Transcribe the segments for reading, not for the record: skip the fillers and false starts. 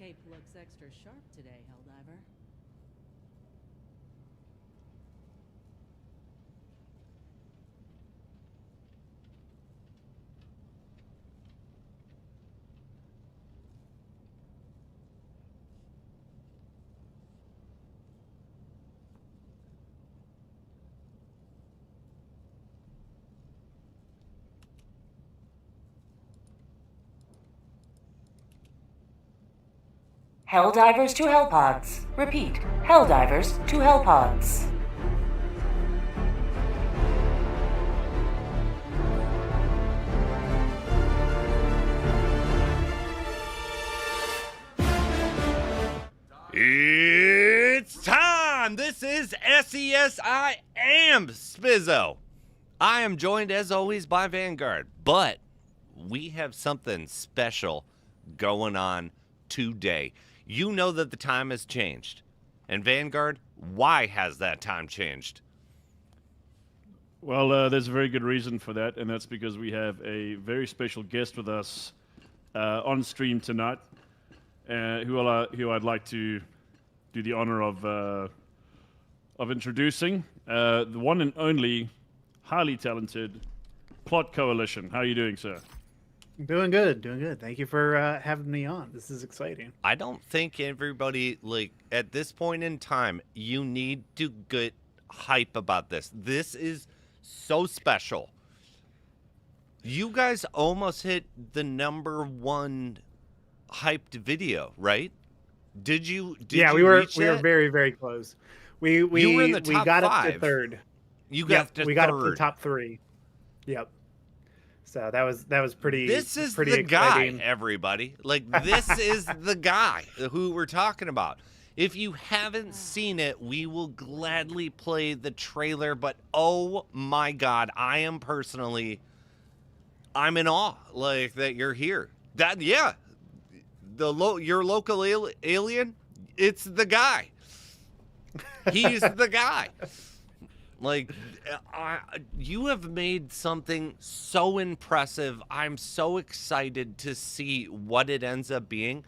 cape looks extra sharp today, Helldiver. Helldivers to Hellpods. Repeat, Helldivers to Hellpods. It's time! This is SES. I am Spizzo. I am joined, as always, by Vanguard, but we have something special going on today. You know that the time has changed. And Vanguard, why has that time changed? Well, there's a very good reason for that, and that's because we have a very special guest with us on stream tonight, who I'd like to do the honor of introducing. The one and only, highly talented Plot Coalition. How are you doing, sir? Doing good, doing good. Thank you for having me on. This is exciting. I don't think everybody, at this point in time, you need to get hype about this. This is so special. You guys almost hit the #1 hyped video, right? Did you? Yeah, we were very, very close. We you were in the top we got 5. up to third. You got to we third. got up to the top 3. Yep. So that was pretty. This is pretty the exciting. guy, everybody. This is the guy who we're talking about. If you haven't seen it, we will gladly play the trailer. But oh my God, I'm in awe, that you're here. Your local alien, it's the guy. He's the guy. You have made something so impressive. I'm so excited to see what it ends up being.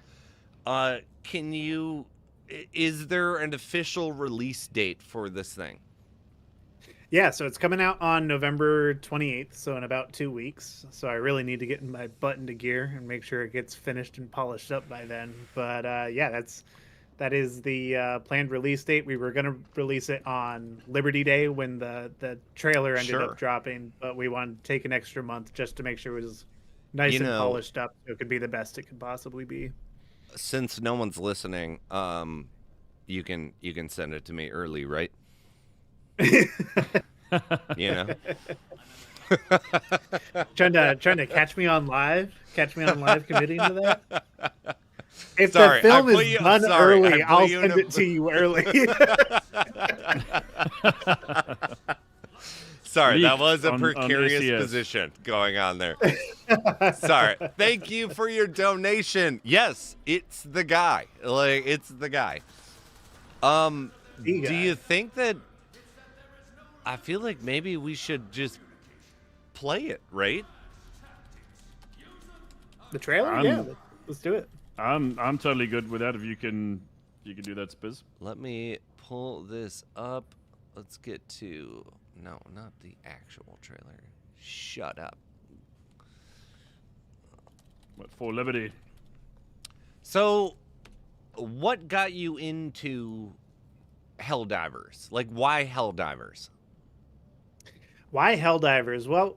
Is there an official release date for this thing? Yeah, so it's coming out on November 28th, so in about 2 weeks. So I really need to get my butt into gear and make sure it gets finished and polished up by then. But yeah, that is the planned release date. We were going to release it on Liberty Day when the trailer ended up dropping, but we wanted to take an extra month just to make sure it was nice and polished up so it could be the best it could possibly be. Since no one's listening, you can send it to me early, right? trying to catch me on live committing to that. If sorry, the film is done early, I'll send it to you early. Sorry, that was a precarious position going on there. Sorry. Thank you for your donation. Yes, it's the guy. It's the guy. Do you think that... I feel like maybe we should just play it, right? The trailer? Yeah, let's do it. I'm totally good with that. If you can do that, Spiz. Let me pull this up. Let's get to... No, not the actual trailer. Shut up. What, for Liberty? So, what got you into Helldivers? Why Helldivers? Why Helldivers? Well,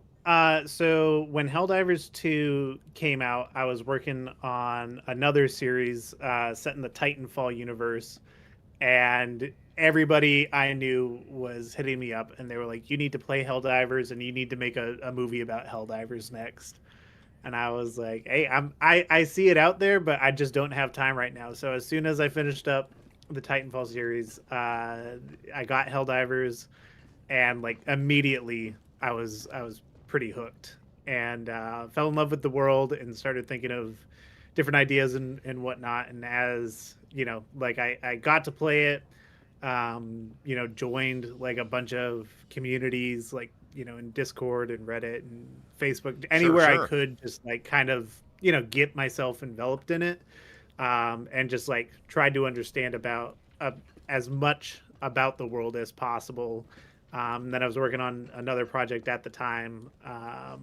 so when Helldivers 2 came out, I was working on another series set in the Titanfall universe, and everybody I knew was hitting me up, and they were like, "You need to play Helldivers, and you need to make a movie about Helldivers next." And I was like, "Hey, I see it out there, but I just don't have time right now." So as soon as I finished up the Titanfall series, I got Helldivers, and immediately I was pretty hooked, and fell in love with the world and started thinking of different ideas and whatnot. And as you know, I got to play it, joined a bunch of communities, in Discord and Reddit and Facebook, anywhere I could, just kind of get myself enveloped in it. and just like tried to understand about as much about the world as possible. Then I was working on another project at the time.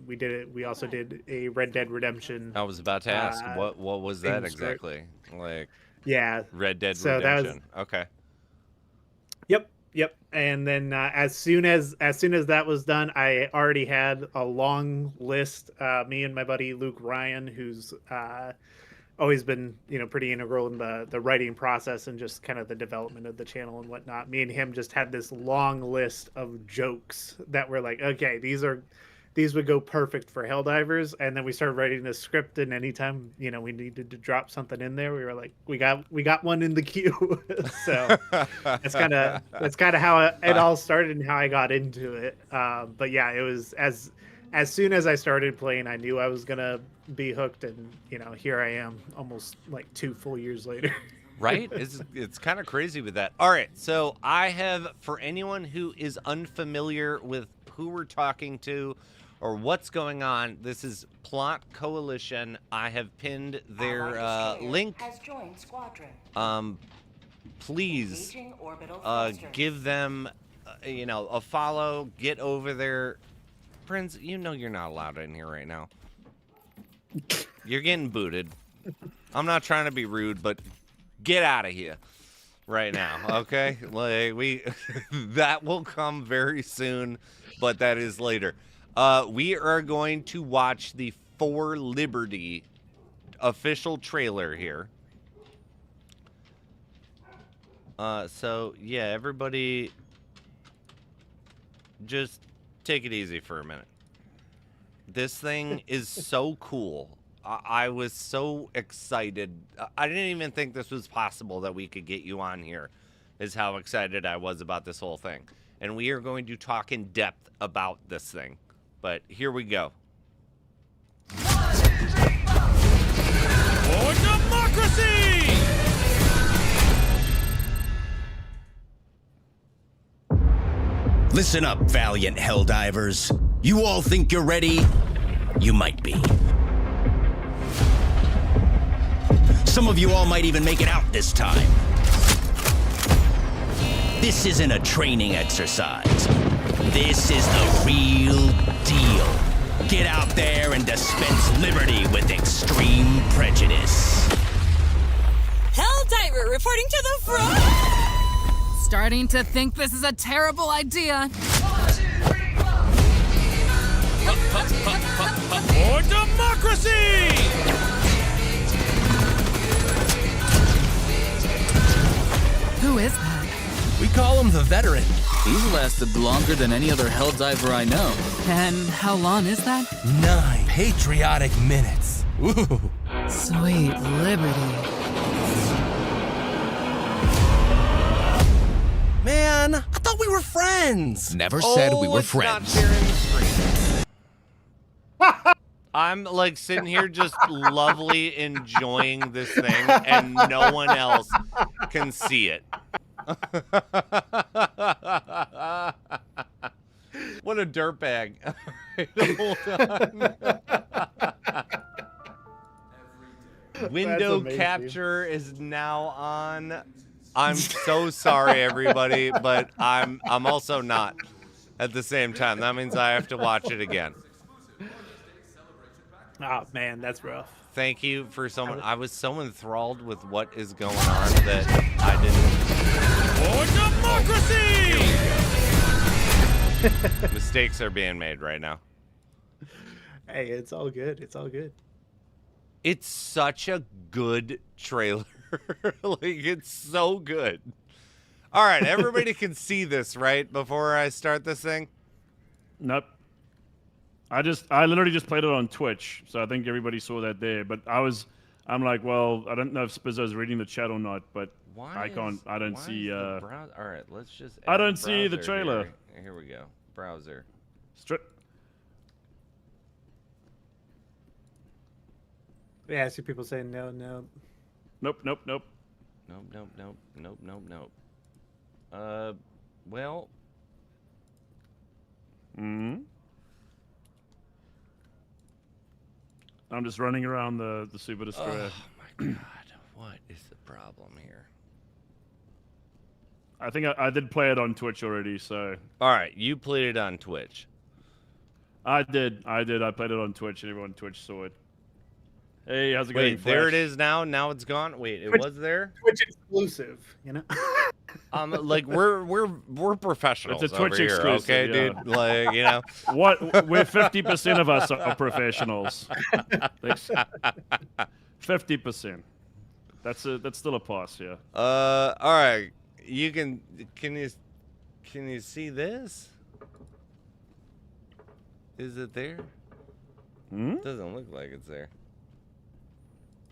We also did a Red Dead Redemption. I was about to ask, what was that exactly? Like, yeah, Red Dead so Redemption. That was, Okay. Yep. And then as soon as that was done, I already had a long list. Me and my buddy Luke Ryan, who's always been pretty integral in the writing process and just kind of the development of the channel and whatnot. Me and him just had this long list of jokes that were like, okay, these would go perfect for Helldivers. And then we started writing the script, and anytime we needed to drop something in there, we were like, we got one in the queue. So that's kind of how it all started and how I got into it. But yeah, it was as soon as I started playing, I knew I was gonna be hooked, and here I am, almost like 2 full years later. Right? It's kind of crazy with that. All right, so I have, for anyone who is unfamiliar with who we're talking to or what's going on, this is Plot Coalition. I have pinned their link. Has joined squadron. Please Engaging orbital thrusters. give them a follow. Get over there. Prince, you're not allowed in here right now. You're getting booted. I'm not trying to be rude, but get out of here right now, okay? Like that will come very soon, but that is later. We are going to watch the For Liberty official trailer here. So yeah, everybody just take it easy for a minute. This thing is so cool. I was so excited. I didn't even think this was possible that we could get you on here, is how excited I was about this whole thing. And we are going to talk in depth about this thing. But here we go. For democracy! Listen up, valiant Helldivers. You all think you're ready? You might be. Some of you all might even make it out this time. This isn't a training exercise. This is the real deal. Get out there and dispense liberty with extreme prejudice. Helldiver reporting to the front! Starting to think this is a terrible idea. For democracy! Who is that? We call him the Veteran. He's lasted longer than any other Helldiver I know. And how long is that? 9 patriotic minutes. Ooh. Sweet liberty. Man, I thought we were friends. Never said we were It's not friends. sharing the screen. I'm like sitting here just lovely enjoying this thing, and no one else can see it. What a dirtbag. Hold on. Window capture is now on. I'm so sorry, everybody, but I'm also not at the same time. That means I have to watch it again. Oh man, that's rough. Thank you for someone. I was so enthralled with what is going on that I didn't. For democracy! Mistakes are being made right now. Hey, it's all good. It's all good. It's such a good trailer. Like, it's so good. All right, everybody can see this, right? Before I start this thing? Nope. I literally just played it on Twitch, so I think everybody saw that there. But I'm like, well, I don't know if Spizzo's reading the chat or not, but I don't see. All right, let's just. I add don't see the browser trailer. Here we go. Browser. Yeah, I see people saying no. Nope. Nope. Well. I'm just running around the Super Destroyer. Oh my god. What is the problem here? I think I did play it on Twitch already, so... All right, you played it on Twitch. I did. I played it on Twitch, and everyone on Twitch saw it. Hey, how's it going? Wait, there it is now. Now it's gone. Wait, it was there. Twitch exclusive, you know. Like we're professionals. It's a Twitch over here, exclusive, okay, yeah. dude. Like, you know, What? We're 50% of us are professionals. 50%. That's still a pass, yeah. all right. Can you see this? Is it there? Doesn't look like it's there.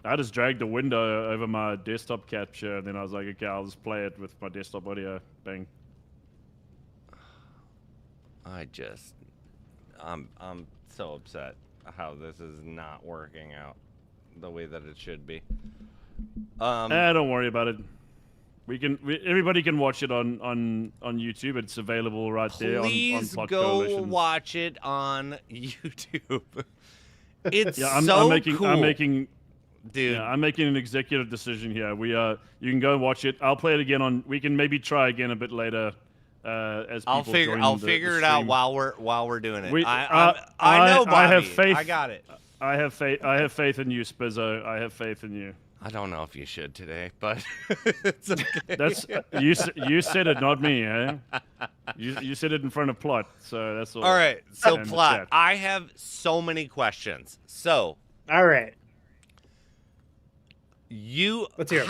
I just dragged the window over my desktop capture, and then I was like, okay, I'll just play it with my desktop audio. Bang. I'm so upset how this is not working out the way that it should be. Don't worry about it. Everybody can watch it on YouTube. It's available right there on Please Plot go Coalition. watch it on YouTube. It's Yeah, so cool. I'm making dude. Yeah, I'm making an executive decision here. You can go and watch it. I'll play it again we can maybe try again a bit later. As people I'll join figure the it out stream. while we're doing it. I know, Bobby. I have faith. I got it. I have faith in you, Spizzo. I have faith in you. I don't know if you should today, but it's okay. That's you said it, not me, eh? You said it in front of Plot, so that's all. All right, so And the Plot, chat. I have so many questions. So All right. let's hear it.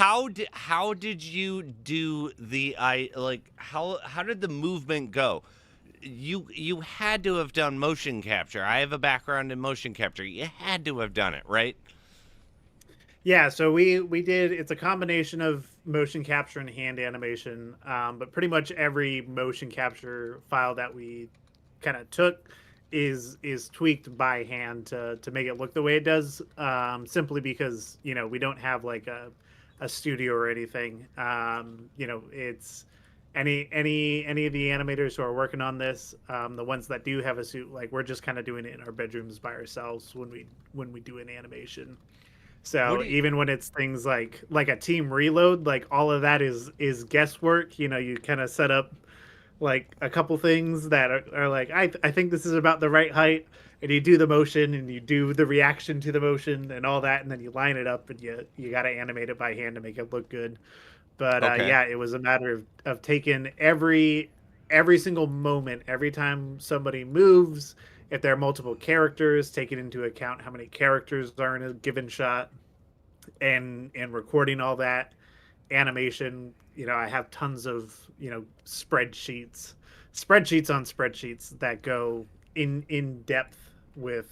how did you do how did the movement go? You had to have done motion capture. I have a background in motion capture. You had to have done it, right? Yeah, so we did. It's a combination of motion capture and hand animation, but pretty much every motion capture file that we kind of took is tweaked by hand to make it look the way it does. Simply because we don't have like a studio or anything. It's any of the animators who are working on this, the ones that do have a suit, like we're just kind of doing it in our bedrooms by ourselves when we do an animation. So even when it's things like a team reload, like all of that is guesswork. You kind of set up like a couple things that are like, I think this is about the right height, and you do the motion and you do the reaction to the motion and all that, and then you line it up and you got to animate it by hand to make it look good. But Okay. yeah, it was a matter of taking every single moment, every time somebody moves. If there are multiple characters, taking into account how many characters are in a given shot, and recording all that animation. I have tons of spreadsheets on spreadsheets that go in depth with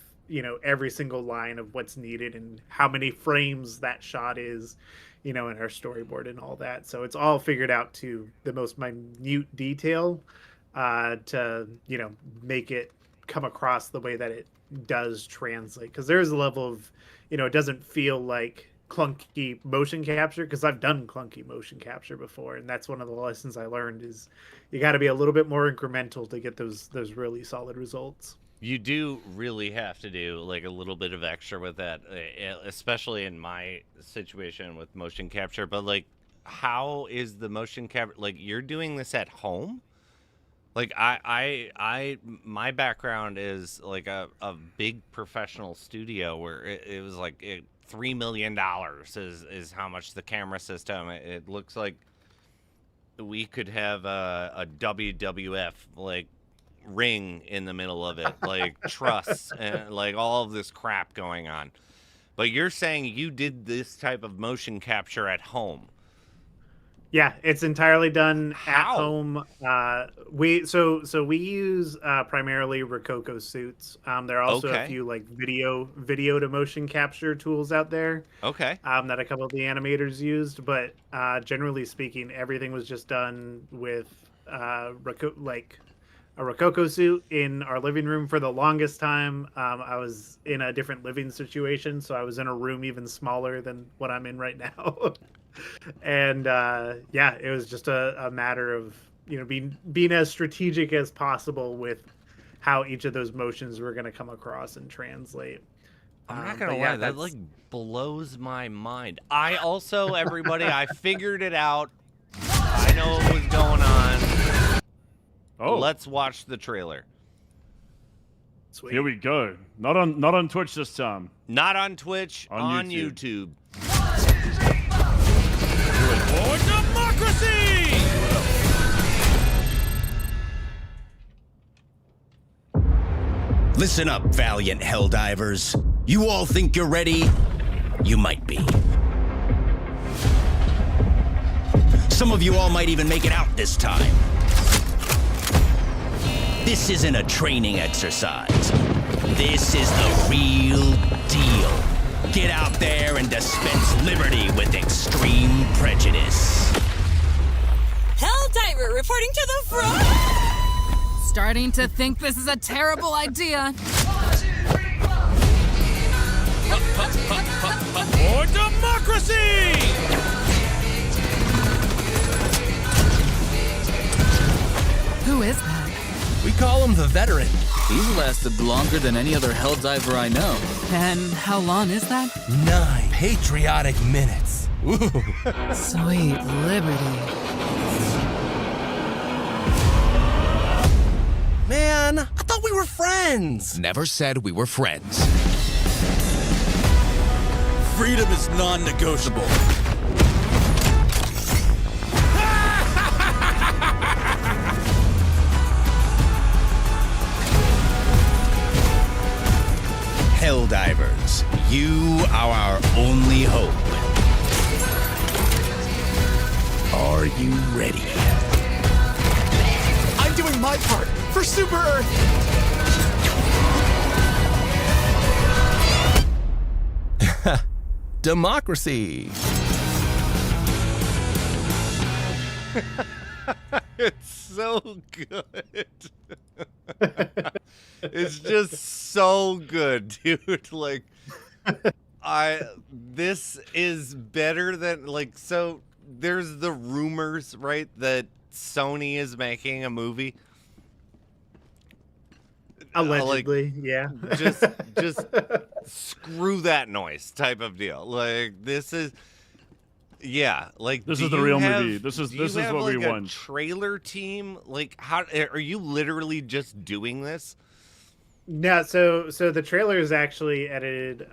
every single line of what's needed and how many frames that shot is, in our storyboard and all that. So it's all figured out to the most minute detail to make it come across the way that it does translate, because there's a level of it doesn't feel like clunky motion capture, because I've done clunky motion capture before, and that's one of the lessons I learned is you got to be a little bit more incremental to get those really solid results. You do really have to do like a little bit of extra with that, especially in my situation with motion capture. But like, how is the motion capture? Like, you're doing this at home? Like my background is like a big professional studio where it was like $3 million is how much the camera system. It looks like we could have a WWF like ring in the middle of it, like truss and like all of this crap going on. But you're saying you did this type of motion capture at home? Yeah, it's entirely done How? at home. We use primarily Rococo suits. There are also Okay. a few like video to motion capture tools out there Okay. that a couple of the animators used, but generally speaking, everything was just done with a Rococo suit in our living room for the longest time. I was in a different living situation, so I was in a room even smaller than what I'm in right now. And yeah, it was just a matter of being as strategic as possible with how each of those motions were going to come across and translate. I'm not gonna but lie, yeah, that like blows my mind. I also, everybody, I figured it out. I know what was going on. Oh, Let's watch the trailer. Sweet. here we go. Not on Twitch this time. Not on Twitch, On on YouTube. YouTube. For democracy! Listen up, valiant Helldivers. You all think you're ready? You might be. Some of you all might even make it out this time. This isn't a training exercise. This is the real deal. Get out there and dispense liberty with extreme prejudice. Helldiver reporting to the front! Starting to think this is a terrible idea. For democracy! Who is that? We call him the Veteran. He's lasted longer than any other Helldiver I know. And how long is that? 9 patriotic minutes. Ooh. Sweet liberty. Man, I thought we were friends. Never said we were friends. Freedom is non-negotiable. Helldivers, you are our only hope. Are you ready? I'm doing my part for Super Earth. Democracy. It's so good. It's just so good, dude. Like, this is better than, like, so there's the rumors, right, that Sony is making a movie. Allegedly, yeah. Just screw that noise type of deal. Like, this is, yeah, like, This do is the you real have- movie. This is do you have, what we like, a want. trailer team, like, how are you literally just doing this? No, so the trailer is actually edited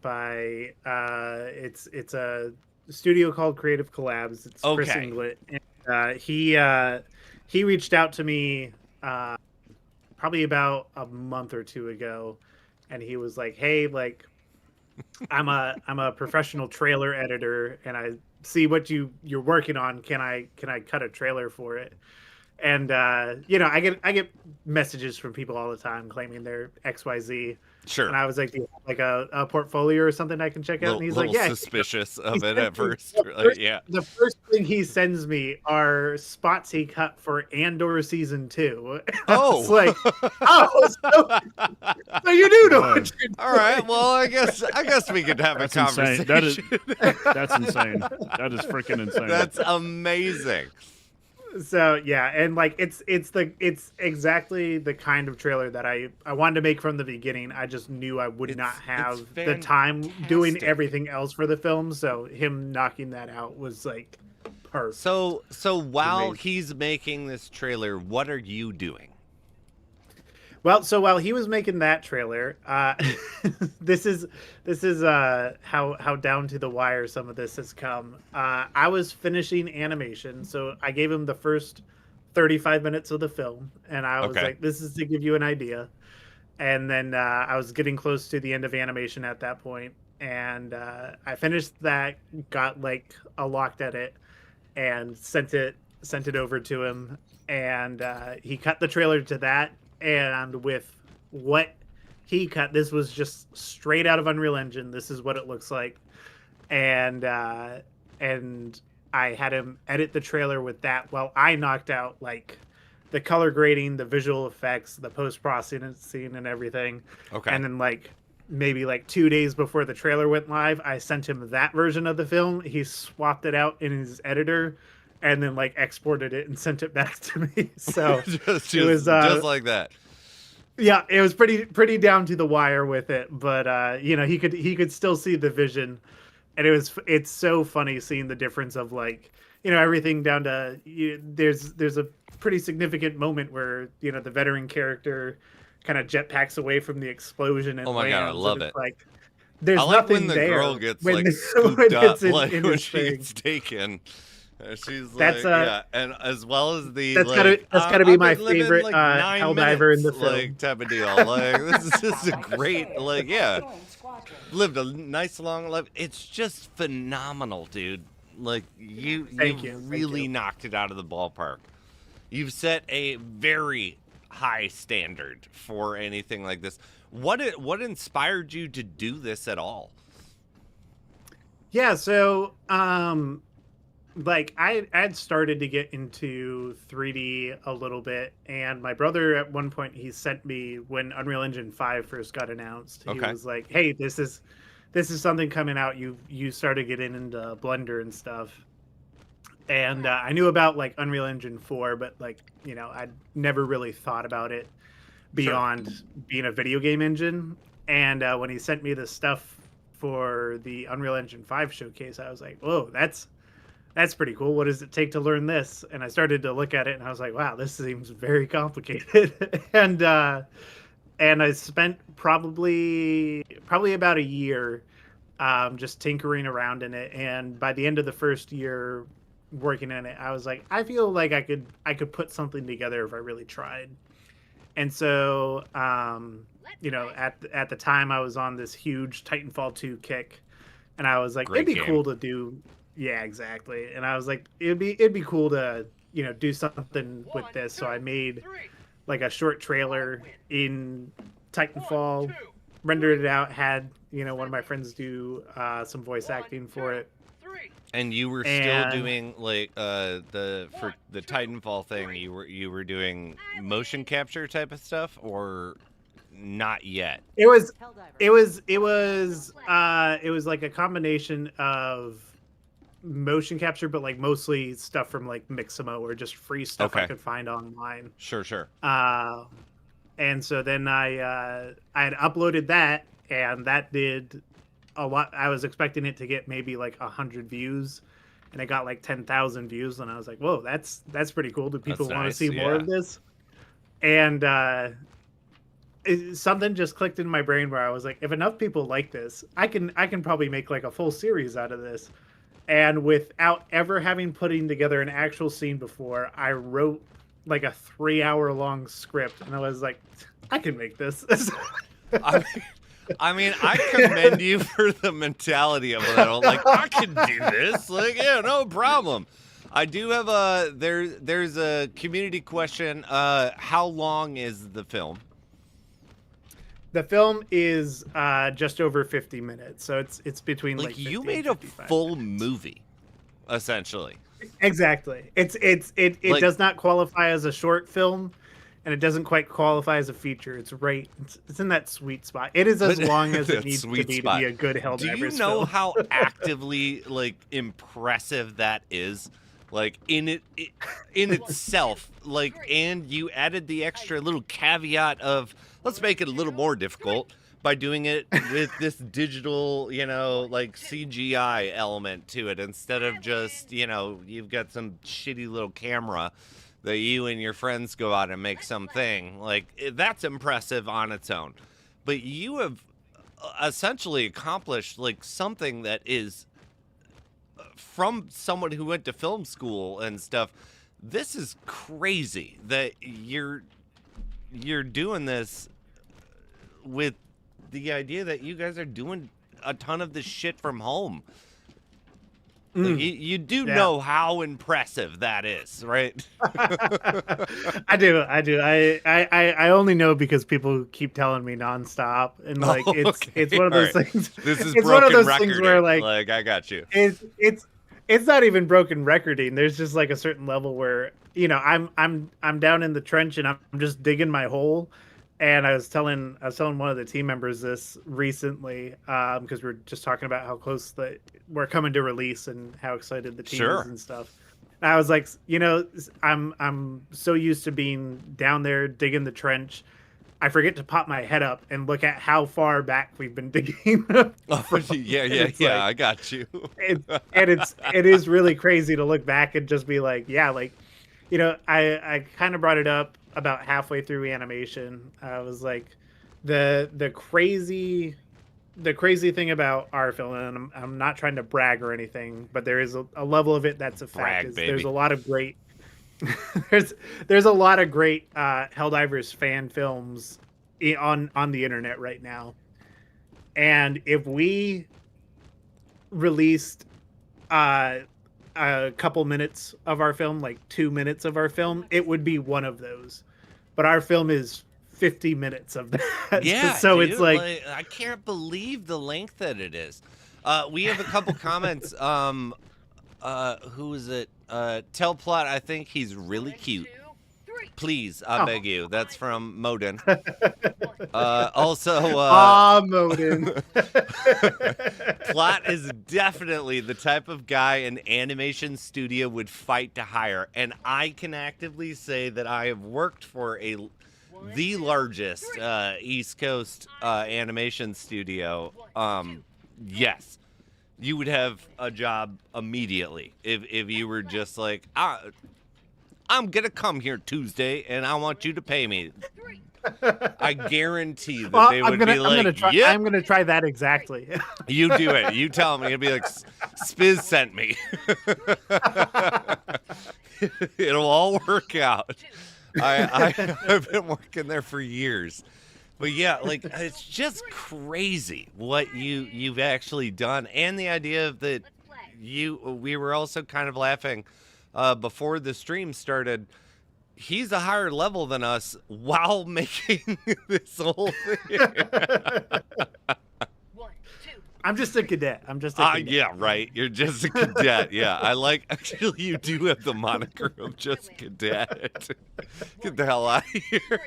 by it's a studio called Creative Collabs. It's Chris Okay. Inglet. And, he reached out to me probably about a month or two ago, and he was like, "Hey, like, I'm a professional trailer editor, and I see what you're working on. Can I cut a trailer for it?" And you know, I get messages from people all the time claiming they're XYZ. Sure. And I was like, "Do you have, like, a portfolio or something I can check out?" And he's like, "Yeah." Suspicious He of it sent at me- first. the first- Yeah. The first thing he sends me are spots he cut for Andor season 2. Oh. It's like, oh, so you do know what you're doing. All right. Well, I guess we could have That's a insane. conversation. That's insane. That is freaking insane. That's amazing. So yeah, and like it's exactly the kind of trailer that I wanted to make from the beginning. I just knew I would not have the time doing fantastic. everything else for the film, so him knocking that out was like perfect. So while Amazing. he's making this trailer, what are you doing? Well, so while he was making that trailer, this is how down to the wire some of this has come. I was finishing animation, so I gave him the first 35 minutes of the film, and I was Okay. like, "This is to give you an idea." And then I was getting close to the end of animation at that point, and I finished that, got like a locked edit, and sent it over to him, and he cut the trailer to that. And with what he cut, this was just straight out of Unreal Engine. This is what it looks like, and I had him edit the trailer with that while I knocked out like the color grading, the visual effects, the post-processing, and everything. Okay. And then like maybe like 2 days before the trailer went live, I sent him that version of the film. He swapped it out in his editor, and then like exported it and sent it back to me. So just it was just like that. Yeah, it was pretty down to the wire with it, but he could still see the vision, and it's so funny seeing the difference of like everything down to there's a pretty significant moment where the veteran character kind of jetpacks away from the explosion and Oh my God, I lands, love and it's it. like there's I like nothing when the there girl gets when like when scooped up, it's in like when his she thing. gets taken. She's That's, like, yeah, and as well as the that's like, gotta be I've my been living, favorite like, 9 Helldiver in the minutes, film. like type of deal. Like this is just a great, like, yeah, lived a nice long life. It's just phenomenal, dude. Like you really knocked it out of the ballpark. You've set a very high standard for anything like this. What inspired you to do this at all? Yeah, so like I'd started to get into 3D a little bit, and my brother at one point he sent me when Unreal Engine 5 first got announced. He Okay. was like, "Hey, this is something coming out. You started getting into Blender and stuff." And I knew about like Unreal Engine 4, but like, I'd never really thought about it beyond being a video game engine. And when he sent me the stuff for the Unreal Engine 5 showcase, I was like, "Whoa, that's pretty cool. What does it take to learn this?" And I started to look at it, and I was like, "Wow, this seems very complicated." and I spent probably about a year just tinkering around in it. And by the end of the first year working in it, I was like, I feel like I could put something together if I really tried. And so, at the time, I was on this huge Titanfall 2 kick, and I was like, Great it'd be game. cool to do. Yeah, exactly. And I was like, it'd be cool to do something with this. So I made like a short trailer in Titanfall, rendered it out, had one of my friends do some voice acting for it. And you were still And- doing like for the Titanfall thing, you were doing motion capture type of stuff, or not yet? It was Helldivers. it was like a combination of motion capture, but like mostly stuff from like Mixamo or just free stuff I Okay. could find online. Sure. And so then I had uploaded that, and that did a lot. I was expecting it to get maybe like 100 views, and it got like 10,000 views, and I was like, "Whoa, that's pretty cool. Do people That's want to nice, see more yeah. of this?" And something just clicked in my brain where I was like, if enough people like this, I can probably make like a full series out of this. And without ever having putting together an actual scene before, I wrote like a 3-hour long script, and I was like, I can make this. I mean, I commend you for the mentality of it. Like, I can do this. Like, yeah, no problem. I do have there's a community question. How long is the film? The film is just over 50 minutes, so it's between Like, like 50 you and made a 55 full minutes. movie, essentially. Exactly. It Like- does not qualify as a short film, and it doesn't quite qualify as a feature. It's in that sweet spot. It is as long as That it needs to sweet be spot. to be a good Do Helldivers you know film. how actively like impressive that is? Like in itself, like, and you added the extra little caveat of let's make it a little more difficult by doing it with this digital, like CGI element to it instead of just, you've got some shitty little camera that you and your friends go out and make something. Like, that's impressive on its own. But you have essentially accomplished like something that is from someone who went to film school and stuff. This is crazy that you're doing this with the idea that you guys are doing a ton of this shit from home. Like, you do know how impressive that is, right? I do. I only know because people keep telling me nonstop, and like it's one of those things. This is it's one of broken those things where like I got you. it's not even broken recording. There's just like a certain level where I'm down in the trench and I'm just digging my hole. And I was telling one of the team members this recently because we were just talking about how close we're coming to release and how excited the team is and stuff. And I was like, I'm so used to being down there digging the trench, I forget to pop my head up and look at how far back we've been digging. Yeah, I got you. It is really crazy to look back and just be like, yeah, like, you know, I kind of brought it up about halfway through animation. I was like, the crazy thing about our film, and I'm not trying to brag or anything, but there is a level of it that's a fact. There's a lot of great there's a lot of great Helldivers fan films on the internet right now, and if we released a couple minutes of our film, like 2 minutes of our film, it would be one of those. But our film is 50 minutes of that. Yeah, so dude, it's like I can't believe the length that it is. We have a couple comments. Who is it? Tell Plot, I think he's really cute. Please, I beg you. That's from Modin. Also, Modin. Plot is definitely the type of guy an animation studio would fight to hire, and I can actively say that I have worked for the largest East Coast animation studio. Yes. You would have a job immediately if you were just like, I'm going to come here Tuesday and I want you to pay me. I guarantee that they would be like, yep. I'm going to try that exactly. You do it. You tell me. It'll be like, Spiz sent me. It'll all work out. I've been working there for years. But yeah, like, it's just crazy what you've actually done, and the idea that we were also kind of laughing before the stream started. He's a higher level than us while making this whole thing. I'm just a cadet. Yeah, right. You're just a cadet. Yeah, actually, you do have the moniker of just cadet. Get the hell out of here.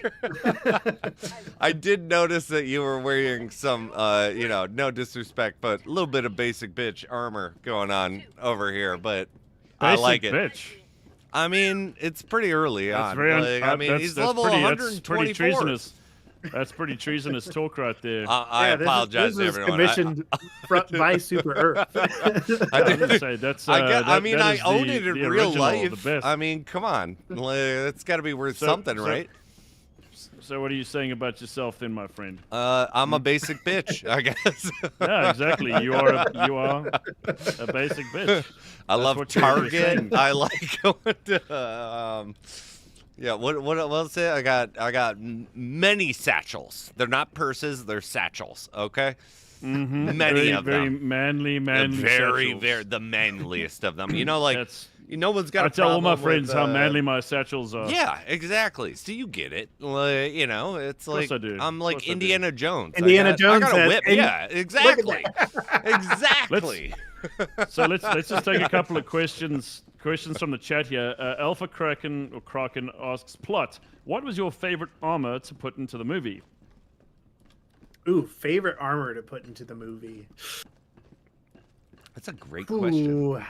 I did notice that you were wearing some, no disrespect, but a little bit of basic bitch armor going on over here, but I like it. Bitch. I mean, it's pretty early on. He's level That's 124. pretty treasonous. That's pretty treasonous talk right there. I apologize to everyone. Commissioned by Super Earth. I didn't say that's. I own it in real life. The best. I mean, come on, it's got to be worth something, right? So what are you saying about yourself, then, my friend? I'm a basic bitch, I guess. Yeah, exactly. You are a basic bitch. I love Target. I like going to. Yeah, what else? I got many satchels. They're not purses, they're satchels. Okay, many of them. Very manly very, satchels. very the manliest of them. You know, like no one's got. I tell all my friends how manly my satchels are. Yeah, exactly. So you get it. It's like I do. I'm like Indiana Jones. Indiana Jones. I got a whip. Yeah, exactly. Exactly. So let's just take a couple of questions from the chat here. Alpha Kraken asks, Plot, what was your favorite armor to put into the movie? Ooh, favorite armor to put into the movie. That's a great question.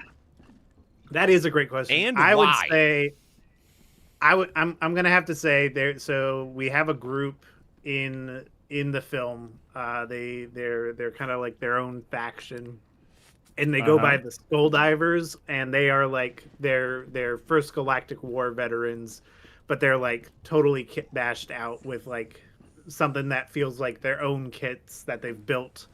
That is a great question. And I why? would say I'm gonna have to say there. So we have a group in the film. They're kind of like their own faction. And they go by the Helldivers, and they are like they're first Galactic War veterans, but they're like totally kit bashed out with like something that feels like their own kits that they've built,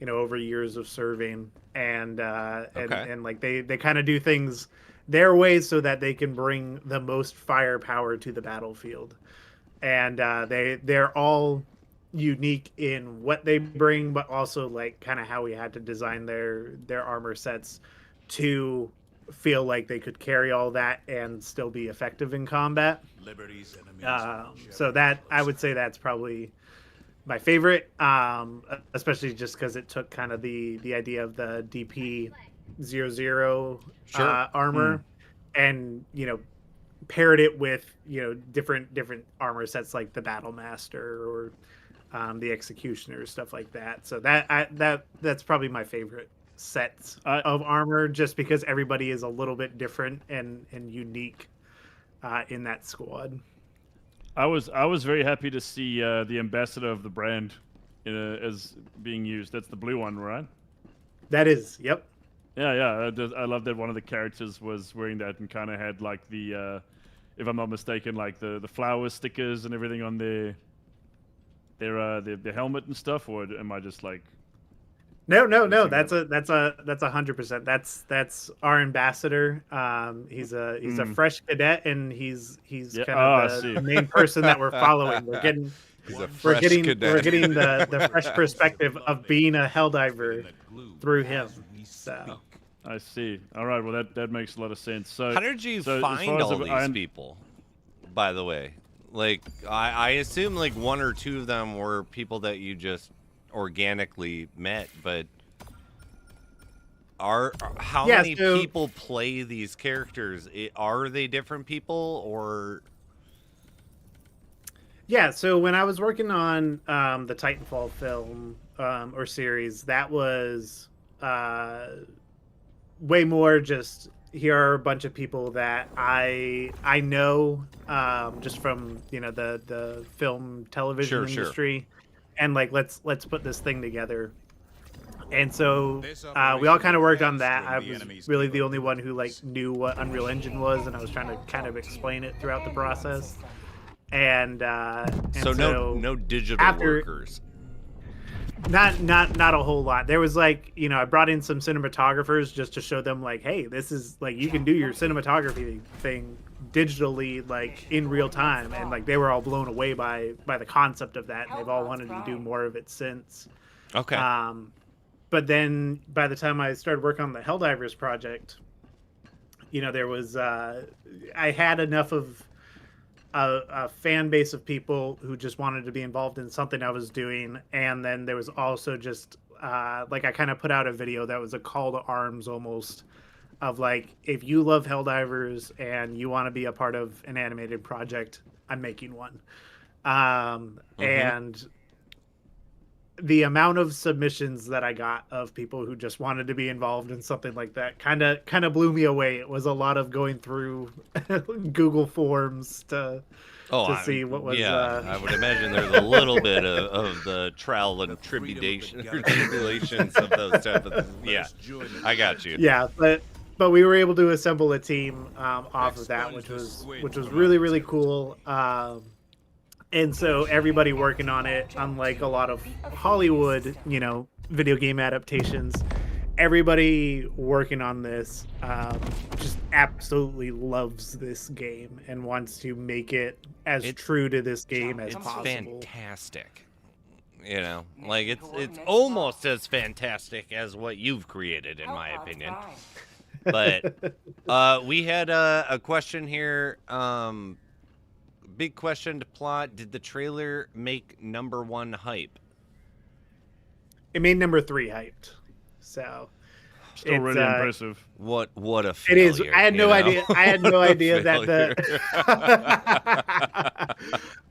over years of serving, and like they kind of do things their way so that they can bring the most firepower to the battlefield, and they're all unique in what they bring, but also like kind of how we had to design their armor sets to feel like they could carry all that and still be effective in combat. So that I would say that's probably my favorite, especially just because it took kind of the idea of the DP-00 armor and paired it with different armor sets like the Battle Master or the Executioner, stuff like that. So that's probably my favorite sets of armor, just because everybody is a little bit different and unique in that squad. I was very happy to see the ambassador of the brand as being used. That's the blue one, right? That is, yep. Yeah. I love that one of the characters was wearing that and kind of had like the, if I'm not mistaken, like the flower stickers and everything on their helmet and stuff. Or am I just like? No. That's 100%. That's our ambassador. He's a fresh cadet, and he's kind of the main person that we're following. We're getting the fresh perspective of being a Helldiver through him. So I see. All right. Well, that makes a lot of sense. So how did you find all these people? By the way, like I assume like one or two of them were people that you just organically met, but how many people play these characters? Are they different people or? Yeah, so when I was working on the Titanfall film or series, that was way more just here are a bunch of people that I know just from the film television industry, and like let's put this thing together. And so we all kind of worked on that. I was really the only one who like knew what Unreal Engine was, and I was trying to kind of explain it throughout the process. And so no digital workers. Not a whole lot. There was like, I brought in some cinematographers just to show them like, hey, this is like you can do your cinematography thing digitally like in real time, and like they were all blown away by the concept of that, and they've all wanted to do more of it since. Okay. But then by the time I started working on the Helldivers project, there was I had enough of a fan base of people who just wanted to be involved in something I was doing, and then there was also just like I kind of put out a video that was a call to arms almost of like, if you love Helldivers and you want to be a part of an animated project, I'm making one. And the amount of submissions that I got of people who just wanted to be involved in something like that kind of blew me away. It was a lot of going through Google Forms to see what was. Yeah, I would imagine there's a little bit of the trial and tribulations of those type of things. Yeah, I got you. Yeah, but we were able to assemble a team off of that, which was really, really cool. And so everybody working on it, unlike a lot of Hollywood, video game adaptations, everybody working on this just absolutely loves this game and wants to make it as true to this game as possible. It's fantastic. Like it's almost as fantastic as what you've created, in my opinion. But we had a question here. Big question to plot. Did the trailer make #1 hype? It made #3 hyped. So still really impressive. What a failure. It is. I had no idea. I had no idea that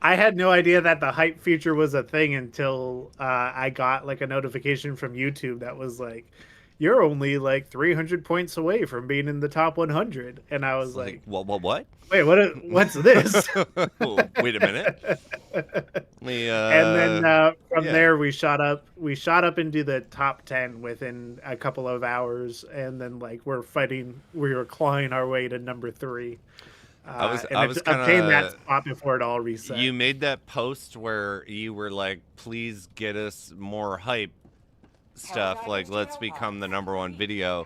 I had no idea that the hype feature was a thing until I got like a notification from YouTube that was like, you're only like 300 points away from being in the top 100. And I was like what? Wait, what's this? Wait a minute. And then from there we shot up into the top 10 within a couple of hours, and then like we were clawing our way to #3. I was obtained that spot before it all reset. You made that post where you were like, please get us more hype stuff, like let's become the #1 video.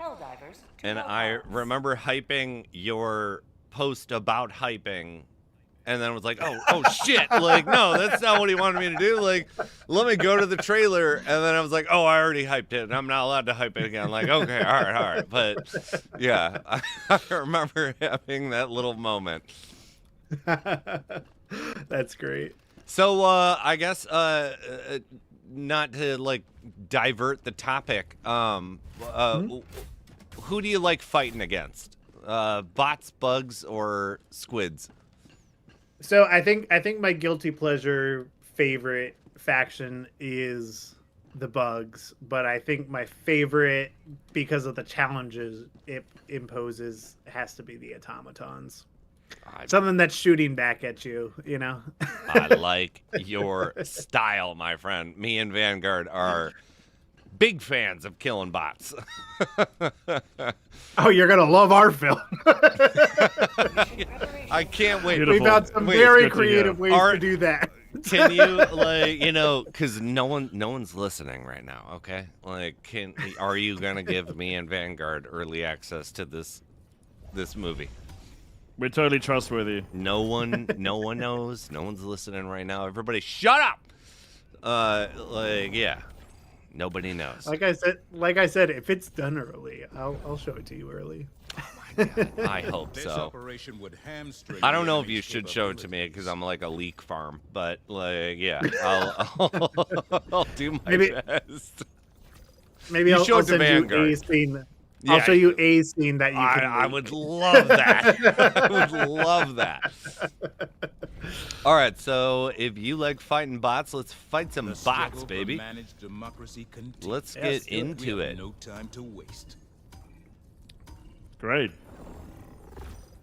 And I remember hyping your post about hyping, and then was like, oh shit, like no, that's not what he wanted me to do, like let me go to the trailer. And then I was like, oh, I already hyped it and I'm not allowed to hype it again. Like, okay, all right. But yeah, I remember having that little moment. That's great. So I guess not to like divert the topic, who do you like fighting against? Bots, bugs, or squids? So I think my guilty pleasure favorite faction is the bugs, but I think my favorite, because of the challenges it imposes, has to be the automatons. Something that's shooting back at you, you know? I like your style, my friend. Me and Vanguard are big fans of killing bots. Oh, you're going to love our film. I can't wait. We've got some very creative ways to do that. Can you, like, you know, because no one's listening right now, okay? Like, are you going to give me and Vanguard early access to this movie? We're totally trustworthy. No one knows. No one's listening right now. Everybody shut up. Yeah. Nobody knows. Like I said, if it's done early, I'll show it to you early. Oh my God, I hope so. I don't know if you should show it to me because I'm like a leak farm, but like, yeah, I'll do my best. Maybe I'll send you a scene. Yeah, I'll show you a scene that you can. I would love that. I would love that. All right, so if you like fighting bots, let's fight some bots, baby. Let's get into it. No time to waste. Great.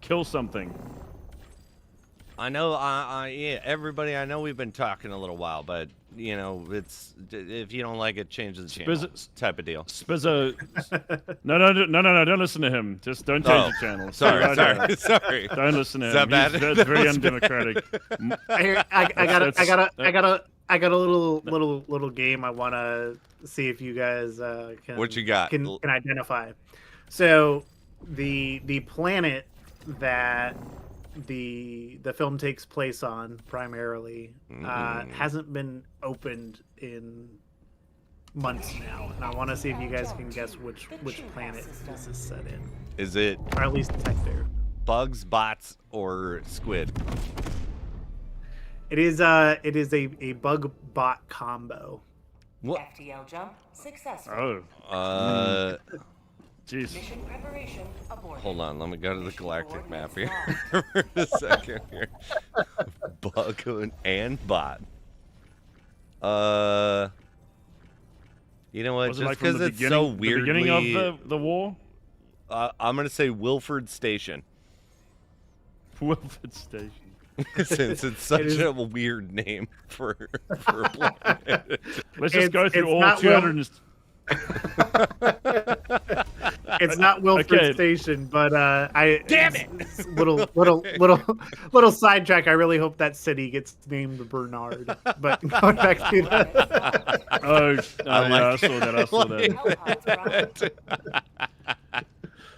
Kill something. I know, yeah, everybody, I know we've been talking a little while, but, you know, it's, if you don't like it, change the channel type of deal. Spizzo. No, don't listen to him. Just don't change the channel. Sorry. Don't listen to him. Is that bad? That's very undemocratic. I got a little game I want to see if you guys can. What you got? Can identify. So the planet that the film takes place on primarily hasn't been opened in months now, and I want to see if you guys can guess which planet this is set in. Is it, or at least sector? Bugs, bots, or squid? It is a bug bot combo. What? FTL jump successful. Jeez. Mission preparation aborted. Hold on, let me go to the galactic map here for a second here. Bug and bot. You know what? Was Just because it's so weirdly... The beginning of the war? I'm going to say Wilford Station. Wilford Station. Since it's such a weird name for a planet. Let's just go through all 200... It's not Wilford Station, but damn it! Little sidetrack. I really hope that city gets named Bernard. But going back to that. I saw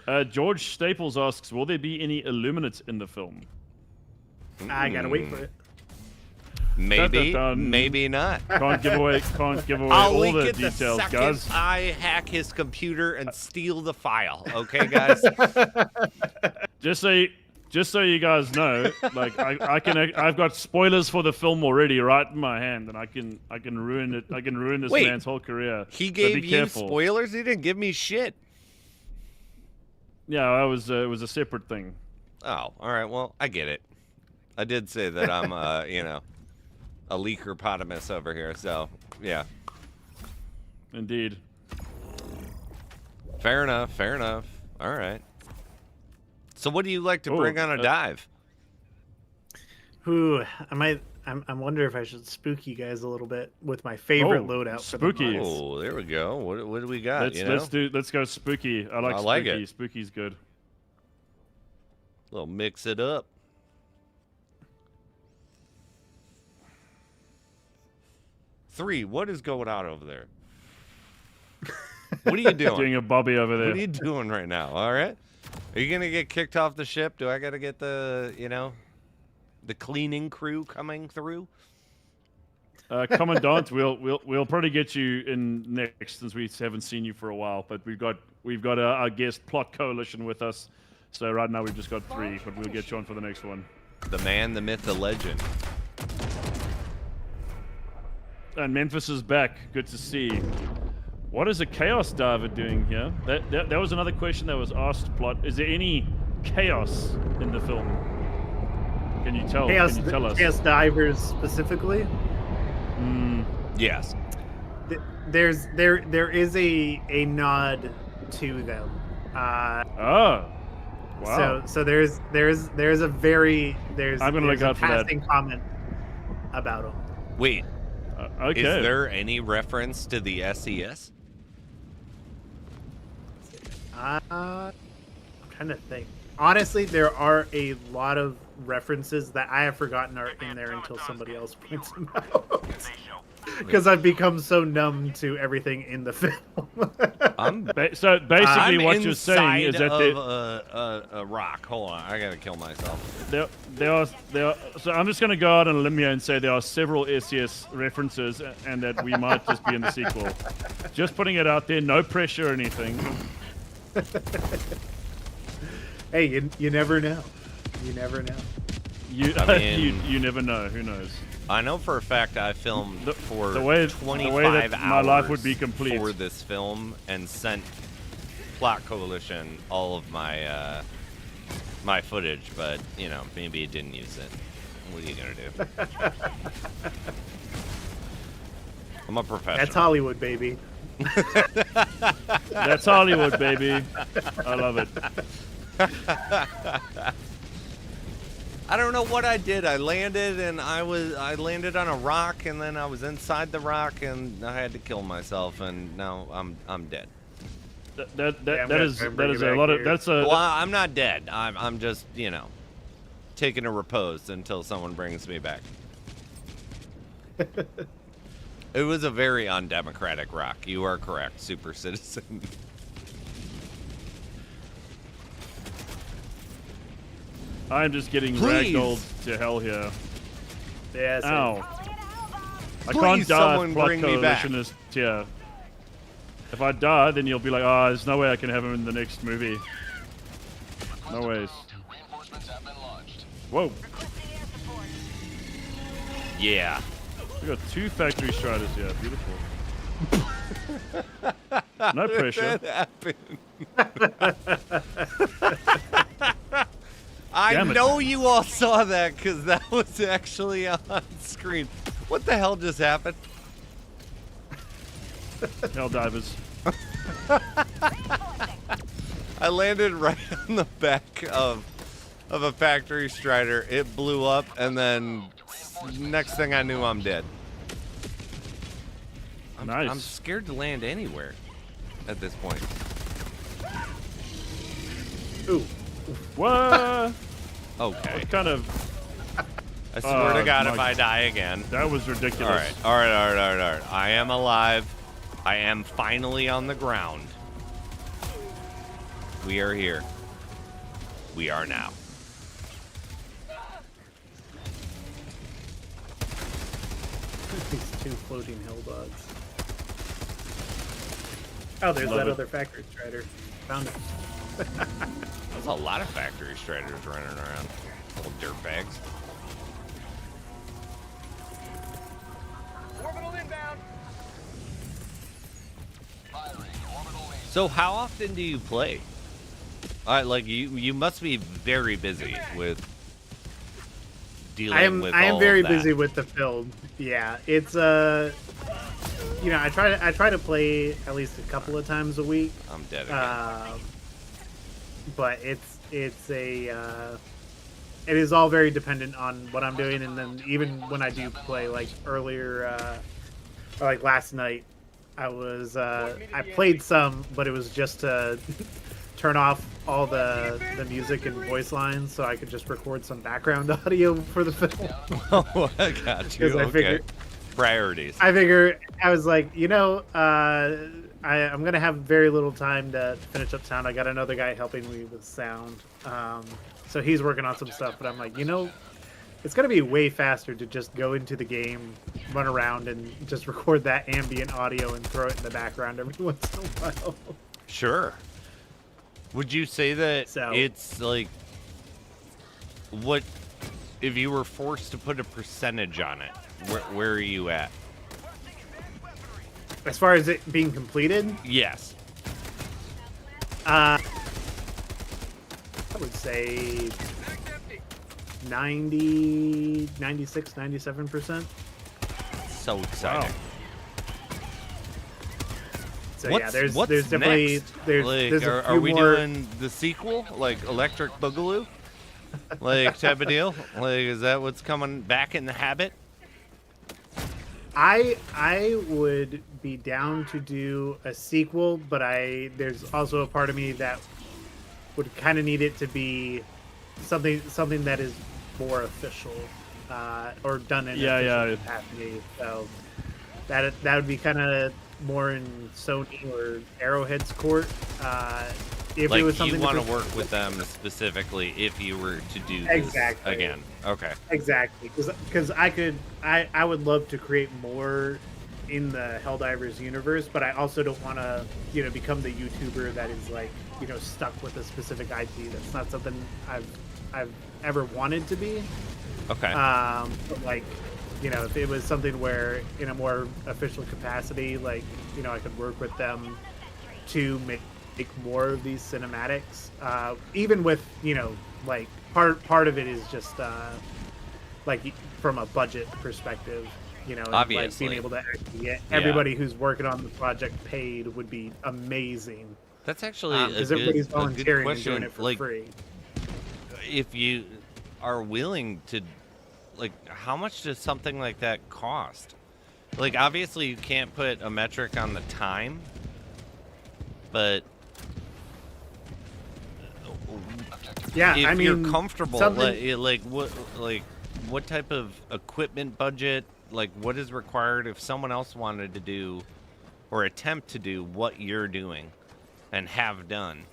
that. George Staples asks, will there be any Illuminates in the film? I gotta wait for it. Maybe, maybe not. Can't give away I'll all leak the it details, the second guys. I hack his computer and steal the file. Okay, guys. Just so you guys know, like I've got spoilers for the film already right in my hand, and I can ruin it. I can ruin this man's whole career. He so gave be you careful. spoilers. He didn't give me shit. Yeah, it was a separate thing. Oh, all right. Well, I get it. I did say that I'm, you know, a leaker-potamus over here, so, yeah. Indeed. Fair enough, fair enough. All right. So what do you like to bring on a dive? Ooh, I wonder if I should spook you guys a little bit with my favorite loadout. Spooky. Oh, there we go. What do we got? Let's go spooky. I like like spooky. It. Spooky's good. We'll mix it up. Three, what is going on over there? What are you doing? Doing a Bobby over there. What are you doing right now? All right. Are you gonna get kicked off the ship? Do I gotta get the cleaning crew coming through? Commandant, we'll probably get you in next since we haven't seen you for a while. But we've got our guest plot coalition with us. So right now we've just got 3, but we'll get you on for the next one. The man, the myth, the legend. And Memphis is back. Good to see. What is a chaos diver doing here? That was another question that was asked. Plot. Is there any chaos in the film? Can you tell? Chaos, can you tell us? Chaos divers specifically? Yes. There is a nod to them. Wow. So there's a very I'm gonna there's look out a for that. passing comment about him. Wait, Okay. is there any reference to the SES? I'm trying to think. Honestly, there are a lot of references that I have forgotten are in there until somebody else points them out. Because I've become so numb to everything in the film. So basically, I'm what you're saying is that of a rock. Hold on, I gotta kill myself. there are. So I'm just going to go out on a limb here and say there are several SES references, and that we might just be in the sequel. Just putting it out there, no pressure or anything. Hey, you never know. You never know. I mean, you never know. Who knows? I know for a fact I filmed for the way 25 that hours my life would be complete for this film and sent Plot Coalition all of my my footage, but you know, maybe it didn't use it. What are you gonna do? I'm a professional. That's Hollywood, baby. That's Hollywood, baby. I love it. I don't know what I did. I landed and I landed on a rock, and then I was inside the rock, and I had to kill myself, and now I'm dead. That is a lot of that's a. Well, I'm not dead. I'm just, you know, taking a repose until someone brings me back. It was a very undemocratic rock. You are correct, Super Citizen. I'm just getting Please. ragdolled to hell here. Yeah. So Ow. I Please, can't die someone if Plot bring me back. Coalition is here. If I die, then you'll be like, oh, there's no way I can have him in the next movie. No ways. Whoa. Yeah. We got 2 factory striders here. Beautiful. No pressure. That happened. I Damn it. know you all saw that because that was actually on screen. What the hell just happened? Helldivers. I landed right on the back of a factory strider. It blew up, and then next thing I knew, I'm dead. Nice. I'm scared to land anywhere at this point. Ooh. What? Okay. What kind of... I swear to God, my- if I die again. That was ridiculous. All right. I am alive. I am finally on the ground. We are here. We are now. These 2 floating hell dogs. Oh, there's Love that it. other factory strider. Found it. There's a lot of factory striders running around. Little dirtbags. So how often do you play? Like you must be very busy with dealing with I am all very of that. busy with the film. Yeah, it's you know, I try to play at least a couple of times a week. I'm dead again. But it's a it is all very dependent on what I'm doing, and then even when I do play, like earlier, or like last night, I played some, but it was just to turn off all the music and voice lines so I could just record some background audio for the film. Oh, I got you. 'Cause I Okay. figured- Priorities. I was like, you know, I'm gonna have very little time to finish up sound. I got another guy helping me with sound, so he's working on some stuff. But I'm like, you know, it's gonna be way faster to just go into the game, run around, and just record that ambient audio and throw it in the background every once in a while. Sure. Would you say that it's like, what if you were forced to put a percentage on it? Where are you at? As far as it being completed, Yes. I would say 90, 96, 97%. So exciting. So what's, yeah, there's what's definitely next? there's a few are we more. doing the sequel, like Electric Boogaloo, like type of deal? Like, is that what's coming back in the habit? I would be down to do a sequel, but there's also a part of me that would kind of need it to be something that is more official, or done in official capacity. So that would be kind of more in Sony or Arrowhead's court. If Like, it was something you want to work with them specifically if you were to do this Exactly. again. Okay. Exactly, because I would love to create more in the Helldivers universe, but I also don't want to become the YouTuber that is like stuck with a specific IP. That's not something I've ever wanted to be. Okay. But like if it was something where in a more official capacity, like I could work with them to make more of these cinematics, even with like part of it is just like from a budget perspective, Obviously. like being able to actually get everybody who's working on the project paid would be amazing. That's actually a because good, everybody's a good volunteering and question. doing it for Like, free. if you are willing to, like, how much does something like that cost? Like, obviously you can't put a metric on the time, but Yeah, if I mean, you're comfortable, something- what type of equipment budget, like what is required if someone else wanted to do or attempt to do what you're doing and have done?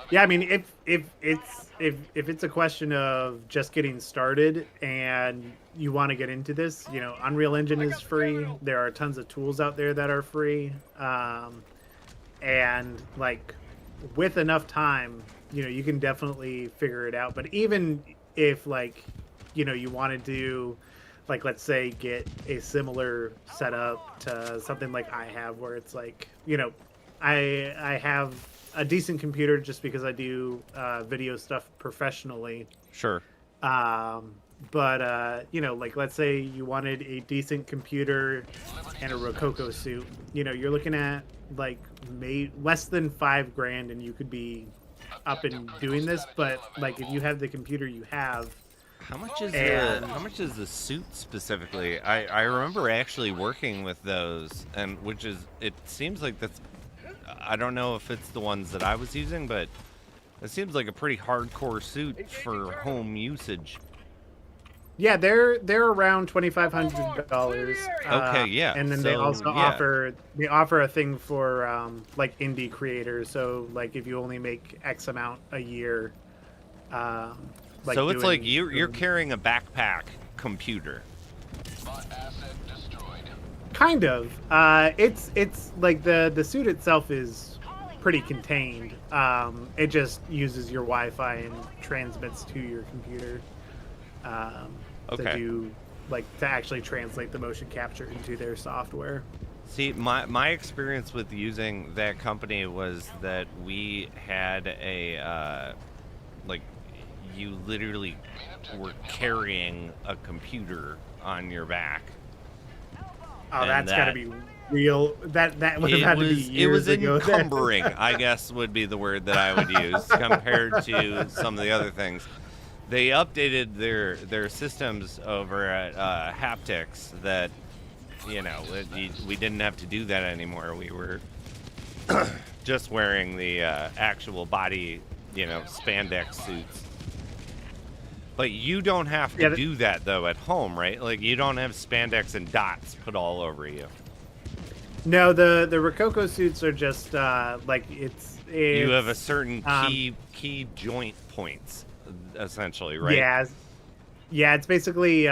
Yeah, I mean, if it's a question of just getting started and you want to get into this, Unreal Engine is free. There are tons of tools out there that are free, and like with enough time, you can definitely figure it out. But even if like you wanted to, like, let's say get a similar setup to something like I have, where it's like I have a decent computer just because I do video stuff professionally. Sure. But like, let's say you wanted a decent computer and a Rococo suit. You're looking at like less than $5,000, and you could be up and doing this. But like, if you have the computer you have, How much is the suit specifically? I remember actually working with those, and it seems like that's, I don't know if it's the ones that I was using, but it seems like a pretty hardcore suit for home usage. yeah, they're around $2,500. Okay, yeah. And then they so, also yeah. offer a thing for like indie creators. So like if you only make X amount a year. Like so it's doing- like you're carrying a backpack computer. Kind of. It's like the suit itself is pretty contained. It just uses your Wi-Fi and transmits to your computer. Okay. To actually translate the motion capture into their software. See, my experience with using that company was that we had a you literally were carrying a computer on your back. Oh, And that's got to be real. That would have had to be It was years ago. encumbering, I guess would be the word that I would use compared to some of the other things. They updated their systems over at Haptics that, we didn't have to do that anymore. We were just wearing the actual body, spandex suits. But you don't have to do that, though, at home, right? Like, you don't have spandex and dots put all over you. No, the Rococo suits are just like it's You have a certain key joint points, essentially, right? Yeah. It's basically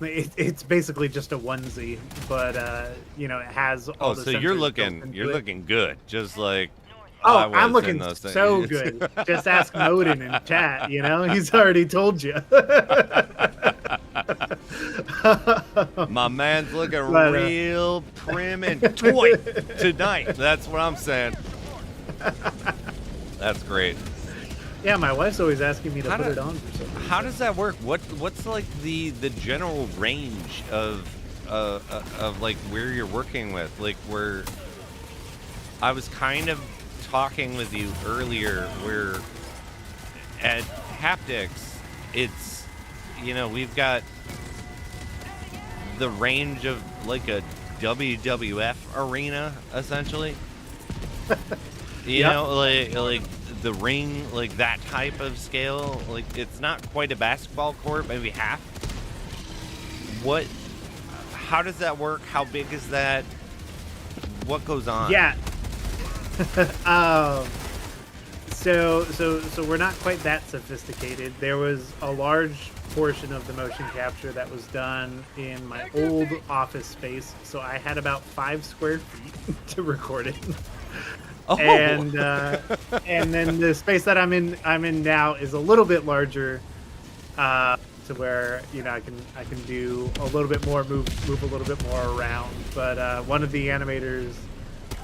it's basically just a onesie, but it has all Oh, the so you're sensors built into it. looking good, just like Oh, I was I'm in looking those things. so good. Just ask Modin in chat. He's already told you. My man's looking real prim and toy tonight. That's what I'm saying. That's great. Yeah, my wife's always asking me to put it on for some reason. How does that work? What's like the general range of of like where you're working with, like where I was kind of talking with you earlier, where at haptics, it's, we've got the range of like a WWF arena, essentially. You know, like the ring, like that type of scale. Like, it's not quite a basketball court, maybe half. How does that work? How big is that? What goes on? Yeah. So we're not quite that sophisticated. There was a large portion of the motion capture that was done in my old office space, so I had about 5 square feet to record it. Oh. And then the space that I'm in now is a little bit larger, to where I can do a little bit more, move a little bit more around. But one of the animators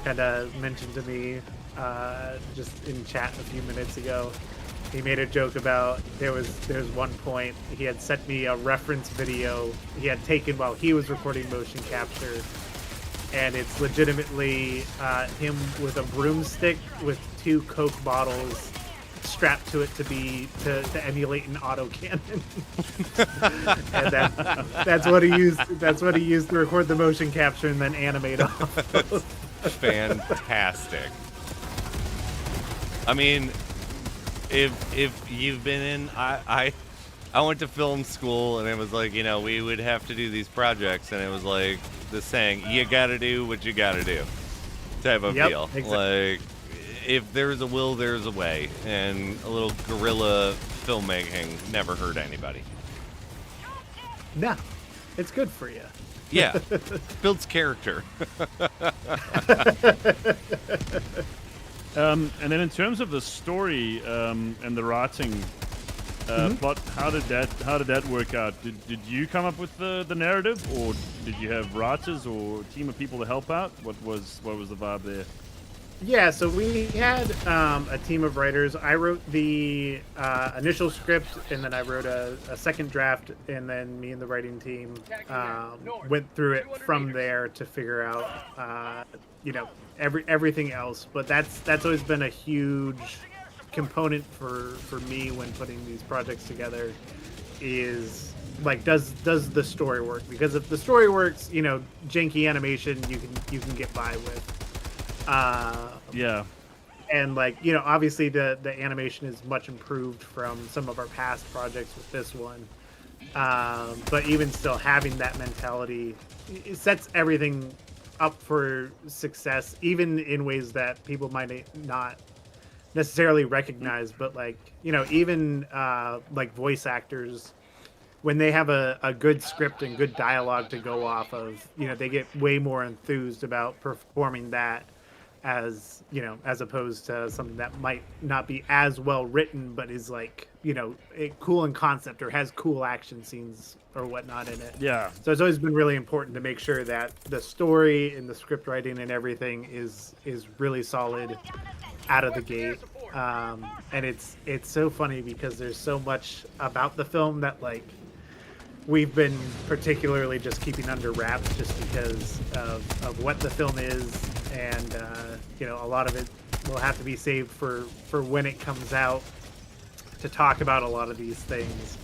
kind of mentioned to me just in chat a few minutes ago. He made a joke about there was one point he had sent me a reference video he had taken while he was recording motion capture, and it's legitimately him with a broomstick with 2 Coke bottles strapped to it to emulate an autocannon. And that's what he used. That's what he used to record the motion capture and then animate off of. Fantastic. I mean, if you've been in, I went to film school, and it was like, we would have to do these projects, and it was like the saying, you gotta do what you gotta do type of deal. Exactly. Like, if there's a will, there's a way, and a little guerrilla filmmaking never hurt anybody. No, it's good for you. Yeah, builds character. And then in terms of the story and the writing plot, how did that work out? Did you come up with the narrative, or did you have writers or a team of people to help out? What was the vibe there? Yeah, so we had a team of writers. I wrote the initial script, and then I wrote a second draft, and then me and the writing team went through it from there to figure out, everything else. But that's always been a huge component for me when putting these projects together. Is like, does the story work? Because if the story works, janky animation you can get by with. Yeah. And obviously the animation is much improved from some of our past projects with this one. But even still, having that mentality, it sets everything up for success, even in ways that people might not necessarily recognize. But even voice actors, when they have a good script and good dialogue to go off of, they get way more enthused about performing that as opposed to something that might not be as well written, but is cool in concept or has cool action scenes or whatnot in it. Yeah. So it's always been really important to make sure that the story and the script writing and everything is really solid out of the gate. And it's so funny because there's so much about the film that we've been particularly just keeping under wraps just because of what the film is, and a lot of it will have to be saved for when it comes out to talk about a lot of these things.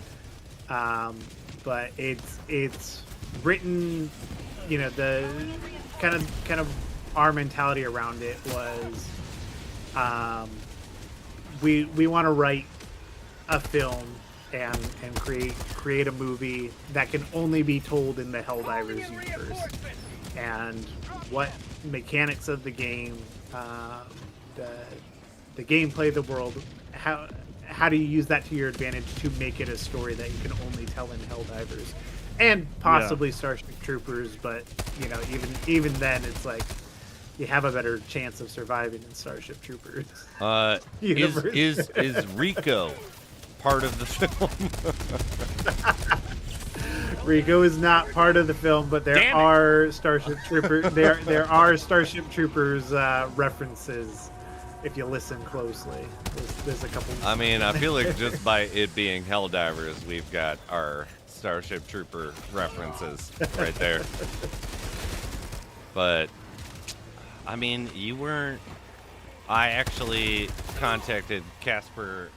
But it's written, the kind of our mentality around it was we want to write a film and create a movie that can only be told in the Helldivers universe, and what mechanics of the game, the gameplay of the world, how do you use that to your advantage to make it a story that you can only tell in Helldivers, and possibly Starship Troopers. But even then, it's you have a better chance of surviving in Starship Troopers. Is Rico part of the film? Rico is not part of the film, but there are Starship Troopers. There are Starship Troopers references if you listen closely. There's a couple. I mean, I feel like just by it being Helldivers, we've got our Starship Trooper references right there. But, I mean, you weren't... I actually contacted Casper...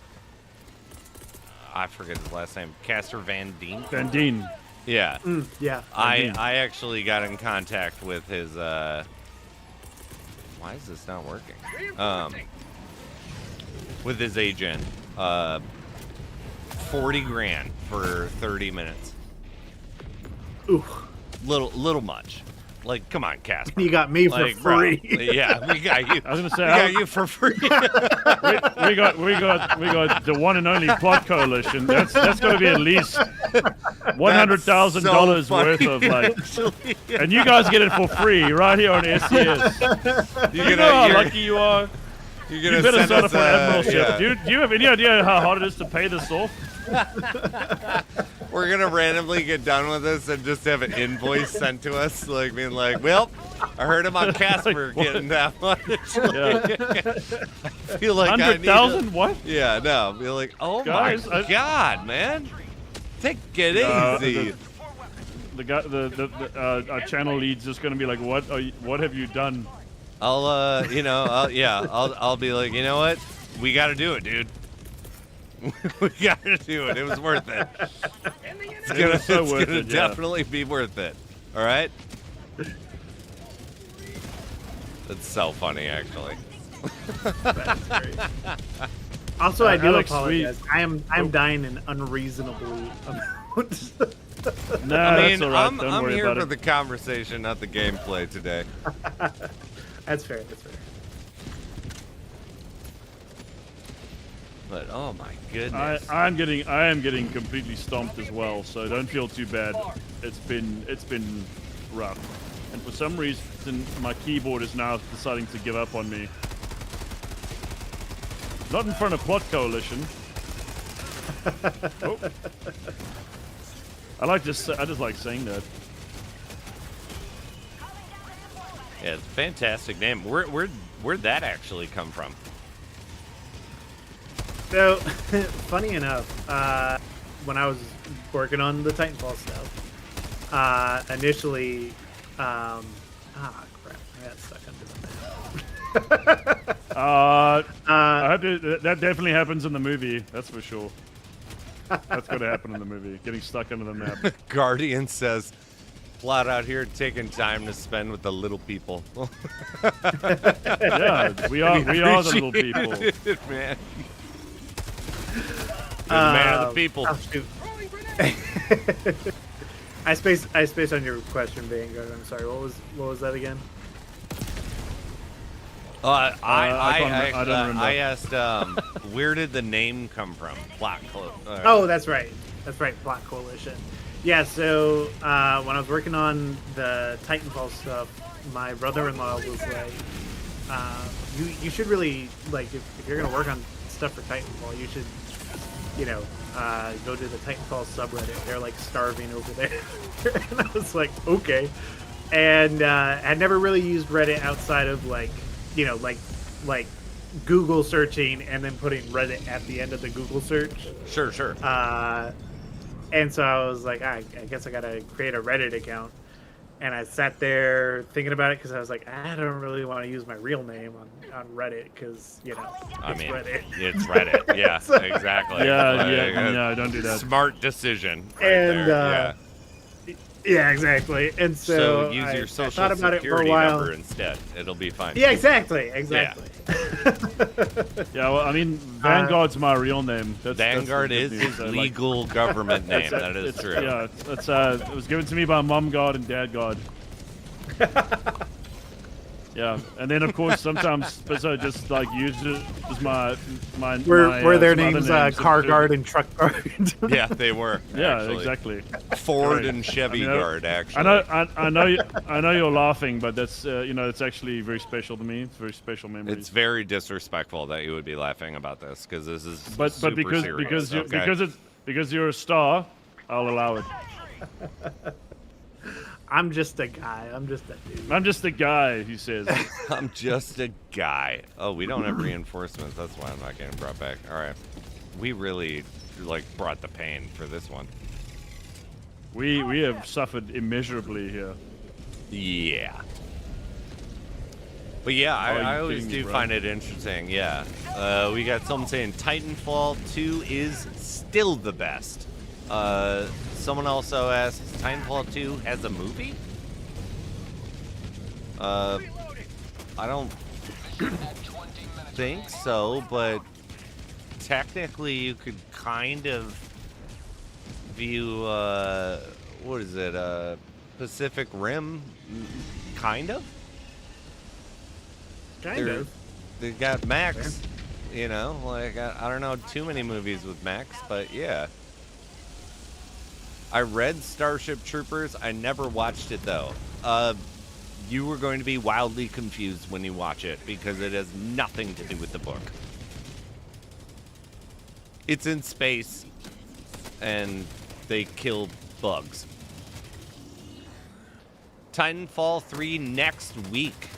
I forget his last name. Casper Van Dien? Van Dien. Yeah. Yeah. I actually got in contact with his... Why is this not working? With his agent. 40 grand for 30 minutes. Ooh. Little much. Like, come on, Casper. You got me for Like, bro, free. yeah, we got you. I was gonna say, we got you for free. we got the one and only plot coalition. That's got to be at least $100,000 worth of like, Actually, and you guys get it for free right here on SES. You know how lucky you are. You better sign up for admiralship. yeah. Do you have any idea how hard it is to pay this off? We're gonna randomly get done with this and just have an invoice sent to us, like being like, "Well, I heard about Casper getting that much." Yeah. I feel like 100,000? What? Yeah, no. Be like, "Oh Guys, my god, man, take it easy." Our channel lead's just gonna be like, what have you done? I'll be like, you know what? We got to do it, dude. We got to do it. It was worth it. It's gonna definitely be worth it. All right. That's so funny, actually. That's great. Also, I do Alex, apologize. I'm dying an unreasonable amount. Nah, I mean, that's all right. I'm Don't worry here about for it. the conversation, not the gameplay today. That's fair. That's fair. But oh my goodness. I am getting completely stomped as well, so don't feel too bad. It's been rough, and for some reason my keyboard is now deciding to give up on me. Not in front of Plot Coalition. Oh. I just like saying that. Yeah, it's a fantastic name. Where'd that actually come from? So, funny enough, when I was working on the Titanfall stuff, initially, crap, I got stuck under the map. I hope that definitely happens in the movie. That's for sure. That's going to happen in the movie. Getting stuck under the map. Guardian says, "Flat out here, taking time to spend with the little people." Yeah, we are the little people. It, man. Man of the people. Oh, shoot. I spaced on your question, Vanguard. I'm sorry. What was that again? I don't remember. I asked, where did the name come from? Oh, that's right. That's right. Plot Coalition. Yeah. So when I was working on the Titanfall stuff, my brother-in-law was like, "You should really like if you're gonna work on stuff for Titanfall, you should, go to the Titanfall subreddit. They're like starving over there." And I was like, okay. And I'd never really used Reddit outside of like Google searching and then putting Reddit at the end of the Google search. Sure. And so I was like, I guess I gotta create a Reddit account. And I sat there thinking about it because I was like, I don't really want to use my real name on Reddit because, Reddit. It's Reddit. Yeah, So- exactly. Yeah, don't do that. Smart decision. Right And, there. Yeah, exactly. And so, use I your social thought about it for a security while. number instead. It'll be fine. Yeah, exactly. Yeah, well, I mean, Vanguard's my real name. Vanguard that's is the good his news. legal government name. That is true. Yeah, it was given to me by Mom God and Dad God. Yeah, and then of course sometimes Spizzo just like uses my Were their some other names names Car too. Guard and Truck Guard? Yeah, they were. Yeah, actually. exactly. Ford Right. and Chevy Guard, actually. I know you're laughing, but that's it's actually very special to me. It's very special memories. It's very disrespectful that you would be laughing about this because this is but super because serious, because you're a star, I'll allow it. I'm just a guy. I'm just a dude. I'm just a guy, he says. I'm just a guy. Oh, we don't have reinforcements. That's why I'm not getting brought back. All right. We really, brought the pain for this one. We have suffered immeasurably here. Yeah. But yeah, I always kidding me, do bro? find it interesting. Yeah. We got someone saying Titanfall 2 is still the best. Someone also asks, Titanfall 2 has a movie? I don't think so, but technically you could kind of view, what is it, Pacific Rim, kind of? They got Max, you know, like, I don't know too many movies with Max, but yeah. I read Starship Troopers. I never watched it, though. You were going to be wildly confused when you watch it because it has nothing to do with the book. It's in space, and they kill bugs. Titanfall 3 next week.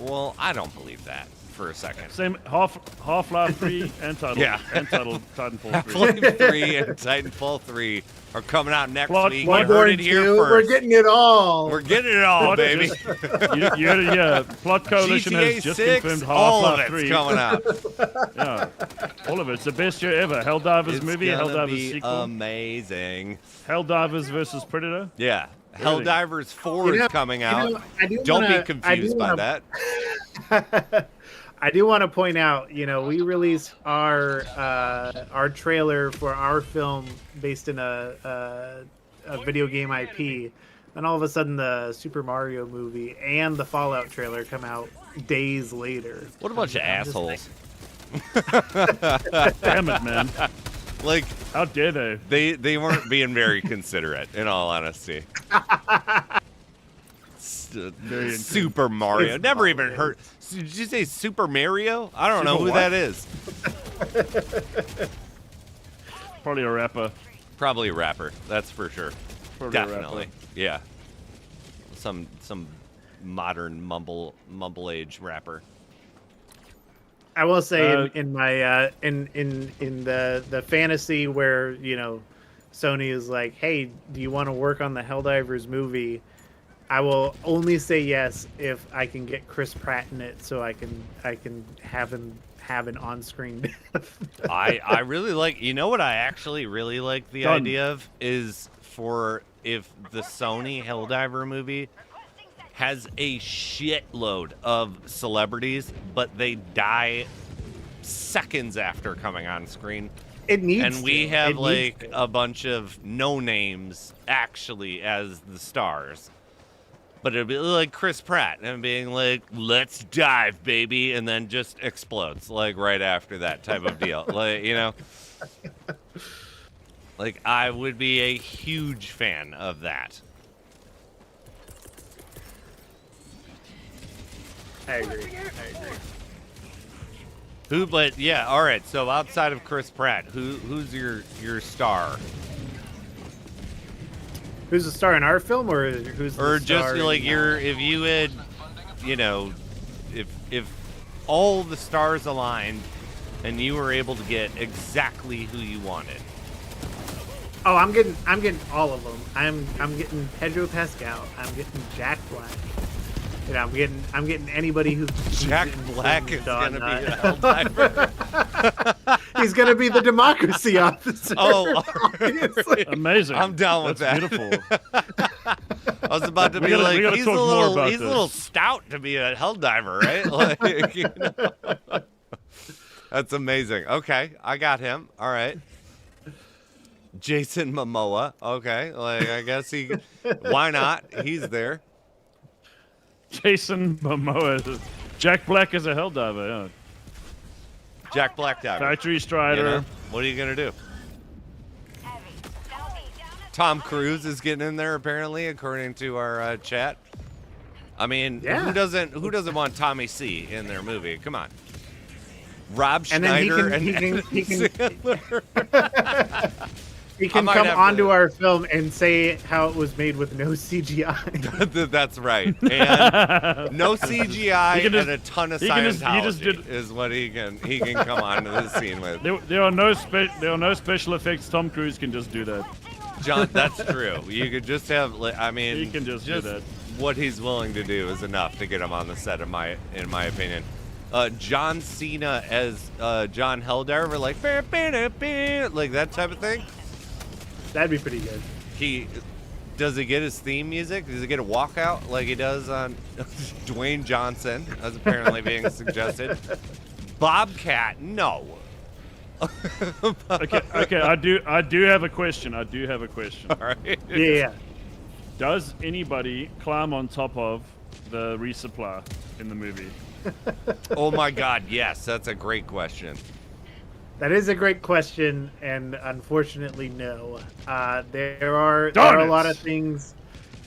Well, I don't believe that for a second. Same Half-Life 3 and Titanfall. Yeah. And Titanfall 3. Half-Life 3 and Titanfall 3 are coming out next week. You heard Bloodborne it here 2, first. we're getting it all. We're getting it all, Plot baby. yeah, Plot Coalition GTA has just 6, confirmed all of Half-Life it's 3. coming out. Yeah, all of it. It's the best year ever. Helldivers It's movie, gonna Helldivers be sequel, amazing. Helldivers versus Predator. Yeah. Everything. Helldivers 4 is coming out. Don't be confused by that. I do want to point out, you know, we released our trailer for our film based in a video game IP. Then all of a sudden, the Super Mario movie and the Fallout trailer come out days later. What a bunch of assholes. Damn it, man. Like, how dare they? They weren't being very considerate, in all honesty. Super Mario. It's Never even Mario. heard. Did you say Super Mario? I don't know Super who what? that is. Probably a rapper. Probably a rapper. That's for sure. Probably a Definitely. rapper. Yeah. Some modern mumble age rapper. I will say in my in the fantasy where, you know, Sony is like, hey, do you want to work on the Helldivers movie? I will only say yes if I can get Chris Pratt in it, so I can have him have an on-screen death. I really like. You know what I actually really like the Done. idea of is for if the Sony Helldiver movie has a shitload of celebrities, but they die seconds after coming on screen. It needs And we to. have It needs like to. a bunch of no names actually as the stars. But it'd be like Chris Pratt and being like, let's dive, baby, and then just explodes like right after that type of deal. Like, you know, like I would be a huge fan of that. I agree. Who, but yeah, all right. So outside of Chris Pratt, who's your star? Who's the star in our film, or who's the Or star just like in, if you had, you know, if all the stars aligned and you were able to get exactly who you wanted. Oh, I'm getting all of them. I'm getting Pedro Pascal. I'm getting Jack Black. You know, I'm getting anybody who's Jack in Black is Dawn gonna be Night. a Helldiver. He's gonna be the democracy officer. Oh, obviously. Amazing. I'm down with That's that. beautiful. I was about to We be gotta- like, we gotta he's talk a more little, about he's a little this. stout to be a Helldiver, right? Like, you know? That's amazing. Okay, I got him. All right. Jason Momoa. Okay, like I guess he. Why not? He's there. Jason Momoa. Jack Black is a Helldiver. Yeah. Jack Black diver. Factory You Strider. know? What are you gonna do? Tom Cruise is getting in there apparently, according to our chat. I mean, Yeah. who doesn't want Tommy C in their movie? Come on. Rob And then Schneider he can Sandler. he I can might come have onto to- our film and say how it was made with no CGI. That's right. And no CGI He can just- and a ton of he can just- he Scientology just did- is what he can come onto the scene with. There are no special effects. Tom Cruise can just do that. John, that's true. You could just have, I mean, He can just do that. What he's willing to do is enough to get him on the set, in my opinion. John Cena as John Helldiver, like that type of thing. That'd be pretty good. Does he get his theme music? Does he get a walkout like he does on Dwayne Johnson, as apparently being suggested? Bobcat, no. Okay. I do have a question. All right. Yeah. Does anybody climb on top of the resupply in the movie? Oh my God, yes, that's a great question. That is a great question, and unfortunately, no. There are a lot of things.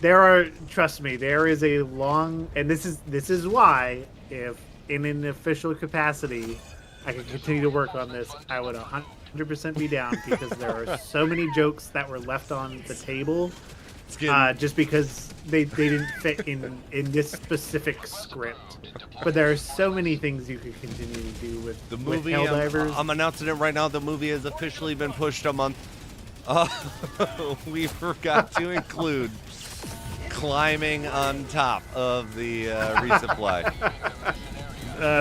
Trust me, there is a long, and this is why, if in an official capacity, I could continue to work on this, I would 100% be down, because there are so many jokes that were left on the table, just because they didn't fit in this specific script. But there are so many things you could continue to do with the movie. With Helldivers. I'm announcing it right now. The movie has officially been pushed a month. We forgot to include climbing on top of the resupply.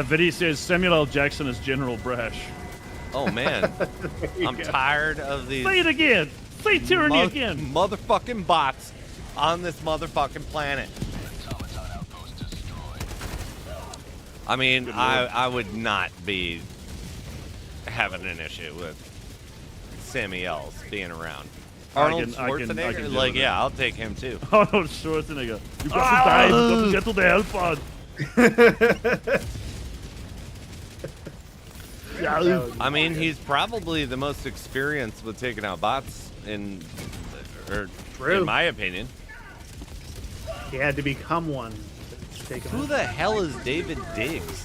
Vinny says Samuel L. Jackson is General Brash. Oh man, I'm tired of these. Say it again. Say tyranny again. Motherfucking bots on this motherfucking planet. I mean, I would not be having an issue with Sammy L's being around. Arnold Schwarzenegger? Yeah, I'll take him too. Arnold Schwarzenegger. You got to die. You got to get to the Hellpod. I mean, he's probably the most experienced with taking out bots in my opinion. He had to become one. Who the hell is David Diggs?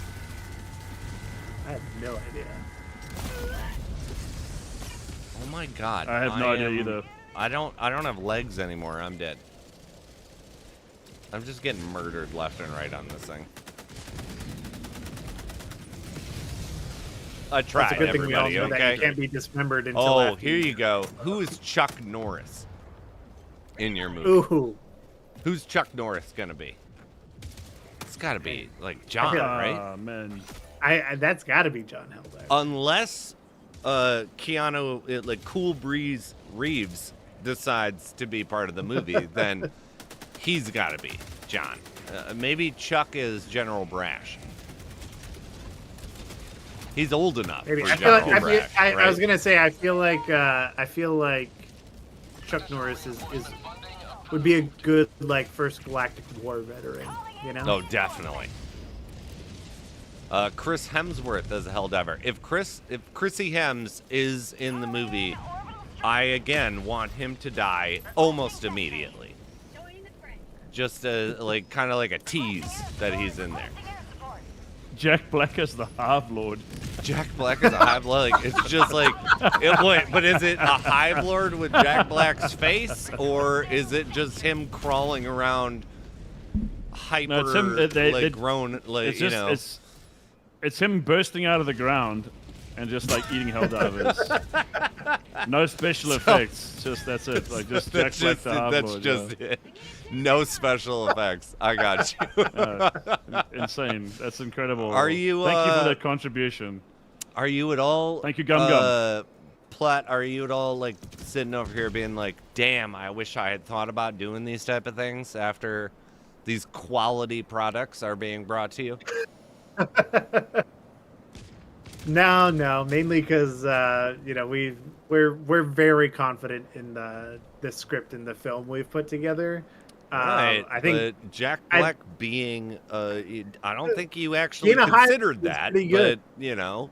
I have no idea. Oh my God! I have no idea either. I don't have legs anymore. I'm dead. I'm just getting murdered left and right on this thing. I tried, That's a good thing we all everybody. know Okay. that you can't be dismembered until Oh, after here you go. Who is Chuck Norris in your movie? Ooh. Who's Chuck Norris gonna be? It's got to be like John, right? Man. That's got to be John Helldiver. Unless Keanu, like Cool Breeze Reeves, decides to be part of the movie, then he's got to be John. Maybe Chuck is General Brash. He's old enough. Maybe. For I feel like General Brash, I right? was gonna say I feel like Chuck Norris would be a good like first Galactic War veteran. You know? No, definitely. Chris Hemsworth as a Helldiver. If Chrissy Hems is in the movie, I again want him to die almost immediately. Just kind of like a tease that he's in there. Jack Black as the Hive Lord. Jack Black is a Hive Lord. Like, it's just like, but is it a Hive Lord with Jack Black's face, or is it just him crawling around hyper, it's him, grown, like, it's just, it's him bursting out of the ground and just like eating Helldivers. No special effects. Just that's it. Like just Jack Black the Hive That's Lord, just it. No special effects. I got you. Insane. That's incredible. Are you? Thank you for that contribution. Are you at all? Thank you, Gum. Platt, are you at all like sitting over here being like, "Damn, I wish I had thought about doing these type of things after these quality products are being brought to you"? No, mainly because we're very confident in the script and the film we've put together. Right, I think but Jack Black being, I don't think you actually being a considered Hive is that, pretty but good. you know,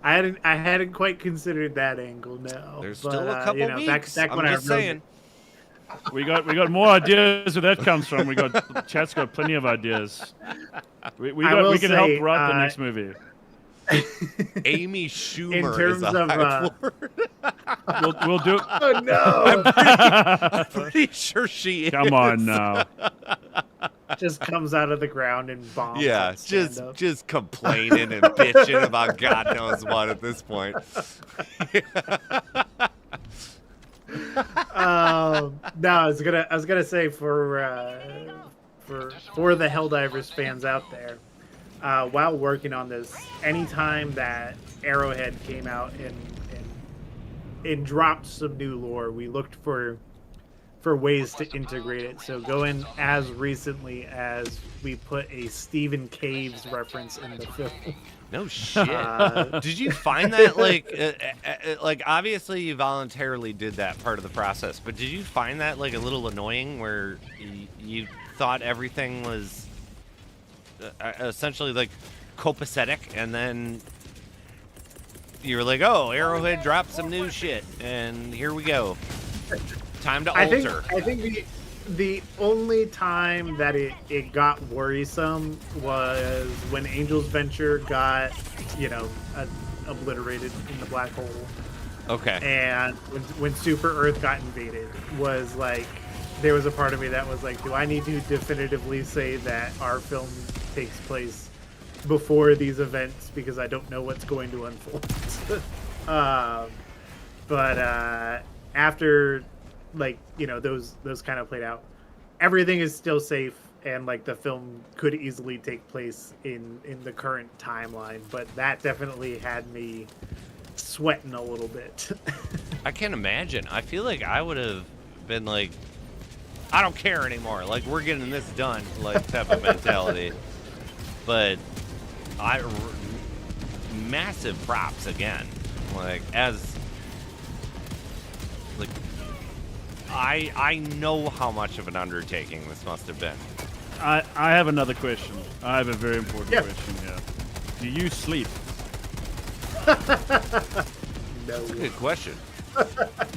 I hadn't quite considered that angle. No, there's still a couple weeks. Back I'm when just saying. We got more ideas where that comes from. Chat's got plenty of idees. We can help write the next movie. Amy Schumer in terms is a of Hive Lord. We'll do. Oh no! I'm pretty sure she is. Come on now. Just comes out of the ground and bombs. Yeah, stand-up. just complaining and bitching about God knows what at this point. No, I was gonna say for the Helldivers fans out there, while working on this, anytime that Arrowhead came out and dropped some new lore, we looked for ways to integrate it. So going as recently as we put a Stephen Caves reference in the film. No shit. Did you find that like obviously you voluntarily did that part of the process, but did you find that like a little annoying where you thought everything was essentially like copacetic, and then you were like, oh, Arrowhead dropped some new shit, and here we go. Time to alter. I think the only time that it got worrisome was when Angel's Venture got, obliterated in the black hole. Okay. And when Super Earth got invaded, was like, there was a part of me that was like, do I need to definitively say that our film takes place before these events, because I don't know what's going to unfold. But after, those kind of played out, everything is still safe, and like the film could easily take place in the current timeline. But that definitely had me sweating a little bit. I can't imagine. I feel like I would have been like, I don't care anymore. Like, we're getting this done, like type of mentality. But massive props again. Like, I know how much of an undertaking this must have been. I have another question. I have a very important question here. Do you sleep? No. Good question.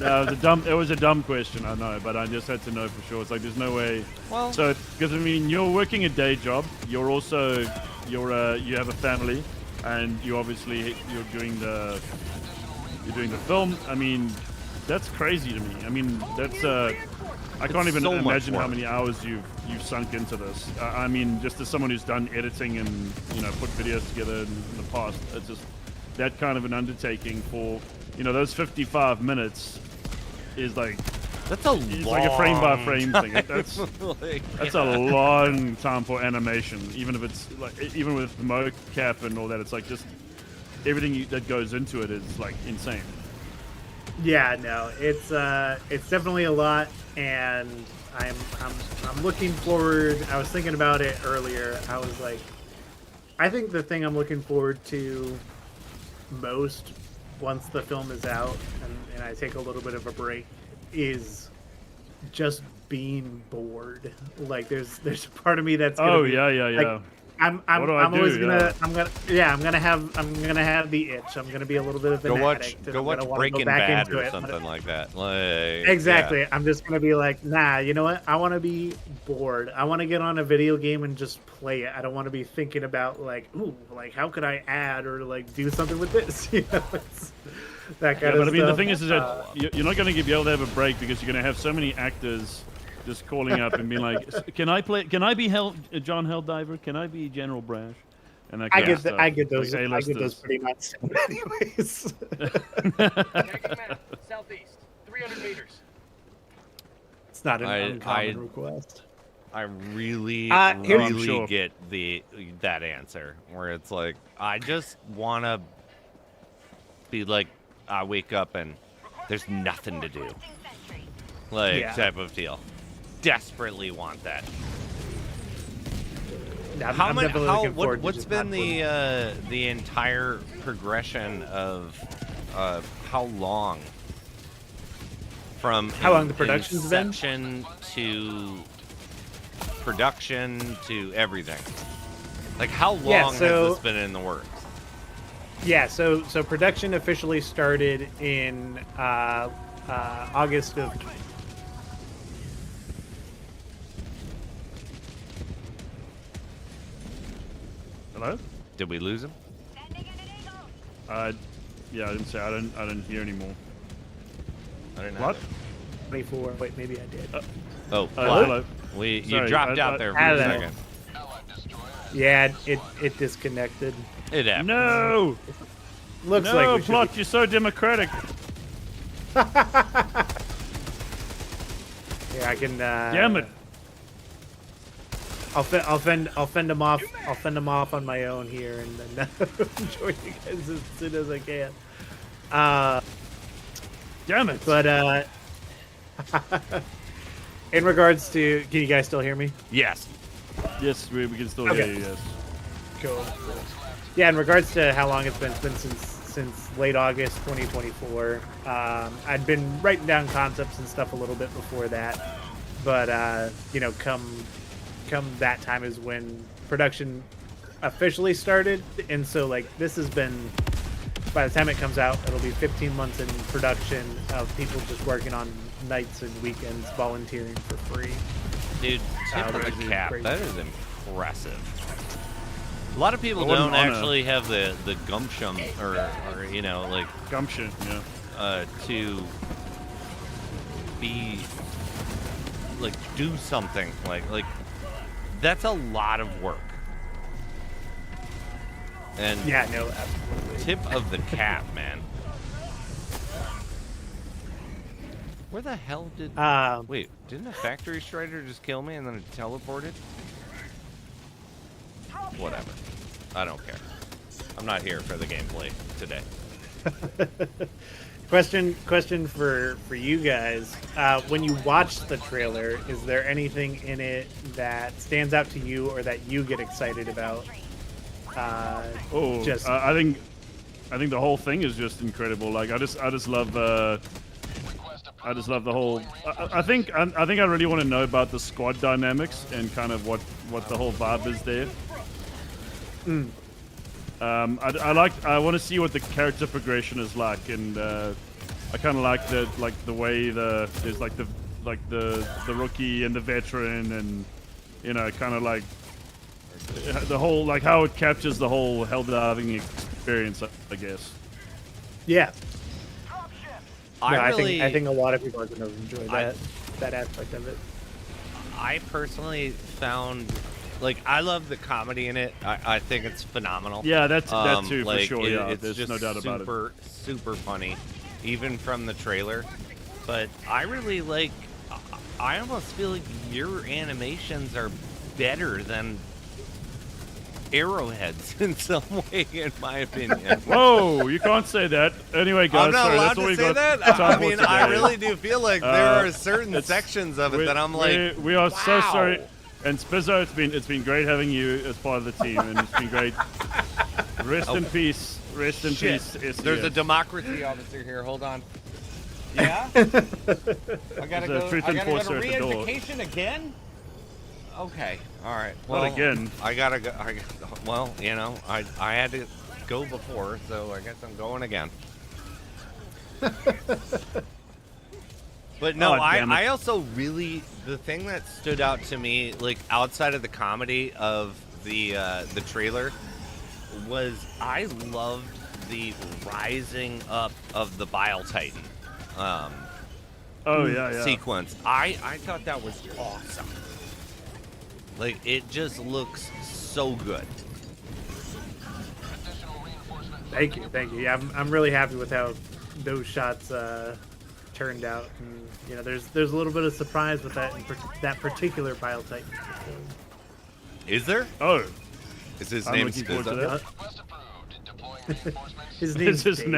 No, it was a dumb question, I know, but I just had to know for sure. It's like there's no way. Well, so because I mean, you're working a day job. You're also you have a family, and you obviously you're doing the film. I mean, that's crazy to me. I mean, that's I can't even so imagine how many hours you've sunk into this. I mean, just as someone who's done editing and put videos together in the past, it's just that kind of an undertaking for those 55 minutes is like that's a frame by frame thing. That's that's a long time for animation, even if it's even with mocap and all that. It's like just everything that goes into it is like insane. Yeah, no, it's definitely a lot, and I'm looking forward. I was thinking about it earlier. I was like, I think the thing I'm looking forward to most once the film is out and I take a little bit of a break is just being bored. Like there's a part of me that's gonna yeah. I'm always gonna have the itch. I'm gonna be a little bit of an addict. Go watch Breaking Bad or something like that. Like, exactly. Yeah. I'm just gonna be like, nah. You know what? I want to be bored. I want to get on a video game and just play it. I don't want to be thinking about like, ooh, like how could I add or like do something with this? It's that kind of stuff. But I mean, the thing is that you're not gonna be able to have a break because you're gonna have so many actors just calling up and being like, "Can I be John Helldiver? Can I be General Brash?" And that kind of stuff. I get those. Like I get those pretty much. Anyways. Southeast, 300 meters. It's not an uncommon request. I really Sure. get that answer where it's like, I just want to be like, I wake up and there's nothing to do, type of deal. Desperately want that. What's been the entire progression of how long from the production's been? Inception to production to everything? Like how long has this been in the works? Yeah, so production officially started in August of. Hello? Did we lose him? Yeah, I didn't say. I didn't hear anymore. I didn't what? 24. Wait, maybe I did. Hello. You dropped out there for a second. Yeah, it disconnected. It happened. No. Looks no, like we Plot, should you're so democratic. Yeah, I can. Damn it! I'll fend them off. I'll fend them off on my own here, and then join you guys as soon as I can. Damn it! But in regards to, can you guys still hear me? Yes. Yes, we can still Okay. hear you. Yes. Cool. Yeah, in regards to how long it's been since late August 2024. I'd been writing down concepts and stuff a little bit before that, but you know, come that time is when production officially started, and so like this has been, by the time it comes out, it'll be 15 months in production of people just working on nights and weekends, volunteering for free. Dude, tip of which the is cap. crazy. That is impressive. A lot of people don't actually have the gumption or you know, like Gumption, yeah. to be like do something like that's a lot of work. And Yeah, no, absolutely. tip of the cap, man. Where the hell did wait, didn't a factory strider just kill me and then it teleported? Whatever. I don't care. I'm not here for the gameplay today. Question for you guys. When you watch the trailer, is there anything in it that stands out to you or that you get excited about? I think the whole thing is just incredible. Like I just love the whole. I think I really want to know about the squad dynamics and kind of what the whole vibe is there. I want to see what the character progression is like, and I kind of like the way there's like the rookie and the veteran, and you know, kind of like the whole, like how it captures the whole hell-diving experience, I guess. Yeah. I think a lot of people are going to enjoy that aspect of it. I personally found, like, I love the comedy in it. I think it's phenomenal. Yeah, that too, like, for sure. Yeah, it's there's just no doubt about it. Super funny, even from the trailer. But I really like. I almost feel like your animations are better than Arrowhead's in some way, in my opinion. Whoa, you can't say that. Anyway, guys, I'm not sorry, allowed that's all to we say got that. time I for mean, today. I really do feel like there are certain sections of it that I'm like, we are so wow. sorry. And Spizzo, it's been great having you as part of the team, and it's been great. Rest in peace. Rest in peace. There's a democracy officer here. Hold on. Yeah. I gotta go. Truth I gotta go enforcer to at the door. re-education again. Okay. All right. Not Well, again. I gotta go. Well, you know, I had to go before, so I guess I'm going again. But no, Oh, damn it. I also really, the thing that stood out to me, like outside of the comedy of the trailer, was I loved the rising up of the Bile Titan sequence. I thought that was awesome. Like, it just looks so good. Thank you. Yeah, I'm really happy with how those shots turned out. And, you know, there's a little bit of surprise with that particular Bile Titan. Is there? Oh, Is his I'm name looking forward to Spizzo? that. His name's His Dave.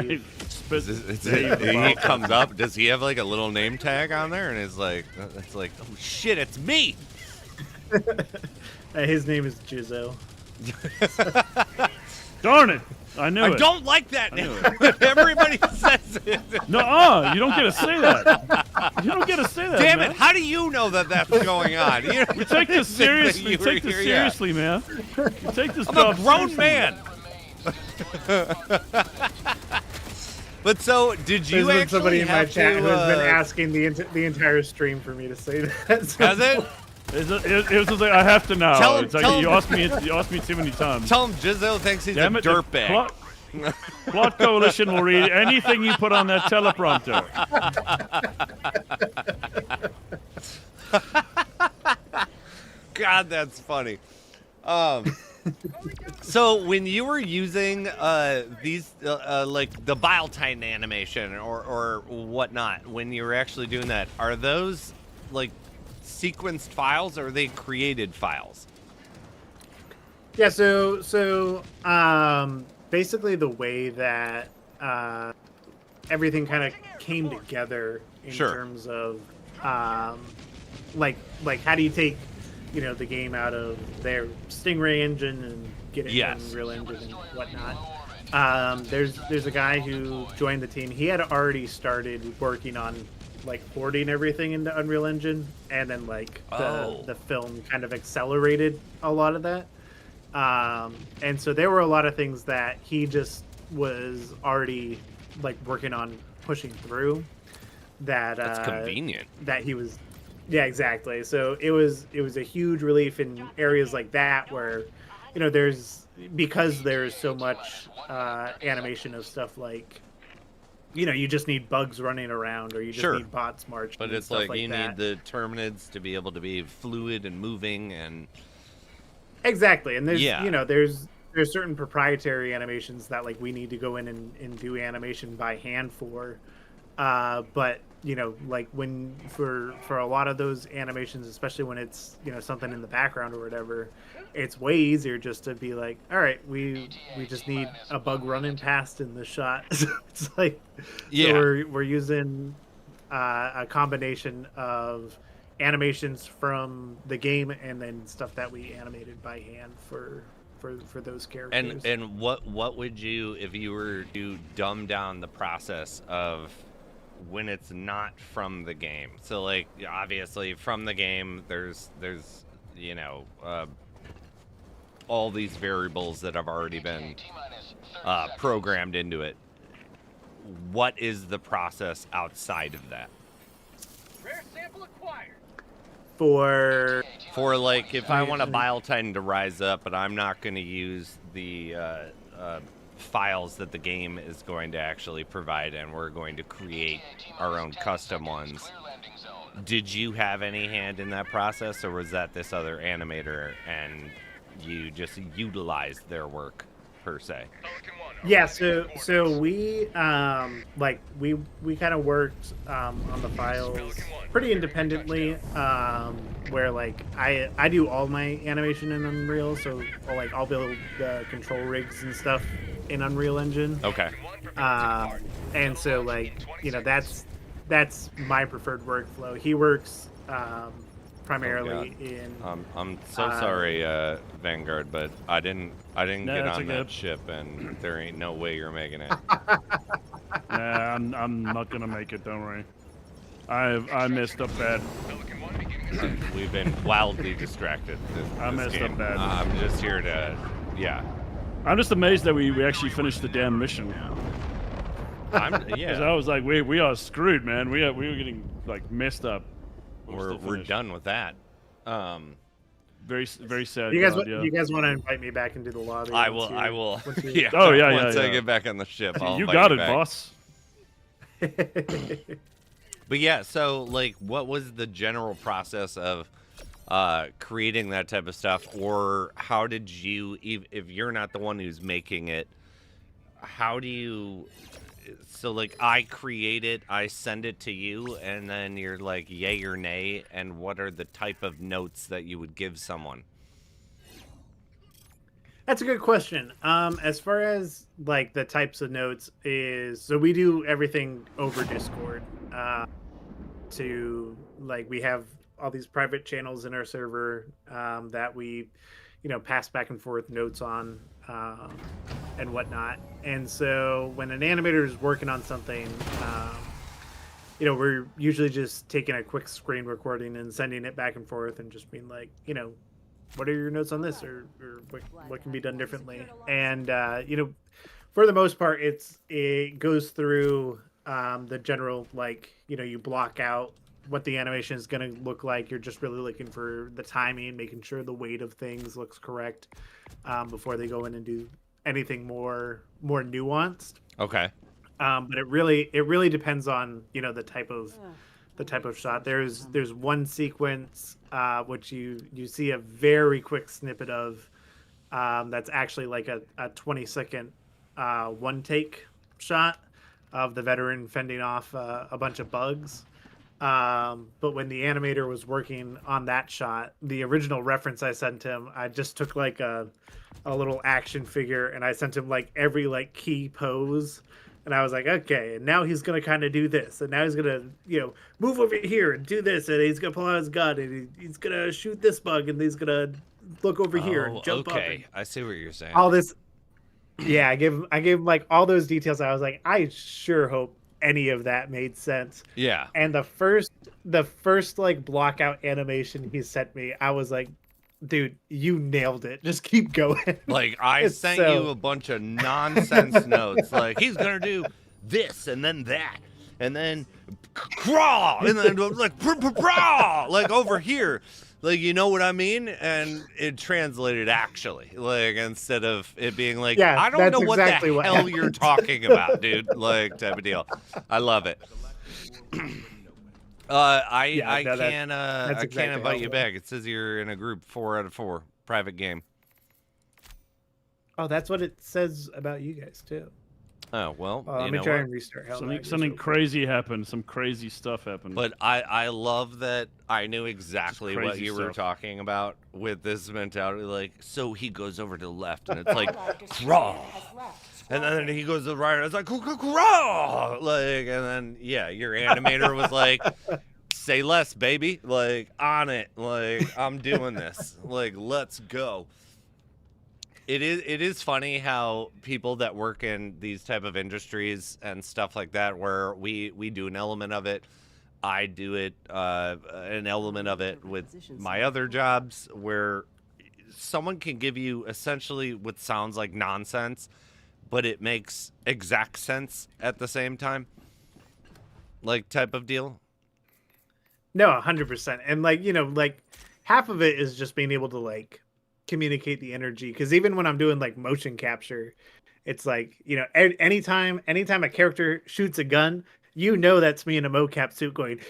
name. He comes up. Does he have like a little name tag on there? And it's like, oh shit, it's me. His name is Jizzo. Darn it! I knew it. I don't like that knew name. Everybody says it. No, you don't get to say that. You don't get to say that. Damn man. it! How do you know that that's going on? We take this seriously. We take this seriously, man. We take this I'm job a grown seriously. man. But so, did you There's been actually somebody in my have chat to? who has been asking the entire stream for me to say that. So Has it? It was like, I have to now. Tell him- It's like, tell you him- asked me too many times. Tell him Jizzo thinks he's Damn a it, dirtbag. Plot Coalition will read anything you put on that teleprompter. God, that's funny. So when you were using these like the Bile Titan animation or whatnot, when you were actually doing that, are those like sequenced files or are they created files? Yeah, so basically the way that everything kind of came together in terms of like how do you take the game out of their Stingray engine and get it in Unreal Engine and whatnot. There's a guy who joined the team. He had already started working on like porting everything into Unreal Engine, and then like the film kind of accelerated a lot of that. And so there were a lot of things that he just was already like working on pushing through. That's convenient. That he was, yeah, exactly. So it was a huge relief in areas like that where, there's so much animation of stuff like, you just need bugs running around or you just need bots marching. But it's like you need the Terminids to be able to be fluid and moving and. Exactly, and there's there's certain proprietary animations that like we need to go in and do animation by hand for, but like when for a lot of those animations, especially when it's something in the background or whatever, it's way easier just to be like, all right, we just need a bug running past in the shot. It's like so we're using a combination of animations from the game and then stuff that we animated by hand for those characters. And what would you, if you were to dumb down the process of when it's not from the game? So like obviously from the game there's all these variables that have already been programmed into it. What is the process outside of that? Rare sample acquired. For like, if I want a Bile Titan to rise up, but I'm not going to use the files that the game is going to actually provide, and we're going to create our own custom ones. Did you have any hand in that process, or was that this other animator, and you just utilized their work per se? Yeah, so we we kind of worked on the files pretty independently, where like I do all my animation in Unreal, so I'll build the control rigs and stuff in Unreal Engine. Okay. And so that's my preferred workflow. He works primarily in. I'm so sorry, Vanguard, but I didn't get on that good. ship, and there ain't no way you're making it. Nah, I'm not gonna make it. Don't worry. I messed up bad. We've been wildly distracted. I messed up bad. I'm just here to, I'm just amazed that we actually finished the damn mission. Because I was like, we are screwed, man. We were getting like messed up. We're done with that. Very sad. You guys want to invite me back into the lobby? I will. Yeah. Oh yeah, Once I get back on the ship, I'll you got it, back. boss. But yeah, so like, what was the general process of creating that type of stuff, or how did you, if you're not the one who's making it, how do you? So like, I create it, I send it to you, and then you're like, yay or nay, and what are the type of notes that you would give someone? That's a good question. As far as like the types of notes is, so we do everything over Discord. To like, we have all these private channels in our server that we, pass back and forth notes on and whatnot. And so when an animator is working on something, we're usually just taking a quick screen recording and sending it back and forth and just being like, what are your notes on this, or what can be done differently? And for the most part, it goes through the general, like, you block out what the animation is going to look like. You're just really looking for the timing, making sure the weight of things looks correct before they go in and do anything more nuanced. Okay. But it really depends on the type of shot. There's one sequence which you see a very quick snippet of that's actually like a 20-second one take shot of the veteran fending off a bunch of bugs. But when the animator was working on that shot, the original reference I sent him, I just took like a little action figure and I sent him like every like key pose. And I was like, okay, and now he's gonna kind of do this, and now he's gonna, move over here and do this, and he's gonna pull out his gun, and he's gonna shoot this bug, and he's gonna look over here and jump up. Okay, I see what you're saying. All this, yeah, I gave him like all those details. I was like, I sure hope any of that made sense. Yeah. And the first like block out animation he sent me, I was like, dude, you nailed it. Just keep going. Like, I sent you a bunch of nonsense notes. Like, he's going to do this and then that. And then crawl. And then like, crawl. Like, over here. Like, you know what I mean? And it translated actually. Like, instead of it being like, yeah, I don't know exactly what the hell you're talking about, dude. Like, type of deal. I love it. I can't invite you back. It says you're in a group 4 out of 4 private game. Oh, that's what it says about you guys too. Oh well, let me try and restart. Something crazy happened. Some crazy stuff happened. But I love that I knew exactly what you were talking about with this mentality. Like, so he goes over to the left, and it's like crawl. And then he goes to the right, and it's like, crawl! Like, and then, yeah, your animator was like, say less, baby. Like, on it. Like, I'm doing this. Like, let's go. It is funny how people that work in these type of industries and stuff like that, where we do an element of it, I do it, an element of it with my other jobs, where someone can give you essentially what sounds like nonsense, but it makes exact sense at the same time, like, type of deal. No, 100%. And like half of it is just being able to like communicate the energy. Because even when I'm doing like motion capture, it's like, anytime a character shoots a gun, that's me in a mocap suit going.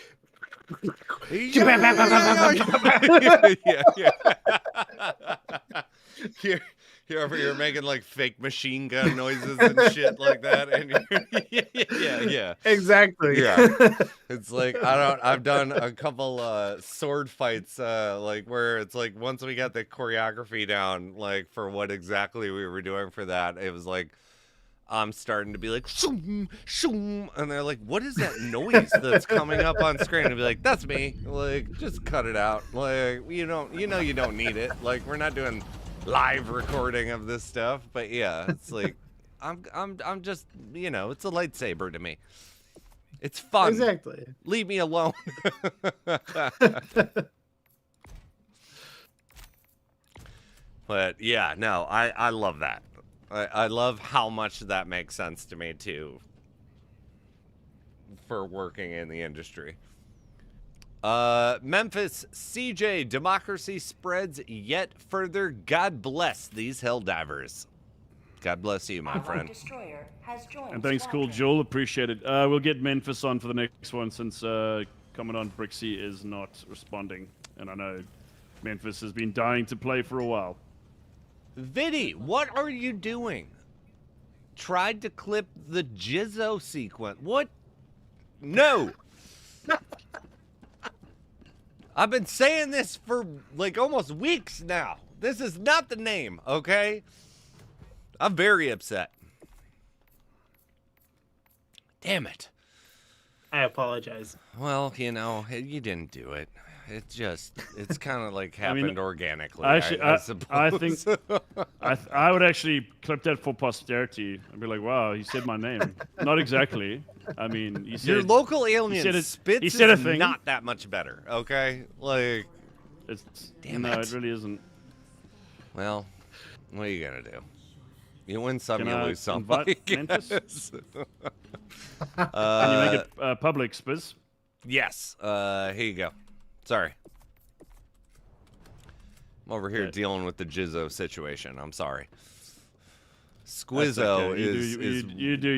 Yeah. You're over here making like fake machine gun noises and shit like that, and yeah, exactly. Yeah, it's like I've done a couple sword fights, like where it's like once we got the choreography down, like for what exactly we were doing for that, it was like I'm starting to be like shoom, shoom, and they're like, what is that noise that's coming up on screen? And be like, that's me. Like, just cut it out. Like, you don't need it. Like, we're not doing live recording of this stuff, but yeah, it's like I'm just, it's a lightsaber to me. It's fun. Exactly. Leave me alone. But yeah, no, I love that. I love how much that makes sense to me too, for working in the industry. Memphis CJ, democracy spreads yet further. God bless these Helldivers. God bless you, my friend. And thanks, Cool Joel. Appreciate it. We'll get Memphis on for the next one since Commandant Brixie is not responding. And I know Memphis has been dying to play for a while. Viddy, what are you doing? Tried to clip the Jizzo sequence. What? No. I've been saying this for like almost weeks now. This is not the name, okay? I'm very upset. Damn it. I apologize. Well, you didn't do it. It's kind of like happened organically. Actually, I I suppose. think I would actually clip that for posterity and be like, wow, he said my name. Not exactly. I mean, he said, your local alien Spitz he said is a thing. not that much better, okay? Like, damn it. it really isn't. Well, what are you gonna do? You win some, Can you I lose some. invite Memphis? Can you make it public, Spiz? Yes. Here you go. Sorry. I'm over here dealing with the Jizzo situation. I'm sorry. Squizzo okay. is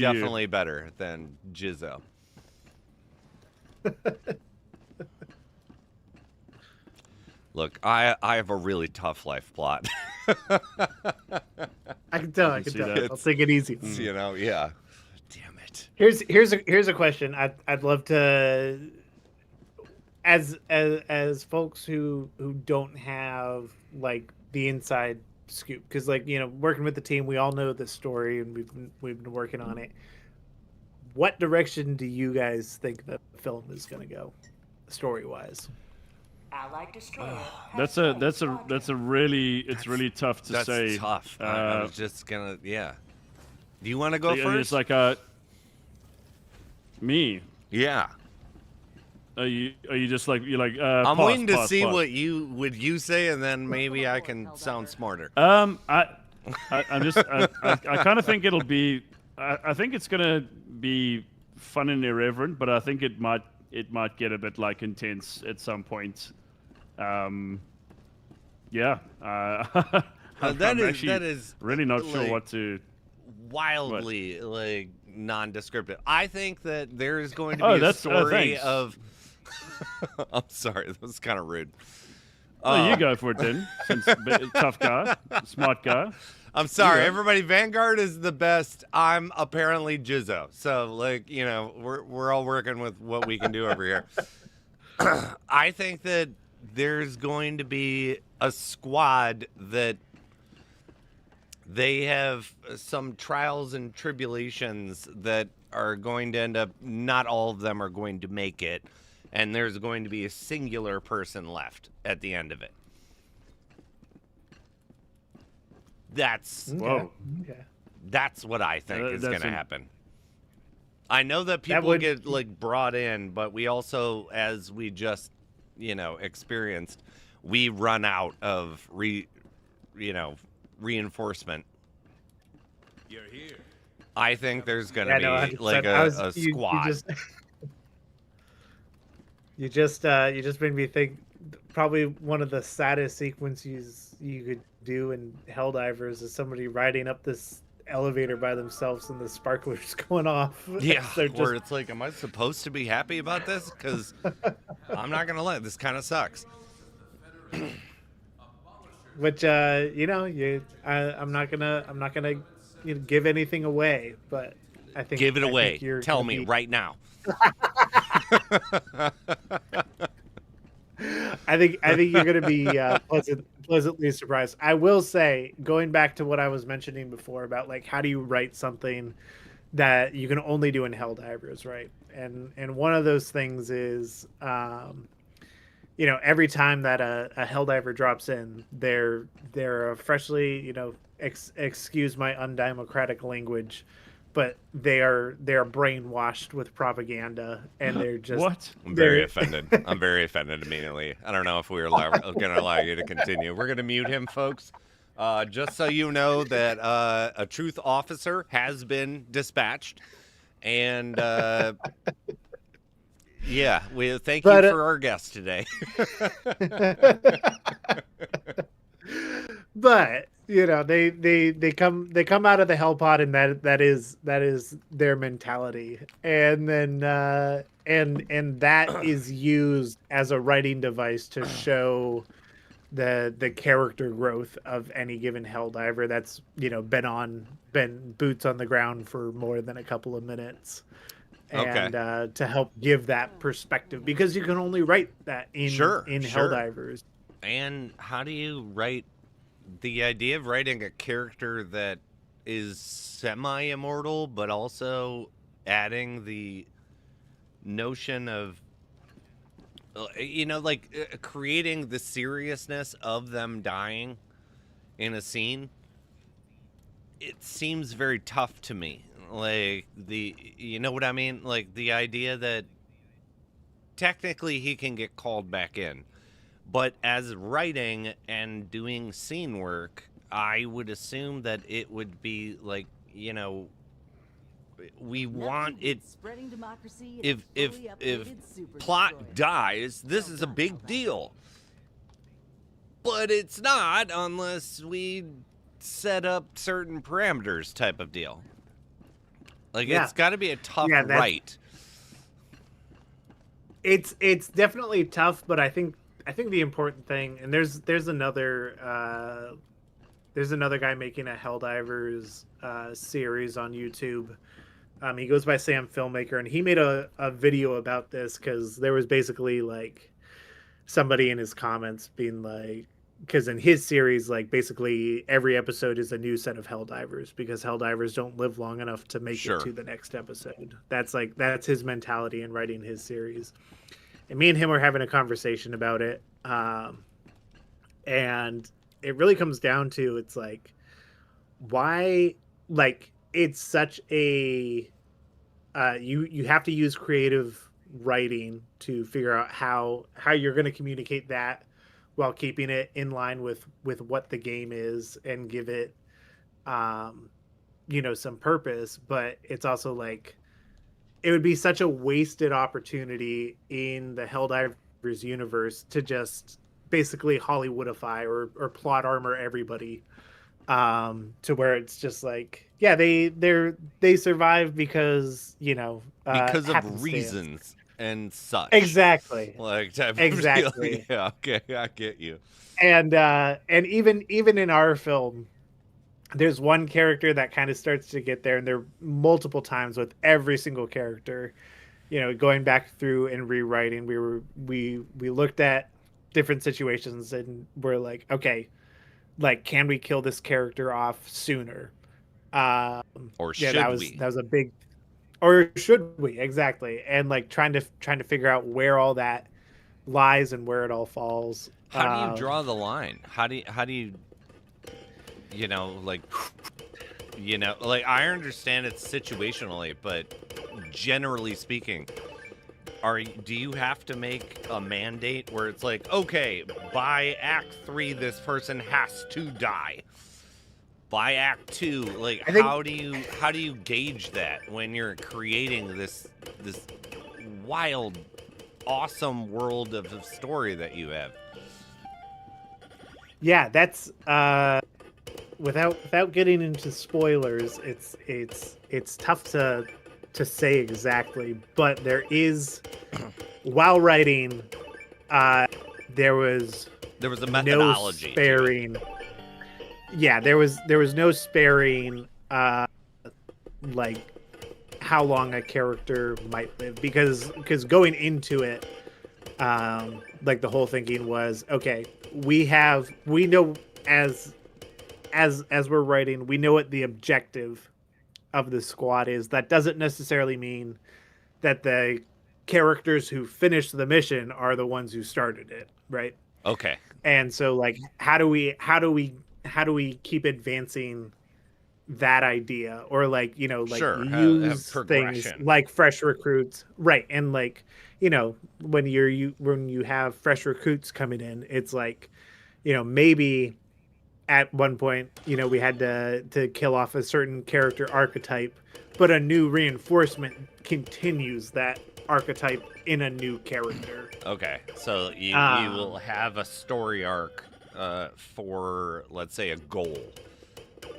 definitely better than Jizzo. Look, I have a really tough life plot. I can tell. I'll take it easy. Yeah. Damn it. Here's a question. I'd love to as folks who don't have like the inside scoop, because like working with the team, we all know the story and we've been working on it. What direction do you guys think the film is going to go, story wise? Allied destroyer. That's a really really tough to say. That's tough. I was just gonna Do you want to go first? It's like me. Yeah. Are you just like I'm pause, waiting to pause, see pause. what you say, and then maybe I can sound smarter. I'm just I kind of think it'll be. I think it's gonna be fun and irreverent, but I think it might get a bit like intense at some point. Yeah. That is really not like, sure what to. Wildly like non-descriptive. I think that there is going to be a story thanks. of. I'm sorry, that was kind of rude. You go for it then, since tough guy, smart guy. I'm sorry, everybody. Vanguard is the best. I'm apparently Jizzo, so like we're all working with what we can do over here. I think that there's going to be a squad that they have some trials and tribulations that are going to end up. Not all of them are going to make it. And there's going to be a singular person left at the end of it. That's Okay. That's what I think is going to happen. I know that people get like brought in, but we also, as we just experienced, we run out of reinforcement. You're here. I think there's going to be like a squad. You just made me think. Probably one of the saddest sequences you could do in Helldivers is somebody riding up this elevator by themselves and the sparklers going off. Yeah, where it's like, am I supposed to be happy about this? Because I'm not gonna lie, this kind of sucks. Which I'm not gonna give anything away, but I think give it I away. think Tell me right now. I think you're going to be pleasantly surprised. I will say, going back to what I was mentioning before about like how do you write something that you can only do in Helldivers, right? And one of those things is, every time that a Helldiver drops in, they're freshly, excuse my undemocratic language, but they are brainwashed with propaganda, and they're just what? I'm very offended. I'm very offended immediately. I don't know if we're going to allow you to continue. We're going to mute him, folks. Just so you know that a truth officer has been dispatched, and we thank you for our guest today. But they come out of the hell pod, and that is their mentality, and then and that is used as a writing device to show the character growth of any given Helldiver that's been boots on the ground for more than a couple of minutes. And to help give that perspective, because you can only write that in Helldivers. And how do you write the idea of writing a character that is semi-immortal, but also adding the notion of, creating the seriousness of them dying in a scene? It seems very tough to me. Like you know what I mean? Like the idea that technically he can get called back in, but as writing and doing scene work, I would assume that it would be like, we want it. Spreading democracy. If plot dies, this is a big deal. But it's not unless we set up certain parameters type of deal. Like it's got to be a tough write. It's definitely tough, but I think the important thing, and there's another guy making a Helldivers series on YouTube. He goes by Sam Filmmaker, and he made a video about this, because there was basically like somebody in his comments being like, because in his series, like basically every episode is a new set of Helldivers because Helldivers don't live long enough to make it to the next episode. That's his mentality in writing his series. And me and him were having a conversation about it. And it really comes down to, it's like, why, like, it's such a, you have to use creative writing to figure out how you're going to communicate that while keeping it in line with what the game is and give it, some purpose. But it's also like, it would be such a wasted opportunity in the Helldivers universe to just basically Hollywoodify or plot armor everybody, to where it's just like, yeah, they survive because, because of happenstance. reasons and such. Exactly. Like type of Exactly. deal. Yeah, okay, I get you. And even in our film, there's one character that kind of starts to get there, and there are multiple times with every single character, going back through and rewriting. We looked at different situations and we're like, okay, like, can we kill this character off sooner? Or should that was a big, or should we? Exactly. And like trying to figure out where all that lies and where it all falls. How do you draw the line? How do you like, I understand it's situationally, but generally speaking, do you have to make a mandate where it's like, okay, by Act 3 this person has to die? By Act 2, like, how do you gauge that when you're creating this wild, awesome world of story that you have? Yeah, that's without getting into spoilers, it's tough to say exactly, but there is, while writing, there was a methodology. No sparing. Yeah, there was no sparing, like how long a character might live, because going into it, like the whole thinking was, okay, we know as we're writing, we know what the objective of the squad is. That doesn't necessarily mean that the characters who finished the mission are the ones who started it, right? Okay. And so, like, how do we keep advancing that idea, or like, like, sure, use things like fresh recruits, right? And like, when you have fresh recruits coming in, it's like, maybe at one point, we had to kill off a certain character archetype, but a new reinforcement continues that archetype in a new character. Okay, so you will have a story arc for, let's say, a goal,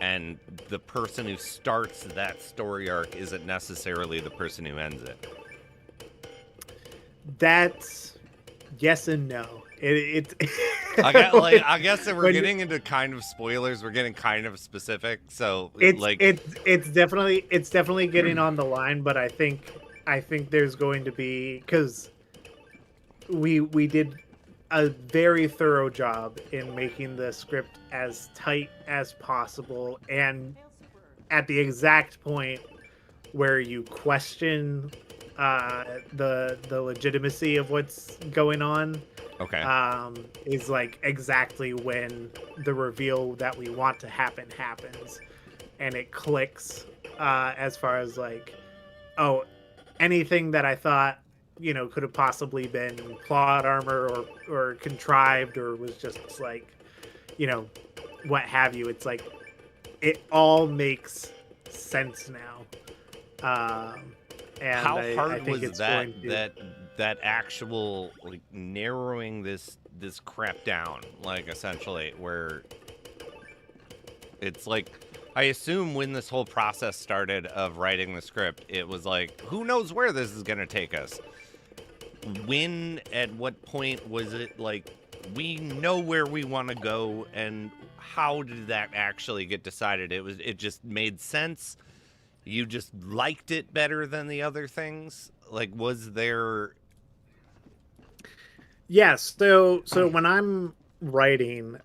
and the person who starts that story arc isn't necessarily the person who ends it. That's yes and no. I guess that we're getting into kind of spoilers. We're getting kind of specific, so it's definitely getting on the line. But I think there's going to be, because we did a very thorough job in making the script as tight as possible, and at the exact point where you question the legitimacy of what's going on. Okay. Is like exactly when the reveal that we want to happen happens, and it clicks, as far as like, oh, anything that I thought, could have possibly been plot armor or contrived, or was just like, what have you. It's like, it all makes sense now. And how hard I think was that actual, like, narrowing this crap down, like, essentially, where it's like, I assume when this whole process started of writing the script, it was like, who knows where this is going to take us? At what point was it like, we know where we want to go, and how did that actually get decided? It just made sense? You just liked it better than the other things? Like, was there... Yes. So when I'm writing,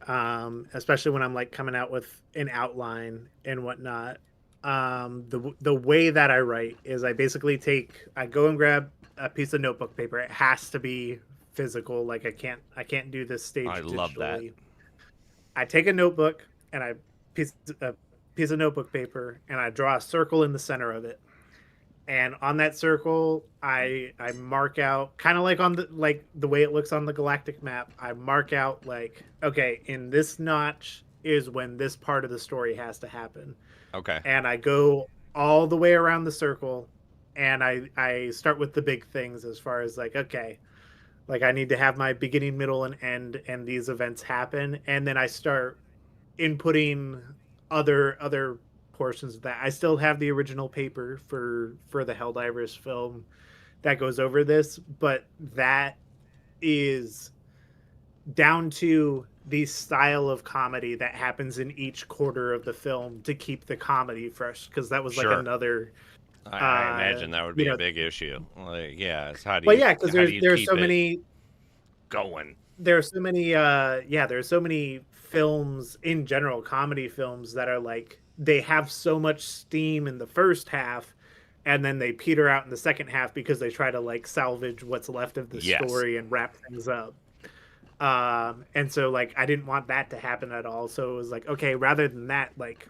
especially when I'm like coming out with an outline and whatnot, the way that I write is I go and grab a piece of notebook paper. It has to be physical. Like I can't do this stage I digitally. love that. I take a notebook and a piece of notebook paper and I draw a circle in the center of it. And on that circle, I mark out kind of like on the way it looks on the galactic map. I mark out like, okay, in this notch is when this part of the story has to happen. Okay. And I go all the way around the circle, and I start with the big things as far as like, okay, like I need to have my beginning, middle, and end, and these events happen, and then I start inputting other portions of that. I still have the original paper for the Helldivers film that goes over this, but that is down to the style of comedy that happens in each quarter of the film to keep the comedy fresh, because that was like Sure. another I imagine that would be a big issue. Like, yeah, it's how do you? But yeah, because there's so keep it many going. there are so many there are so many films in general, comedy films, that are like they have so much steam in the first half and then they peter out in the second half because they try to like salvage what's left of the story and wrap things up. And so like I didn't want that to happen at all, so it was like, okay, rather than that, like,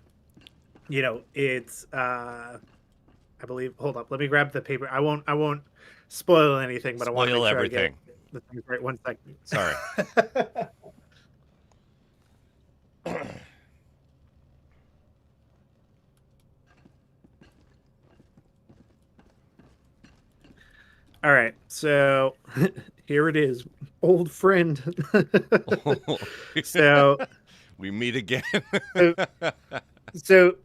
you know, it's I believe, hold up, let me grab the paper. I won't spoil anything, but I want to make sure everything. I get the things right. 1 second. Sorry. All right, so here it is, old friend. So we meet again. so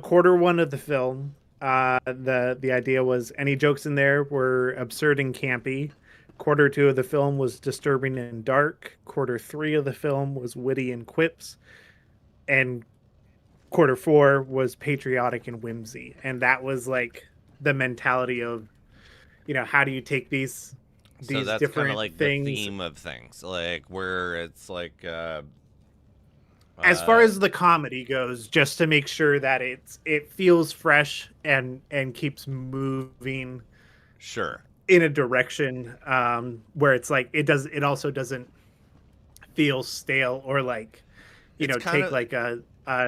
quarter one of the film, the idea was any jokes in there were absurd and campy. Quarter two of the film was disturbing and dark. Quarter three of the film was witty and quips, and quarter four was patriotic and whimsy. And that was like the mentality of, you know, how do you take these So that's different kind of like things, the theme of things, like where it's like as far as the comedy goes, just to make sure that it feels fresh and keeps moving sure in a direction where it's like it also doesn't feel stale or like, you know, take like a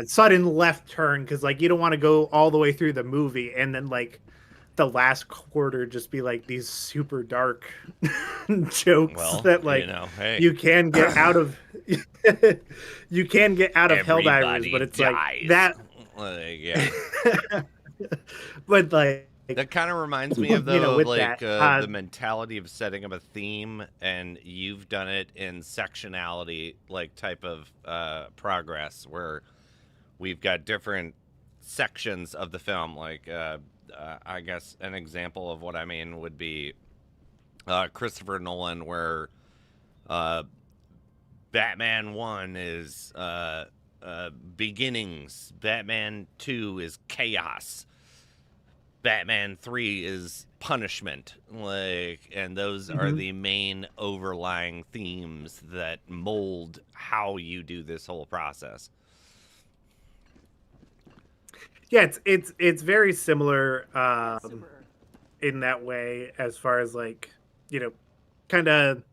sudden left turn, because like you don't want to go all the way through the movie and then like the last quarter just be like these super dark jokes that like, you know, hey. you can get out of you can get out of Helldivers, but it's dies. like that yeah. but like that kind of reminds me of though, you know, with like that, the mentality of setting up a theme, and you've done it in sectionality, like type of progress, where we've got different sections of the film. Like I guess an example of what I mean would be Christopher Nolan, where Batman 1 is beginnings, Batman 2 is chaos, Batman 3 is punishment, like, and those are the main overlying themes that mold how you do this whole process. Yeah, it's very similar in that way, as far as like, you know, kind of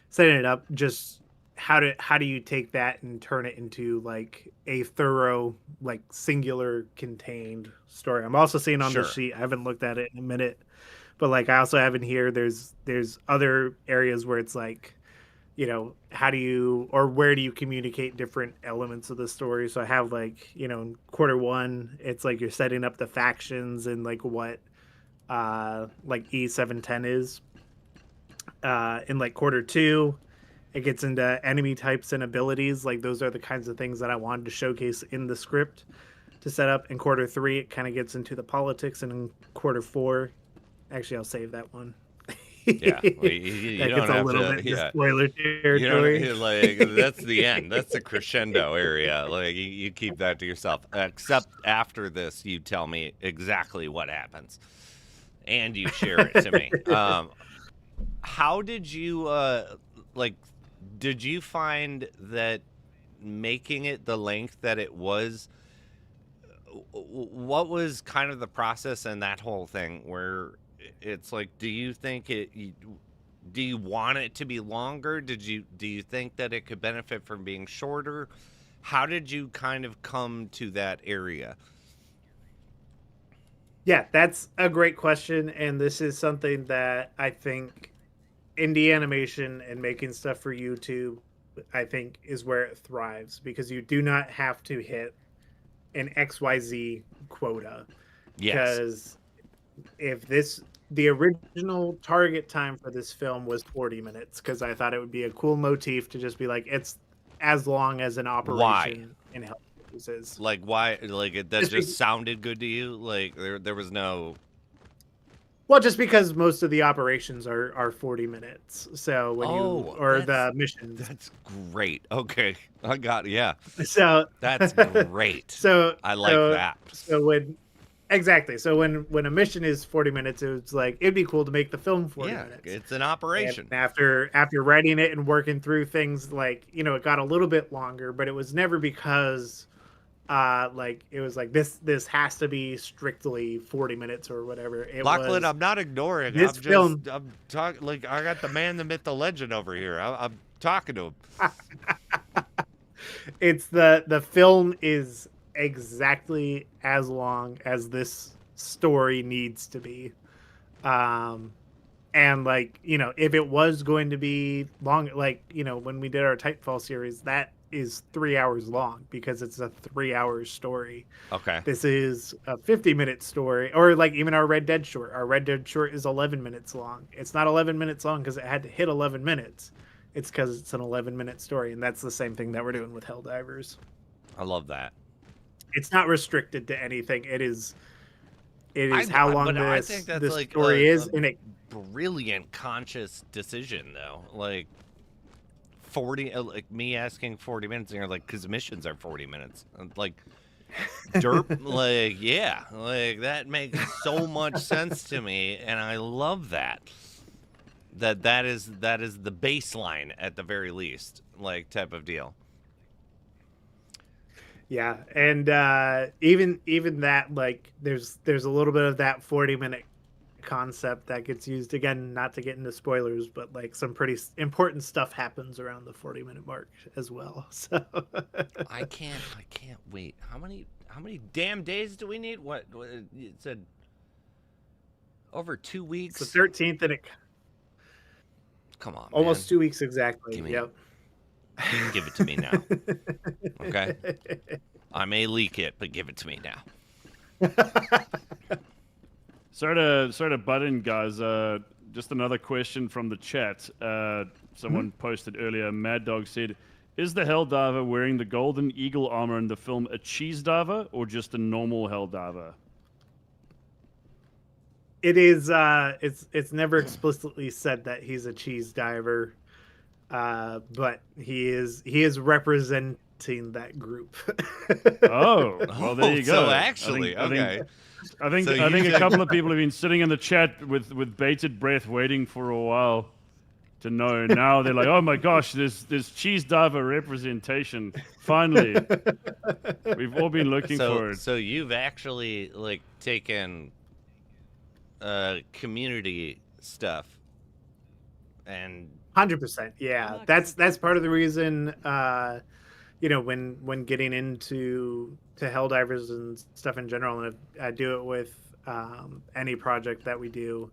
setting it up. Just how do you take that and turn it into like a thorough, like singular contained story. I'm also seeing on the sheet, I haven't looked at it in a minute, but like I also have in here, there's other areas where it's like, you know, how do you, or where do you communicate different elements of the story? So I have like, you know, in quarter one, it's like you're setting up the factions and like what like E710 is. In like quarter two, it gets into enemy types and abilities. Like those are the kinds of things that I wanted to showcase in the script to set up. In quarter three, it kind of gets into the politics, and in quarter four, actually I'll save that one. Yeah, well, you that don't gets a have little to. bit Yeah, spoiler territory. like that's the end. That's the crescendo area. Like you keep that to yourself. Except after this, you tell me exactly what happens, and you share it to me. how did you like? Did you find that making it the length that it was? What was kind of the process and that whole thing where it's like, do you think do you want it to be longer? Do you think that it could benefit from being shorter? How did you kind of come to that area? Yeah, that's a great question, and this is something that I think indie animation and making stuff for YouTube, I think, is where it thrives, because you do not have to hit an XYZ quota. Yes. Because if the original target time for this film was 40 minutes, because I thought it would be a cool motif to just be like, it's as long as an operation in Helldivers is. Like, why? Like, that just sounded good to you? Like, there was no... Well, just because most of the operations are 40 minutes. So when the missions. That's great. Okay. I got yeah. So that's great. So I like that. So when a mission is 40 minutes, it's like it'd be cool to make the film 40 minutes. It's an operation. And after writing it and working through things, like, you know, it got a little bit longer, but it was never because like it was like this has to be strictly 40 minutes or whatever. Lachlan, I'm not ignoring. I'm talking like I got the man, the myth, the legend over here. I'm talking to him. It's the film is exactly as long as this story needs to be. And like, you know, if it was going to be long, like, you know, when we did our Titanfall series, that is 3 hours long because it's a 3 hour story. Okay. This is a 50-minute story, or like even our Red Dead short. Our Red Dead short is 11 minutes long. It's not 11 minutes long because it had to hit 11 minutes. It's because it's an 11-minute story, and that's the same thing that we're doing with Helldivers. I love that. It's not restricted to anything. It is how long this like story is, and it brilliant conscious decision though. Like 40, like me asking 40 minutes, and you're like, because missions are 40 minutes. Like, derp, like, yeah, like that makes so much sense to me, and I love that. That is the baseline at the very least, like type of deal. Yeah, and even that, like, there's a little bit of that 40-minute concept that gets used, again, not to get into spoilers, but like some pretty important stuff happens around the 40-minute mark as well. So I can't wait. How many damn days do we need? What it said over 2 weeks. It's the 13th, and it come on, almost man. 2 weeks exactly. Yep. Give it to me now. Okay. I may leak it, but give it to me now. Sorry to butt in, guys. Just another question from the chat. Someone posted earlier. Mad Dog said, "Is the Helldiver wearing the Golden Eagle armor in the film a cheese diver or just a normal Helldiver?" It is. It's never explicitly said that he's a cheese diver, but he is representing that group. Oh, well, there you go. So actually, I think a couple of people have been sitting in the chat with bated breath, waiting for a while to know. Now they're like, "Oh my gosh, there's cheese diver representation! Finally, we've all been looking for it." So you've actually like taken community stuff and 100%, yeah. That's part of the reason. You know, when getting into Helldivers and stuff in general, and I do it with any project that we do,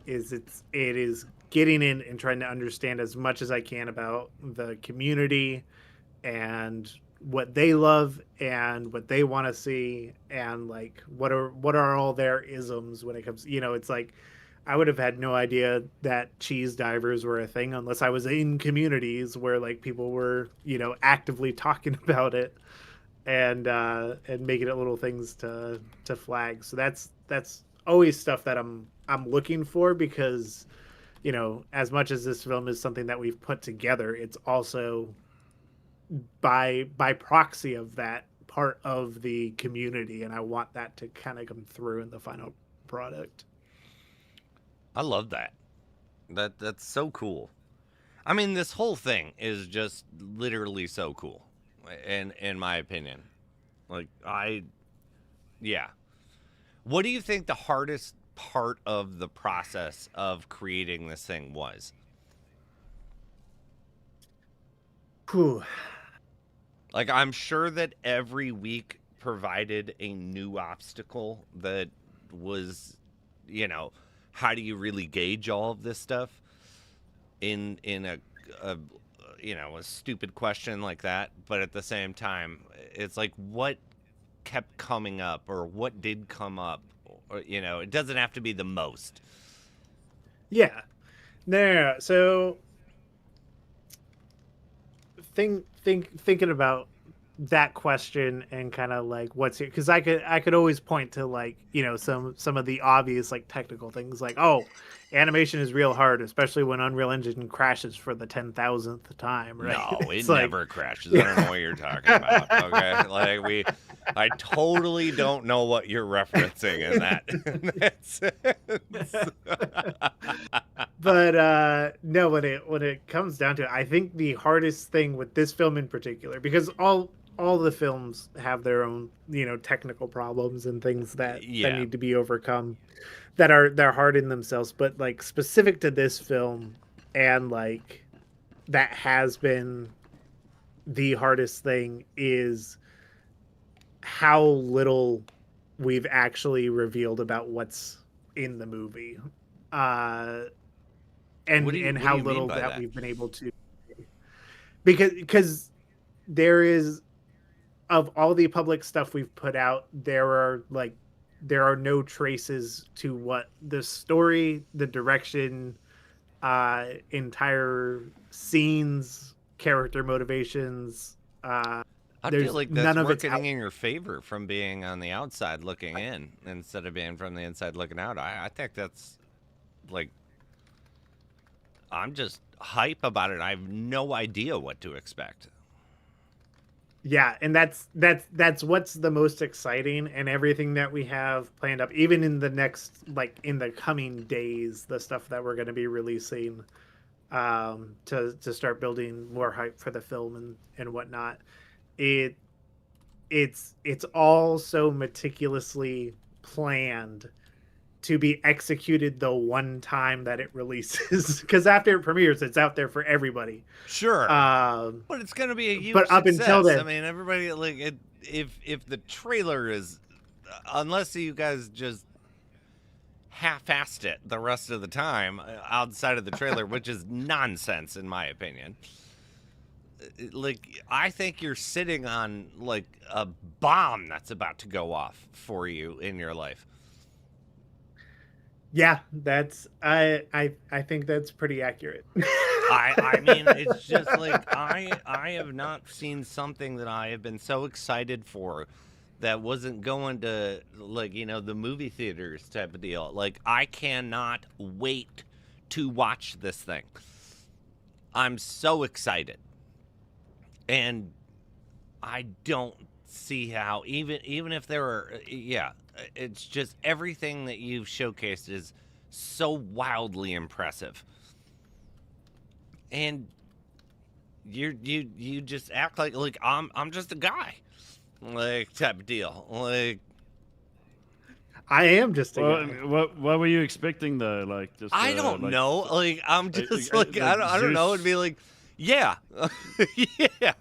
it is getting in and trying to understand as much as I can about the community and what they love and what they want to see, and like what are all their isms when it comes. You know, it's like I would have had no idea that cheese divers were a thing unless I was in communities where like people were, you know, actively talking about it and making it little things to flag. So that's always stuff that I'm looking for, because, you know, as much as this film is something that we've put together, it's also by proxy of that part of the community, and I want that to kind of come through in the final product. I love that. That's so cool. I mean, this whole thing is just literally so cool, in my opinion. Like, yeah. What do you think the hardest part of the process of creating this thing was? Whew. Like, I'm sure that every week provided a new obstacle that was, how do you really gauge all of this stuff in a a stupid question like that? But at the same time, it's like, what kept coming up, or what did come up, or it doesn't have to be the most. Yeah. No. So thinking about that question and kind of like what's here, because I could always point to like some of the obvious like technical things, like, oh, animation is real hard, especially when Unreal Engine crashes for the 10,000th time, right? No, it like, never crashes. I don't know what you're talking about. Okay, like I totally don't know what you're referencing in that. But no, when it comes down to it, I think the hardest thing with this film in particular, because all the films have their own technical problems and things that need to be overcome, they're hard in themselves, but like specific to this film, and like that has been the hardest thing, is how little we've actually revealed about what's in the movie. And how little that we've been able to, because there is, of all the public stuff we've put out, there are no traces to what the story, the direction, entire scenes, character motivations. I feel like that's working in your favor from being on the outside looking in instead of being from the inside looking out. I think that's like, I'm just hype about it. I have no idea what to expect. Yeah, and that's what's the most exciting, and everything that we have planned up, even in the next, like in the coming days, the stuff that we're going to be releasing, to start building more hype for the film and whatnot. It's all so meticulously planned to be executed the one time that it releases, because after it premieres, it's out there for everybody. Sure, but it's going to be a huge success. Up until then, I mean, everybody, like, if the trailer is, unless you guys just half-assed it the rest of the time outside of the trailer, which is nonsense in my opinion. Like, I think you're sitting on like a bomb that's about to go off for you in your life. Yeah, that's I think that's pretty accurate. I mean, it's just like I have not seen something that I have been so excited for that wasn't going to, like, the movie theaters type of deal. Like, I cannot wait to watch this thing. I'm so excited. And I don't see how, even if there are, it's just everything that you've showcased is so wildly impressive. And you just act like I'm just a guy, like, type of deal. Like, I am just a guy. What were you expecting though? Like, just I don't know. Like, I'm just like I don't know. It'd be like, yeah, yeah.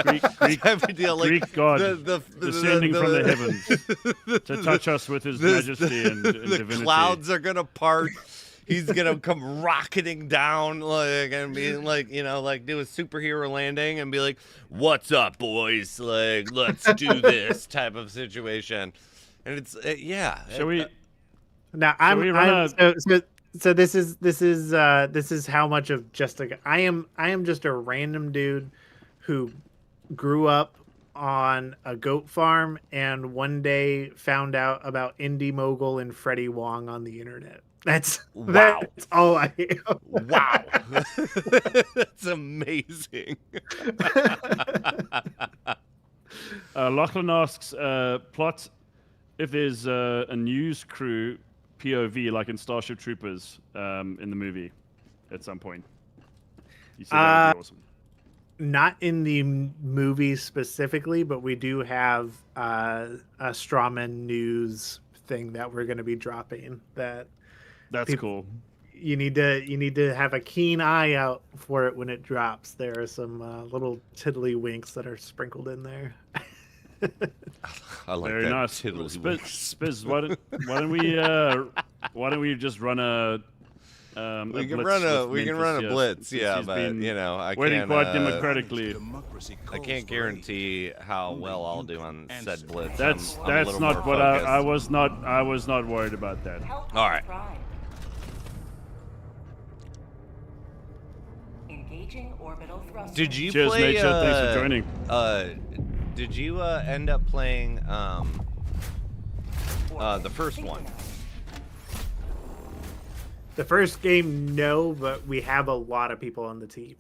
Greek god descending from the heavens to touch us with his majesty and divinity. The clouds are gonna part. He's gonna come rocketing down, like, and be like, like, do a superhero landing and be like, "What's up, boys? Like, let's do this," type of situation. And it's yeah. Shall we? Now So this is how much of just a, I am just a random dude who grew up on a goat farm and one day found out about Indie Mogul and Freddie Wong on the internet. That's all I am. Wow. That's amazing. Lachlan asks, plot, if there's a news crew POV, like in Starship Troopers, in the movie, at some point. You said that would be awesome. Not in the movie specifically, but we do have a Strawman news thing that we're going to be dropping. That's cool. You need to have a keen eye out for it when it drops. There are some little tiddlywinks that are sprinkled in there. I like Very that. nice. Tiddlywinks. Spiz, why don't we just run a we can run a blitz, yeah, but I waiting can't quite democratically. I can't guarantee how well I'll do on said blitz. That's I'm a little not more what focused. I was not worried about that. All right. Engaging orbital thrusters. Did you Cheers, play? Nature. Thanks for joining. Did you end up playing the first one? The first game, no, but we have a lot of people on the team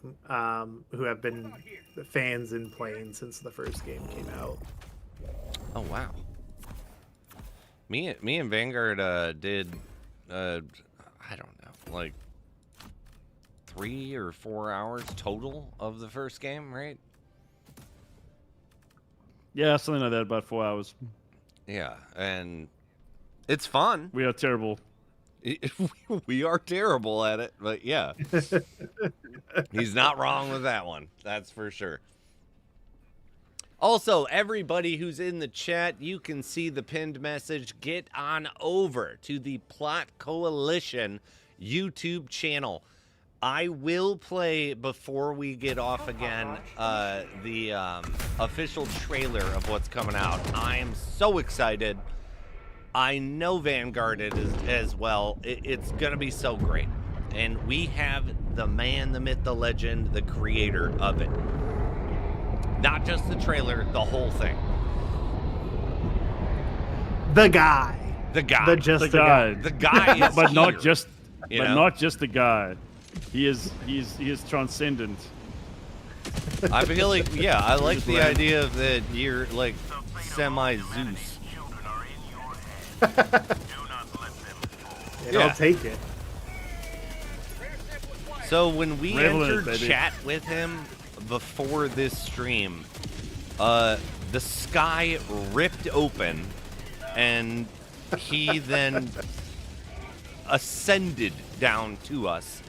who have been fans and playing since the first game came out. Oh wow. Me and Vanguard did I don't know, like 3 or 4 hours total of the first game, right? Yeah, something like that. About 4 hours. Yeah, and it's fun. We are terrible. We are terrible at it, but yeah. He's not wrong with that one. That's for sure. Also, everybody who's in the chat, you can see the pinned message. Get on over to the Plot Coalition YouTube channel. I will play, before we get off again, the official trailer of what's coming out. I am so excited. I know Vanguard is as well. It's going to be so great. And we have the man, the myth, the legend, the creator of it. Not just the trailer, the whole thing. The guy. The guy. The guy. The guy is But not here, just you but know? not just the guy. He is transcendent. I feel like, yeah, I like Just the ran. idea of that you're like semi-Zeus. I'll take it. So when we Revel in it, entered baby. chat with him before this stream, the sky ripped open and he then ascended down to us.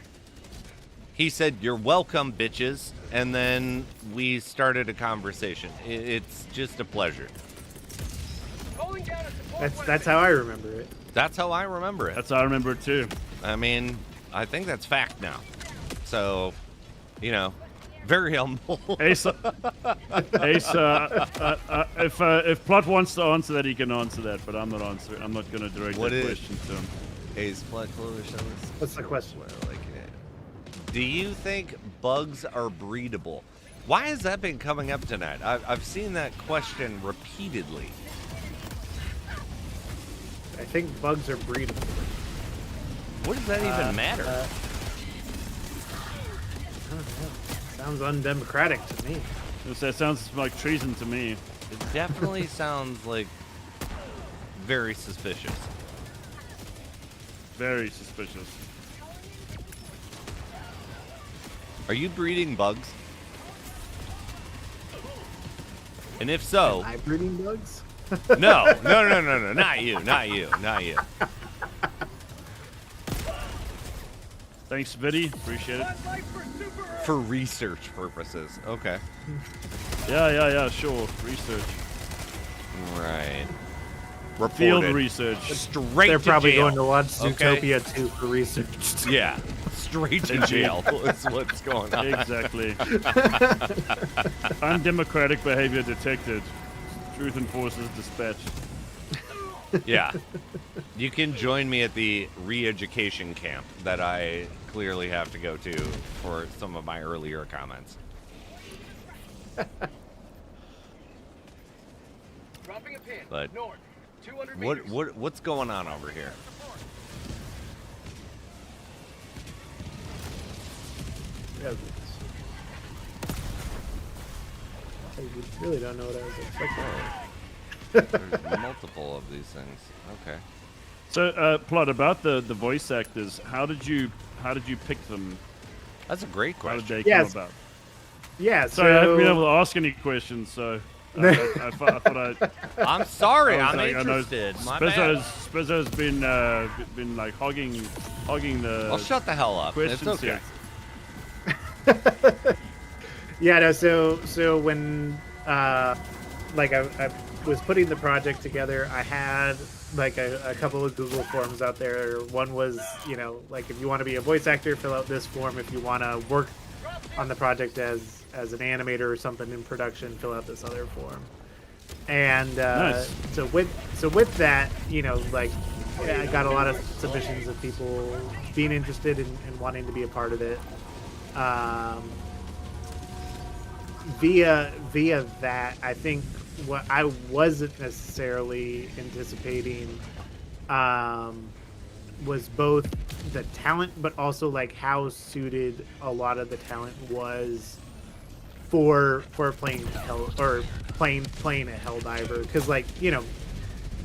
He said, "You're welcome, bitches," and then we started a conversation. It's just a pleasure. Calling down a support That's how I remember it. That's how I remember it. That's how I remember it too. I mean, I think that's fact now. So, very humble. Ace, if Plot wants to answer that, he can answer that. But I'm not answering. I'm not going to direct What that is- question to him. Ace Blood Clover shows. What's the question? Well, like, do you think bugs are breedable? Why has that been coming up tonight? I've seen that question repeatedly. I think bugs are breedable. What does that even matter? I don't know. Sounds undemocratic to me. That sounds like treason to me. It definitely sounds like very suspicious. Very suspicious. Are you breeding bugs? And if so, Am I breeding bugs? no, not you. Thanks, Viddy. Appreciate it. For research purposes. Okay. Yeah, sure. Research. Right. Field Reported. research. Straight They're to probably jail. going to watch Okay? Zootopia 2 for research. Yeah. Straight to jail is what's going on. Exactly. Undemocratic behavior detected. Truth enforces dispatched. Yeah. You can join me at the re-education camp that I clearly have to go to for some of my earlier comments. Dropping a pin. But North. 200 meters. what's going on over here? Yeah, I really don't know what I was expecting. There's multiple of these things. Okay. So, Plot, about the voice actors, how did you pick them? That's a great How did question. they Yes. come about? Yeah, Sorry, I haven't been so able to ask any questions, so I thought I'm sorry. I was I'm like, I know interested. My bad. Spizzo's been like hogging the Well, shut the hell up. It's questions okay. here. yeah, no, so when like I was putting the project together, I had like a couple of Google forms out there. One was, like if you want to be a voice actor, fill out this form. If you want to work on the project as an animator or something in production, fill out this other form. And Nice. so with that, like I got a lot of submissions of people being interested in wanting to be a part of it. Via that, I think what I wasn't necessarily anticipating was both the talent, but also like how suited a lot of the talent was for playing playing a Helldiver. Because like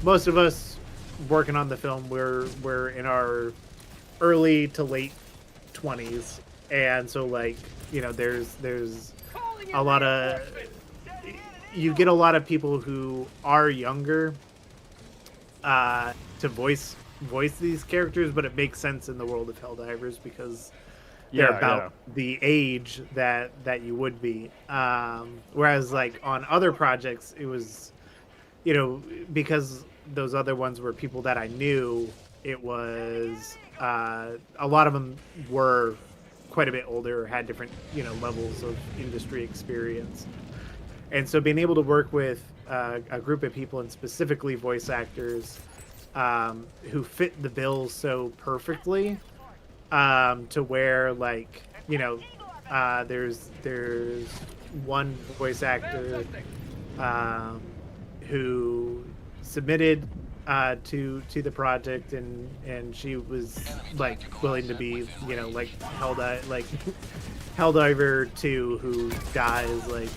most of us working on the film, we're in our early to late 20s, and so like there's a lot of you get a lot of people who are younger to voice these characters, but it makes sense in the world of Helldivers because they're about the age that you would be. Whereas like on other projects, it was, because those other ones were people that I knew, it was a lot of them were quite a bit older, had different levels of industry experience. And so being able to work with a group of people, and specifically voice actors, who fit the bill so perfectly, to where like there's one voice actor who submitted to the project, and she was like willing to be like Helldiver 2, who dies like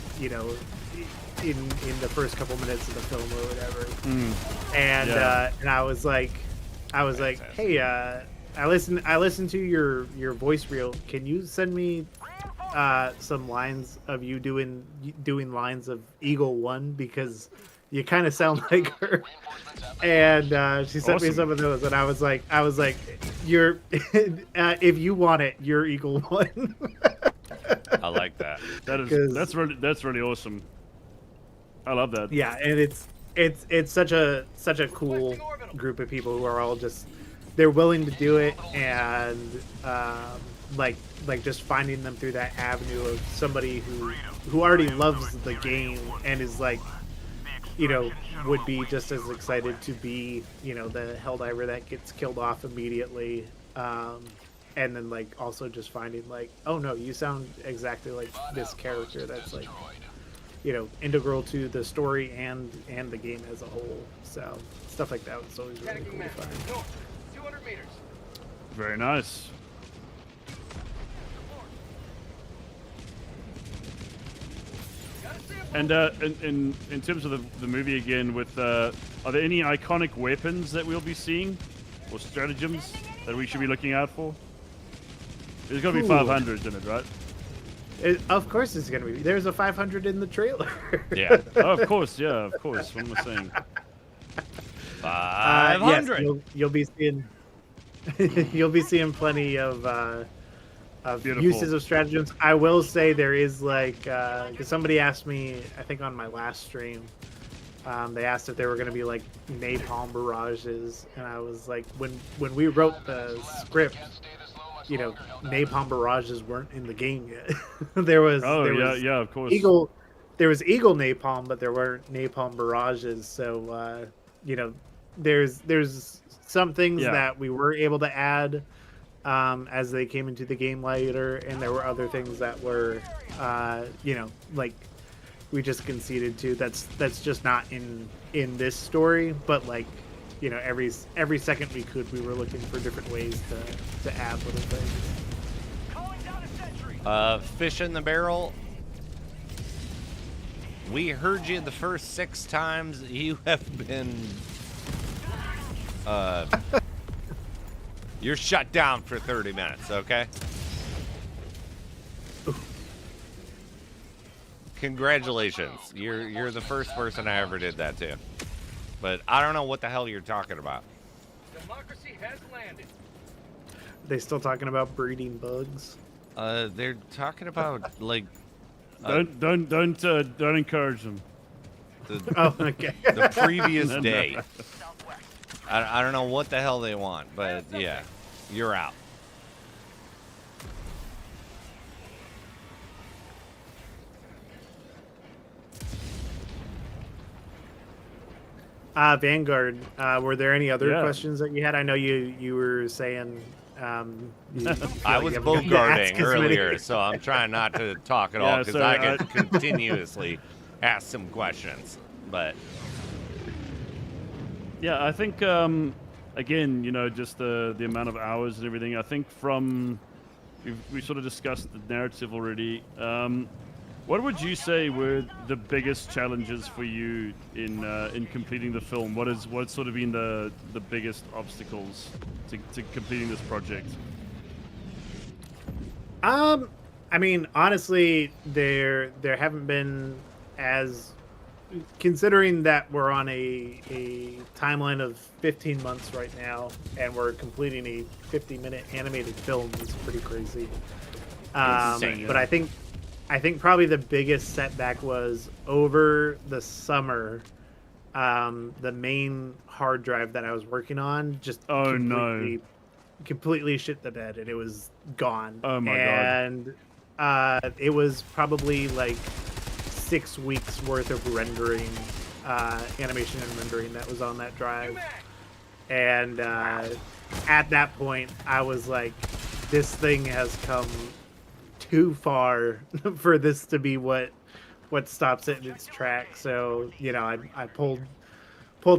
in the first couple minutes of the film or whatever. And I was like, hey, I listened to your voice reel. Can you send me some lines of you doing lines of Eagle 1, because you kind of sound like her. And she sent me some of those, and I was like, you're if you want it, you're Eagle 1. I like that. That's really awesome. I love that. Yeah, and it's such a cool group of people who are all just, they're willing to do it, and like just finding them through that avenue of somebody who already loves the game and is like, would be just as excited to be, the Helldiver that gets killed off immediately. And then like also just finding like, oh no, you sound exactly like this character that's like, integral to the story and the game as a whole. So stuff like that was always really cool to find. North, 200 meters. Very nice. And in terms of the movie again, with are there any iconic weapons that we'll be seeing, or stratagems that we should be looking out for? There's got to be 500s in it, right? Of course it's going to be. There's a 500 in the trailer. Yeah. Oh, of course, yeah, of course. What am I saying? 500. Yes, you'll be seeing you'll be seeing plenty of uses of stratagems. I will say there is like, because somebody asked me, I think on my last stream, they asked if there were going to be like napalm barrages, and I was like, when we wrote the script, napalm barrages weren't in the game yet. there was of course. There was Eagle napalm, but there weren't napalm barrages. So there's some things that we were able to add as they came into the game later, and there were other things that were like we just conceded to. That's just not in this story, but like every second we could, we were looking for different ways to add little things. Fish in the barrel. We heard you the first 6 times. You have been You're shut down for 30 minutes, okay? Congratulations. You're the first person I ever did that to. But I don't know what the hell you're talking about. Democracy has landed. They still talking about breeding bugs? They're talking about like Don't encourage them. Oh, okay. the previous No. day. I don't know what the hell they want, but yeah, you're out. Vanguard, were there any other Yeah. questions that you had? I know you were saying you feel I like was you haven't gotten to ask bogarting as many. earlier, so I'm trying not to talk at all Yeah, because so I can continuously ask some questions. But Yeah, I think again, you know, just the amount of hours and everything. I think from we sort of discussed the narrative already. What would you say were the biggest challenges for you in completing the film? What's sort of been the biggest obstacles to completing this project? I mean, honestly, there haven't been, as considering that we're on a timeline of 15 months right now, and we're completing a 50-minute animated film. Is pretty crazy. Insane. But I think probably the biggest setback was over the summer. The main hard drive that I was working on just completely shit the bed, and it was gone. Oh my god! And it was probably like 6 weeks worth of rendering, animation and rendering that was on that drive. And at that point, I was like, this thing has come too far for this to be what stops it in its tracks. So, you know, I pulled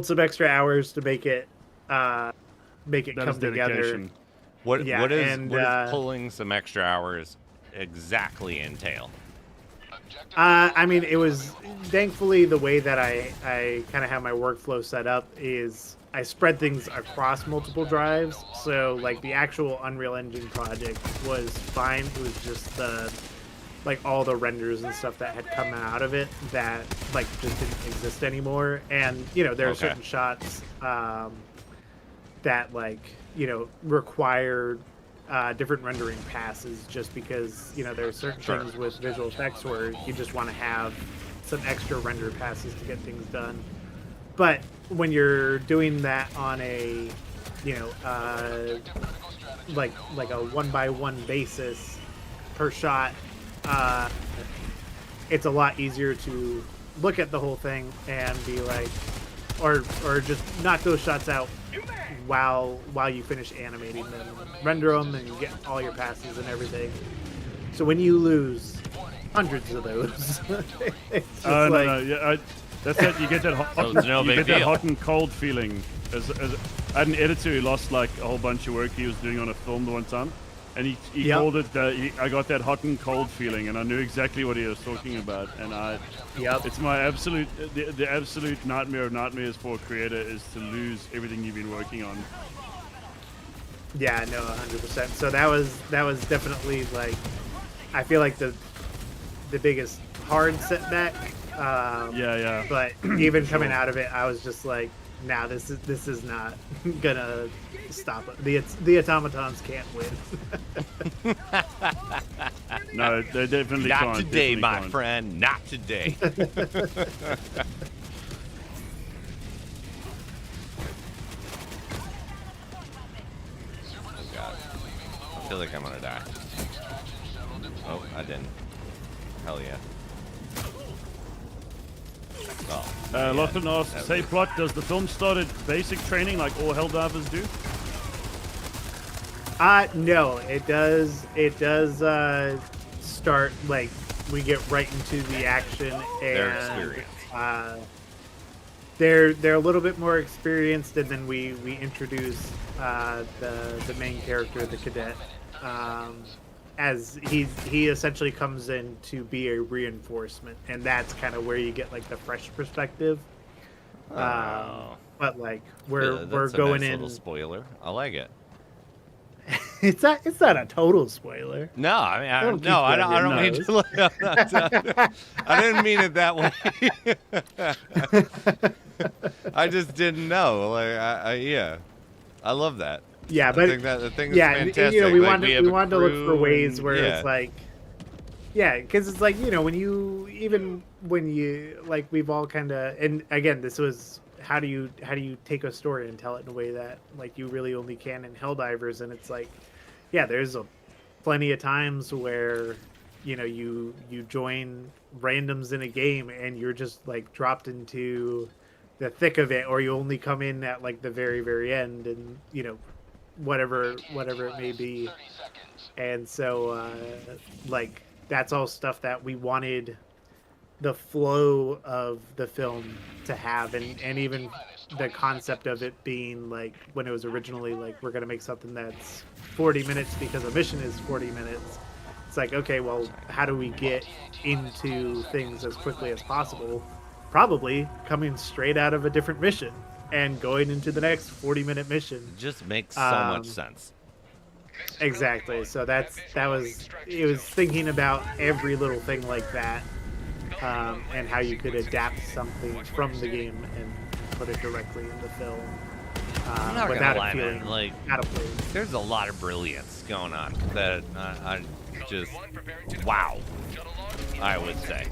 some extra hours to make it come together. What and, what does pulling some extra hours exactly entail? I mean, it was thankfully the way that I kind of have my workflow set up is I spread things across multiple drives. So like the actual Unreal Engine project was fine. It was just the like all the renders and stuff that had come out of it that like just didn't exist anymore. And you know, there are certain shots that like, you know, require different rendering passes just because, you know, there are certain things with visual effects where you just want to have some extra render passes to get things done. But when you're doing that on a, you know, like a 1x1 basis per shot, it's a lot easier to look at the whole thing and be like, or just knock those shots out while you finish animating them, render them, and you get all your passes and everything. So when you lose hundreds of those, it's just that's it. You get that hot and cold feeling. I had an editor who lost like a whole bunch of work he was doing on a film the one time, and he called it. I got that hot and cold feeling, and I knew exactly what he was talking about. And it's my absolute the absolute nightmare of nightmares for a creator is to lose everything you've been working on. Yeah, no, 100%. So that was definitely like, I feel like the biggest hard setback. But even coming out of it, I was just like, nah, this is not gonna stop it. The automatons can't win. No, they definitely not can't. Today, definitely my can't. friend. Not today. I feel like I'm gonna die. Oh, I didn't. Hell yeah. Oh, Lachlan asks, hey Plot, does the film start at basic training like all Helldivers do? No, it does. It does start like we get right into the action, and their experience. They're a little bit more experienced, and then we introduce the main character, the cadet, as he essentially comes in to be a reinforcement, and that's kind of where you get like the fresh perspective. but like Yeah, we're that's a going nice in. little spoiler. I like it. It's not a total spoiler. No, I mean, That'll keep you I on your don't mean nose. to. I didn't mean it that way. I just didn't know. Like, yeah, I love that. Yeah, I but think that the thing is yeah, fantastic. you know, we Like, want have we a wanted to look for crew ways and- where yeah. it's like, yeah, because it's like, you know, when you like, we've all kind of, and again, this was how do you take a story and tell it in a way that like you really only can in Helldivers, and it's like, yeah, there's plenty of times where, you know, you join randoms in a game and you're just like dropped into the thick of it, or you only come in at like the very end, and you know, whatever it may be. And so like that's all stuff that we wanted the flow of the film to have, and even the concept of it being like, when it was originally like, we're going to make something that's 40 minutes because a mission is 40 minutes. It's like, okay, well, how do we get into things as quickly as possible? Probably coming straight out of a different mission and going into the next 40-minute mission. It just makes so much sense. Exactly. So it was thinking about every little thing like that, and how you could adapt something from the game and put it directly in the film, I'm not without gonna lie, it feeling man. Like, out of place. there's a lot of brilliance going on that I just wow. I would say.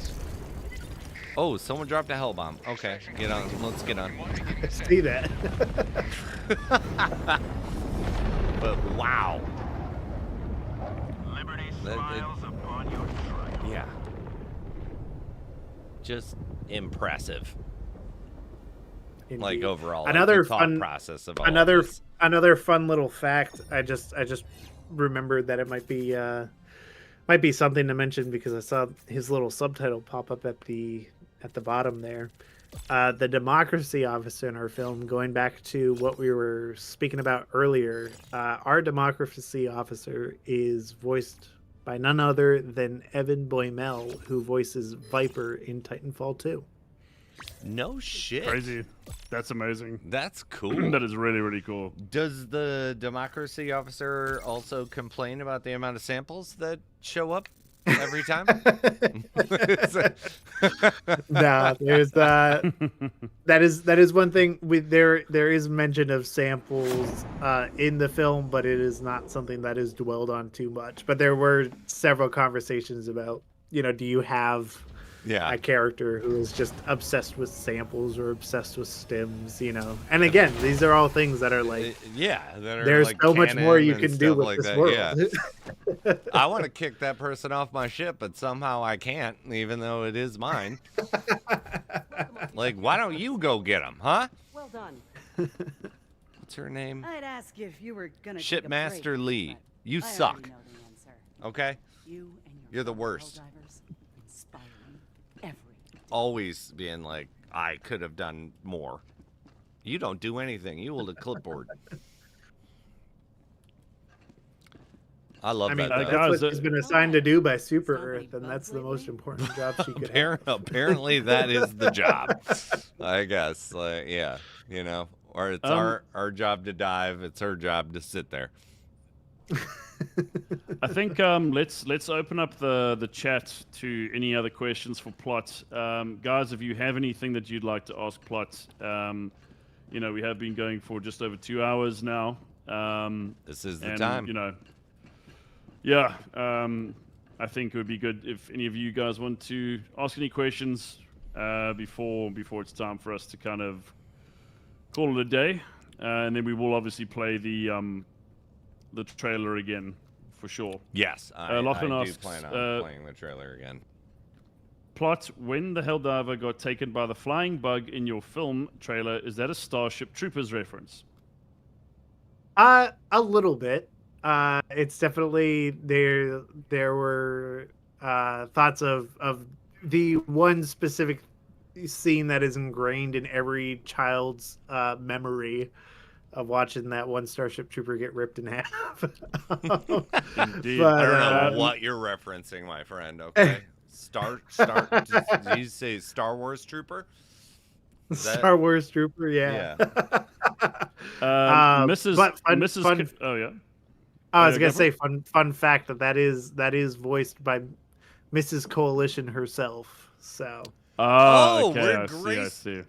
Oh, someone dropped a hell bomb. Okay, get on. Let's get on. See that? But wow. Yeah. Just impressive. Like Indeed. overall, Another like the thought fun process of all of this. another fun little fact. I just remembered that it might be something to mention because I saw his little subtitle pop up at the bottom there. The democracy officer in our film, going back to what we were speaking about earlier, our democracy officer is voiced by none other than Evan Boimel, who voices Viper in Titanfall 2. No shit. Crazy. That's amazing. That's cool. That is really, really cool. Does the democracy officer also complain about the amount of samples that show up every time? No, there's that is one thing. There is mention of samples in the film, but it is not something that is dwelled on too much. But there were several conversations about, you know, do you have a character who is just obsessed with samples or obsessed with stems, you know? And again, these are all things that are like, that are there's like so much canon more you and can do stuff with like this that. world. Yeah. I want to kick that person off my ship, but somehow I can't, even though it is mine. Like, why don't you go get him, huh? Well done. What's her name? I'd ask if you were gonna take a Shipmaster break, Lee. but You I already suck. know the answer. Okay? You and your You're the fellow worst. Helldivers inspire me every Always being like, I could have done more. You don't do anything. You hold a clipboard. I love I mean, that. like, though. that's what she's been assigned to do by Super Somebody Earth, and that's the bugs most lately? important job she could have. Apparently, that is the job. I guess. Yeah, you know, or it's our job to dive. It's her job to sit there. I think let's open up the chat to any other questions for Plot. Guys, if you have anything that you'd like to ask Plot, you know, we have been going for just over 2 hours now. This is the and, time. You know, yeah. I think it would be good if any of you guys want to ask any questions before it's time for us to kind of call it a day, and then we will obviously play the trailer again for sure. Yes, I Lachlan do asks, plan on playing the trailer again. Plot, when the Helldiver got taken by the flying bug in your film trailer, is that a Starship Troopers reference? A little bit. It's definitely there were thoughts of the one specific scene that is ingrained in every child's memory of watching that one Starship Trooper get ripped in half. Indeed. But, I don't know what you're referencing, my friend. Okay, Star. Did you say Star Wars Trooper? Star Wars Trooper, yeah. Mrs. But Oh yeah. I was Yeah, gonna say fun fact that is voiced by Mrs. Coalition herself. So Oh, okay. we're I see.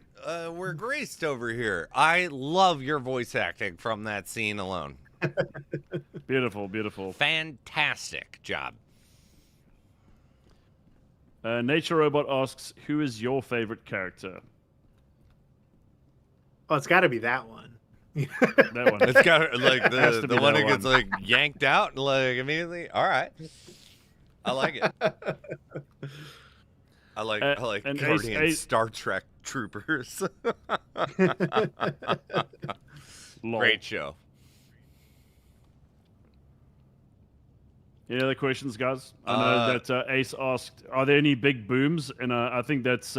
we're graced over here. I love your voice acting from that scene alone. Beautiful, beautiful. Fantastic job. Nature Robot asks, "Who is your favorite character?" it's got to be that one. That one. It's got like Has to the be one that that gets one. like yanked out like immediately. All right, I like it. I like and Guardian Ace- Star Trek troopers. Lol. Great show. Any other questions, guys? I know that Ace asked, "Are there any big booms?" And I think that's.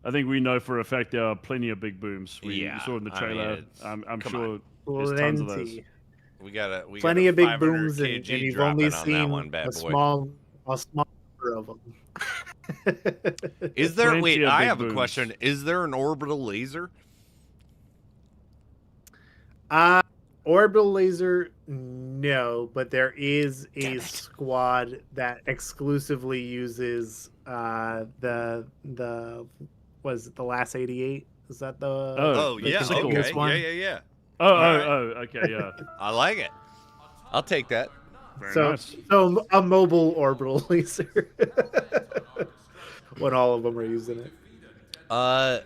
I think we know for a fact there are plenty of big booms. We saw in the I mean, trailer. it's- I'm come sure there's tons of those. Plenty. We got Plenty of big 500 booms, and kg you've dropping only on that seen one bad a boy. small number of them. Is there? Plenty Wait, of I big have a booms. question. Is there an orbital laser? Orbital laser, no, but there is a squad that exclusively uses the was it the last 88? Is that the Oh the yeah, continuous okay, one? yeah. Oh, right. okay, yeah. I like it. I'll take that. Very So, nice. so a mobile orbital laser when all of them are using it. I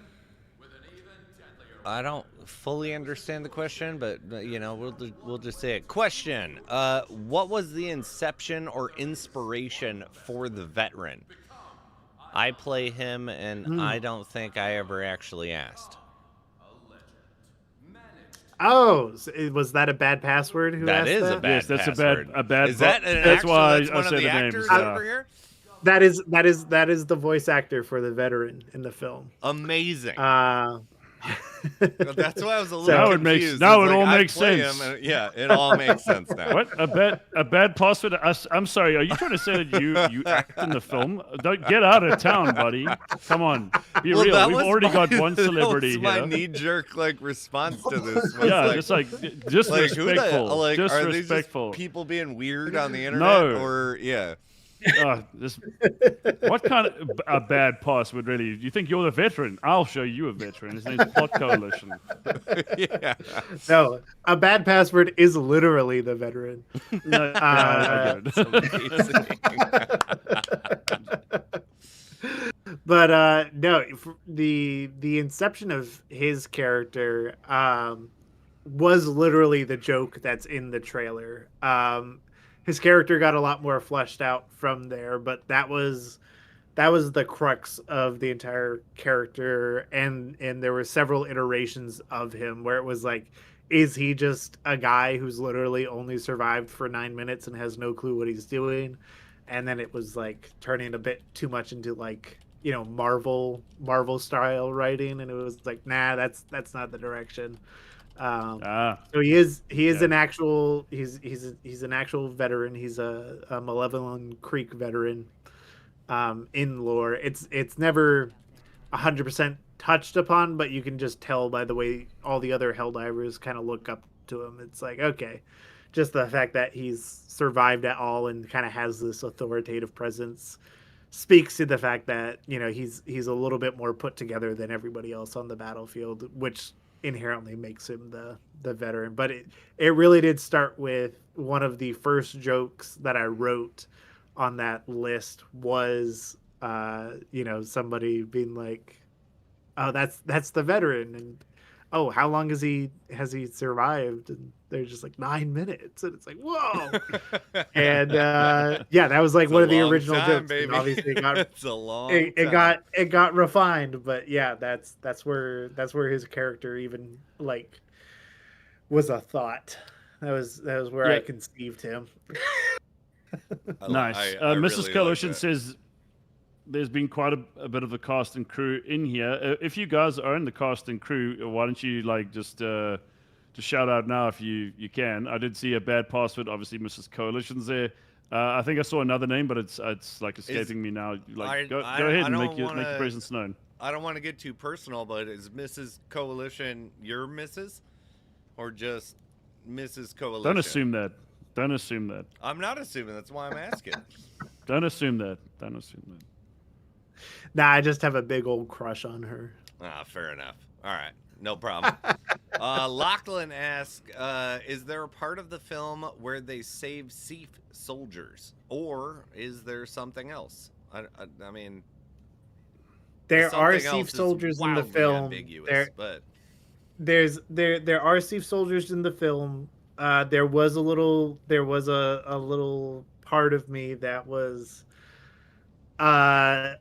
don't fully understand the question, but we'll just say it. Question: what was the inception or inspiration for the veteran? I play him, and I don't think I ever actually asked. Oh, so was that a bad password? Who That asked is a that? bad Yes, that's password. a bad. Is that an That's actual, why that's I one of said the the actors names. over here? That is the voice actor for the veteran in the film. Amazing. That's That's why I was a little Now it makes- confused. now It's it all I makes play sense. him, and yeah, it all makes sense now. What a bad password. I'm sorry. Are you trying to say that you act in the film? Don't get out of town, buddy. Come on, be Well, real. that We've was already got one that celebrity was my here. knee-jerk response to this. Was Yeah, like, just like who disrespectful. are these just Disrespectful. people being weird on the internet? No. Or yeah. What kind of a bad password, really? You think you're the veteran? I'll show you a veteran. His name's Plot Coalition. Yeah. no, a bad password is literally the veteran. No, I get it. But no, the inception of his character was literally the joke that's in the trailer. His character got a lot more fleshed out from there, but that was the crux of the entire character, and there were several iterations of him where it was like, is he just a guy who's literally only survived for 9 minutes and has no clue what he's doing? And then it was like turning a bit too much into like, Marvel style writing, and it was like, nah, that's not the direction. So he is an actual he's an actual veteran. He's a Malevolent Creek veteran in lore. It's never 100% touched upon, but you can just tell by the way all the other Helldivers kind of look up to him. It's like, okay, just the fact that he's survived at all and kind of has this authoritative presence speaks to the fact that he's a little bit more put together than everybody else on the battlefield, which inherently makes him the veteran. But it really did start with one of the first jokes that I wrote on that list was somebody being like, oh, that's the veteran, and oh, how long has he survived? And they're just like 9 minutes, and it's like, whoa. And that was like It's one a of the long original time, jokes. baby. And obviously it got It's a long it time. got refined, but yeah, that's where his character even like was a thought. That was where I conceived him. Nice. I Mrs. really Coalition like that. says there's been quite a bit of a cast and crew in here. If you guys are in the cast and crew, why don't you just shout out now if you can? I did see a bad password. Obviously, Mrs. Coalition's there. I think I saw another name, but it's like escaping me now. Like, go ahead and make your presence known. I don't want to get too personal, but is Mrs. Coalition your Mrs. or just Mrs. Coalition? Don't assume that. Don't assume that. I'm not assuming. That's why I'm asking. Don't assume that. Don't assume that. Nah, I just have a big old crush on her. Ah, fair enough. All right, no problem. Lachlan asks, is there a part of the film where they save Seif soldiers, or is there something else? I mean, there are something else Seif is soldiers in the wildly film. ambiguous, but There are Seif soldiers in the film. There was a little part of me that was a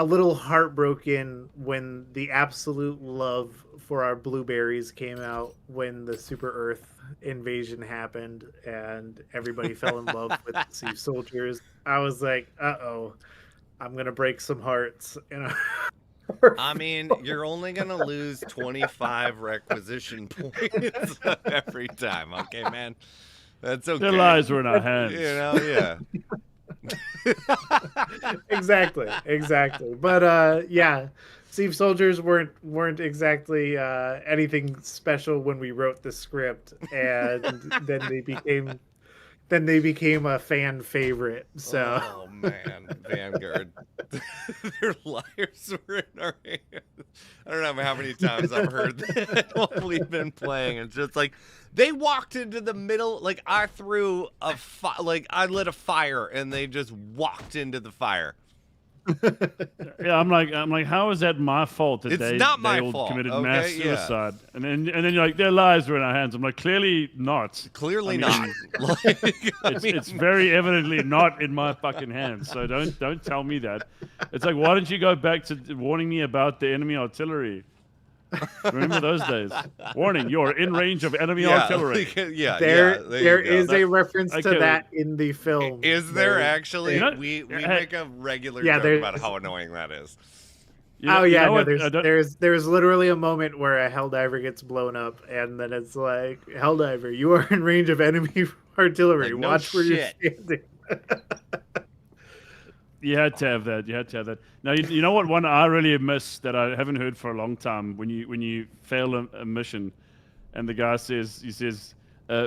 little heartbroken when the absolute love for our blueberries came out when the Super Earth invasion happened and everybody fell in love with the Seif soldiers. I was like, uh-oh, I'm gonna break some hearts. I mean, you're only gonna lose 25 requisition points every time. Okay, man, that's okay. Their lives were in our hands. You know, yeah. exactly. But yeah, Seif soldiers weren't exactly anything special when we wrote the script, and then they became a fan favorite. So oh man, Vanguard, their lives were in our hands. I don't know how many times I've heard that while we've been playing. It's just like they walked into the middle. Like I threw a I lit a fire, and they just walked into the fire. Yeah, I'm like, how is that my fault that It's not my all fault, committed okay? mass Yeah. suicide? And then you're like, their lives were in our hands. I'm like, clearly not. Clearly I not. mean, Like, it's very evidently not in my fucking hands. So don't tell me that. It's like, why don't you go back to warning me about the enemy artillery? Remember those days? Warning, you're in range of enemy artillery. there is a reference to Okay. that in the film. Is there actually? You know- we Hey. make a regular Yeah, joke there's- about how annoying that is. You know- Oh you yeah, know no, what? I don't- there's literally a moment where a Helldiver gets blown up, and then it's like, Helldiver, you are in range of enemy artillery. Like, no Watch where you're shit. standing. You had to have that. You had to have that. Now, you know what one I really miss that I haven't heard for a long time? When you fail a mission, and the guy says,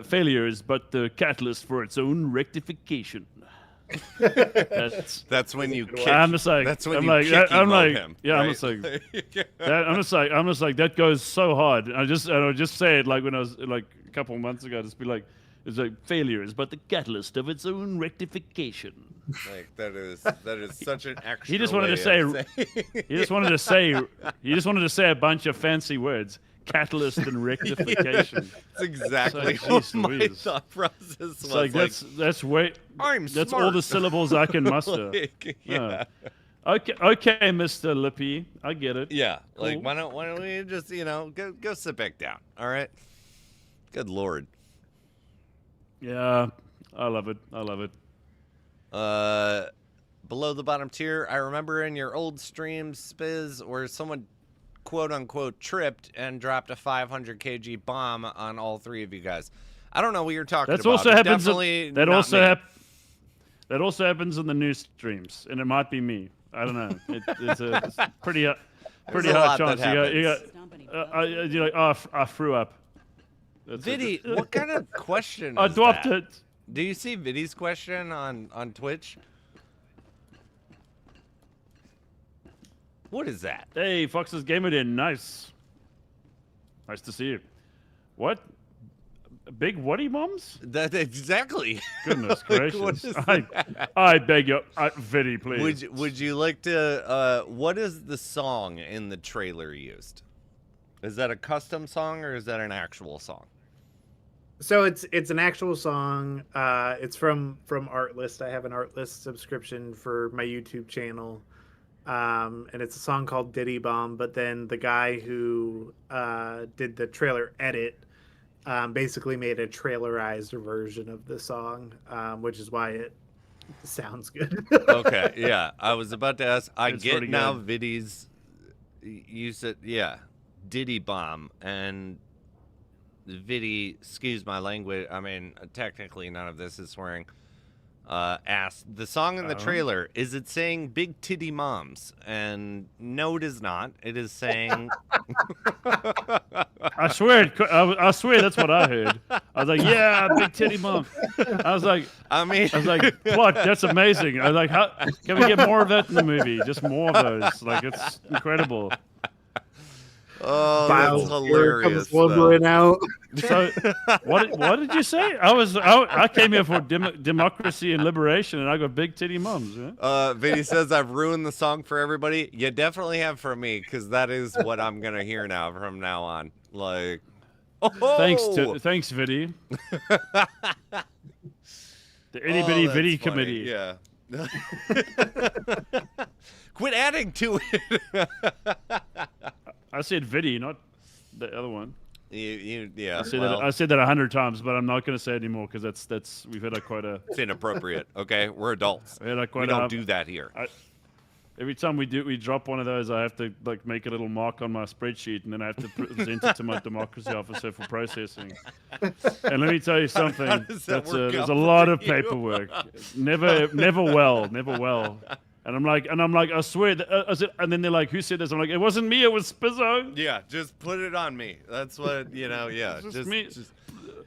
failure is but the catalyst for its own rectification. That's when you kick. I'm just like, That's when I'm you like, kick I'm like, him. yeah, right? I'm just like, I'm just like, that goes so hard. And I just say it like when I was like a couple of months ago, just be like, it's like failure is but the catalyst of its own rectification. Like that is such an extra. He just wanted to say, he just wanted to say a bunch of fancy words. Catalyst and rectification. That's exactly It's like, what geez my Louise. thought process was. It's like that's way. I'm That's smart. all the syllables I can muster. Like, yeah. Okay, Mr. Lippy, I get it. Yeah. Like Cool. why don't we just go sit back down? All right. Good Lord. Yeah, I love it. I love it. Below the bottom tier, I remember in your old streams, Spiz, where someone quote unquote tripped and dropped a 500 kg bomb on all three of you guys. I don't know what you're talking That's about. also It's happens. definitely That not also me. That also happens in the news streams, and it might be me. I don't know. It's a pretty There's pretty a hard lot chance. that You happens. got you're like, oh, I threw up. That's it. Viddy, what kind of question I is dropped that? it. Do you see Viddy's question on Twitch? What is that? Hey, Fox's Gamer Den, nice. Nice to see you. What? Big Woody Moms? That exactly. Goodness Like, gracious. what is that? I beg you, Viddy, please. Would you like to? What is the song in the trailer used? Is that a custom song or is that an actual song? So it's an actual song. It's from Artlist. I have an Artlist subscription for my YouTube channel, and it's a song called Diddy Bomb. But then the guy who did the trailer edit basically made a trailerized version of the song, which is why it sounds good. Okay, yeah. I was about to ask. I It's get pretty now good. Viddy's. You said Diddy Bomb and Viddy. Excuse my language. I mean, technically none of this is swearing. asked, the song in the trailer, is it saying Big Titty Moms? And no, it is not. It is saying... I swear that's what I heard. I was like, yeah, Big Titty Mom. I was like, plot, that's amazing. I was like, how can we get more of that in the movie? Just more of those. Like, it's incredible. Oh, that's hilarious. Comes out. So, what did you say? I came here for democracy and liberation, and I got Big Titty Moms. Yeah? Vinny says I've ruined the song for everybody. You definitely have for me, because that is what I'm gonna hear now from now on. Like, thanks, Vinny. The Itty Bitty Vinny Committee. Yeah. Quit adding to it. I said Vinny, not the other one. Yeah. I said that 100 times, but I'm not going to say it anymore because that's we've had quite a. It's inappropriate. Okay, we're adults. We don't do that here. Every time we drop one of those, I have to make a little mark on my spreadsheet, and then I have to present it to my democracy officer for processing. And let me tell you something. There's a lot of paperwork. Never well. And I'm like, I swear. And then they're like, who said this? I'm like, it wasn't me. It was Spizzo. Yeah, just put it on me. That's what Yeah, just me.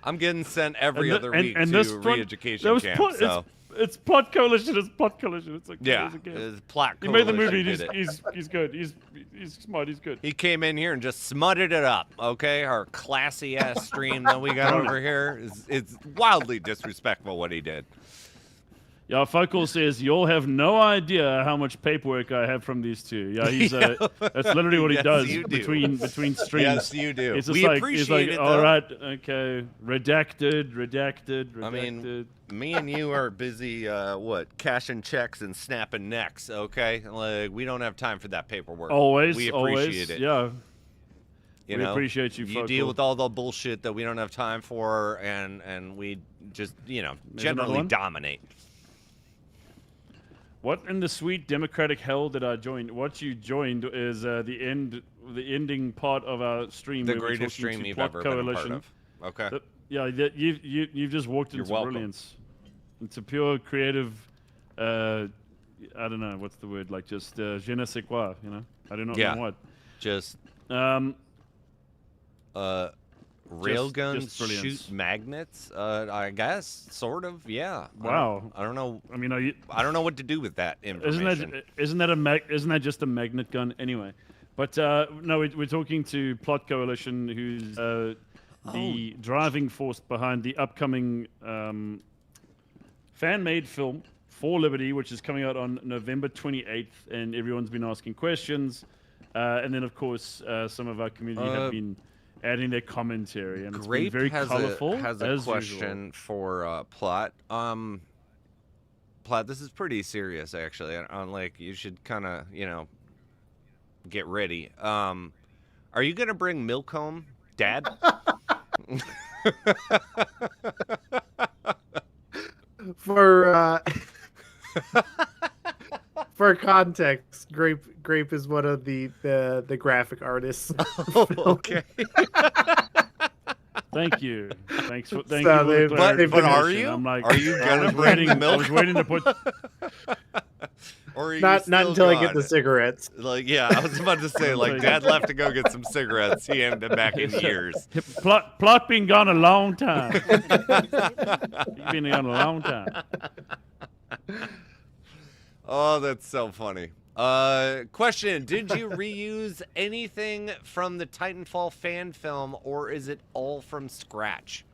I'm getting sent every other week to re-education camp. It's Plot Coalition. It's Plot Coalition. It's like it's Plot Coalition. He made the movie. He's good. He's smart. He's good. He came in here and just smutted it up. Okay, our classy ass stream that we got over here is wildly disrespectful. What he did. Yeah, Focal says, you'll have no idea how much paperwork I have from these two. Yeah, that's literally what he does between streams. Yes, you do. It's just we appreciate it, all right, okay, redacted. I mean, me and you are busy, cashing checks and snapping necks, okay? Like, we don't have time for that paperwork. Always, we appreciate it. Yeah. We appreciate you, You deal with all the bullshit that we don't have time for, and we just, generally dominate. What in the sweet democratic hell did I join? What you joined is the ending part of our stream. The greatest stream you've ever been a part of. Okay. You've just walked into brilliance, into pure creative. I don't know what's the word, like just je ne sais quoi. I do not know what. Just. Railguns shoot magnets? I guess, sort of. Yeah. Wow. I don't know. I mean, I don't know what to do with that information. Isn't that just a magnet gun anyway? But no, we're talking to Plot Coalition, who's the driving force behind the upcoming fan-made film For Liberty, which is coming out on November 28th, and everyone's been asking questions, and then of course some of our community have been adding their commentary, and it's been very colorful. Has a question for Plot. Plot, this is pretty serious, actually. You should kind of, get ready. Are you gonna bring milk home, Dad? For context, Grape is one of the graphic artists. Oh, okay. Thank you. Thanks for But are you? Are you gonna bring the milk? I was waiting to put. Or are you not until gone? I get the cigarettes. I was about to say, Dad left to go get some cigarettes. He hadn't been back in years. Plot been gone a long time. He's been gone a long time. Oh, that's so funny. Question, did you reuse anything from the Titanfall fan film, or is it all from scratch?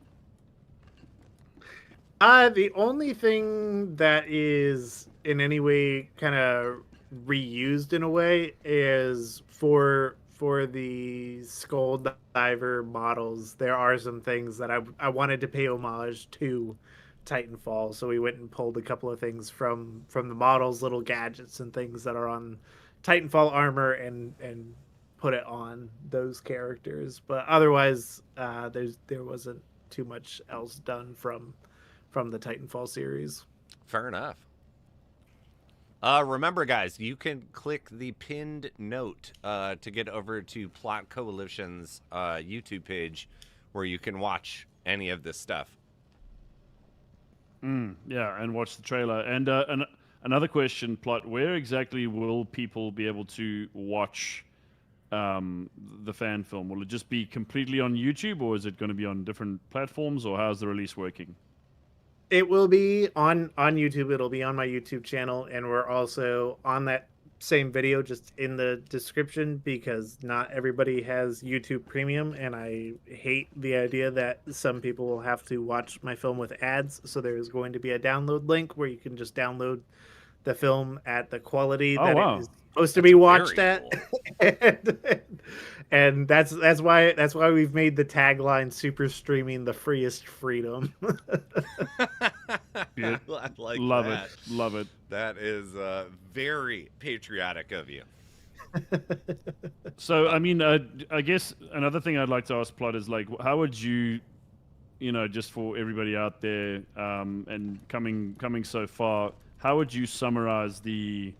The only thing that is in any way kind of reused in a way is for the Skull Diver models. There are some things that I wanted to pay homage to Titanfall, so we went and pulled a couple of things from the models, little gadgets and things that are on Titanfall armor, and put it on those characters. But otherwise, there wasn't too much else done from the Titanfall series. Fair enough. Remember, guys, you can click the pinned note to get over to Plot Coalition's YouTube page, where you can watch any of this stuff. Yeah, and watch the trailer. And another question, Plot, where exactly will people be able to watch the fan film? Will it just be completely on YouTube, or is it going to be on different platforms, or how's the release working? It will be on YouTube. It'll be on my YouTube channel, and we're also on that same video just in the description because not everybody has YouTube Premium, and I hate the idea that some people will have to watch my film with ads. So there's going to be a download link where you can just download the film at the quality that it is supposed to be watched at. Cool. and that's why we've made the tagline "Super Streaming the Freest Freedom." I like Love that. it. Love it. That is very patriotic of you. So, I mean, I guess another thing I'd like to ask Plot is like, how would you, just for everybody out there, and coming so far, how would you summarize the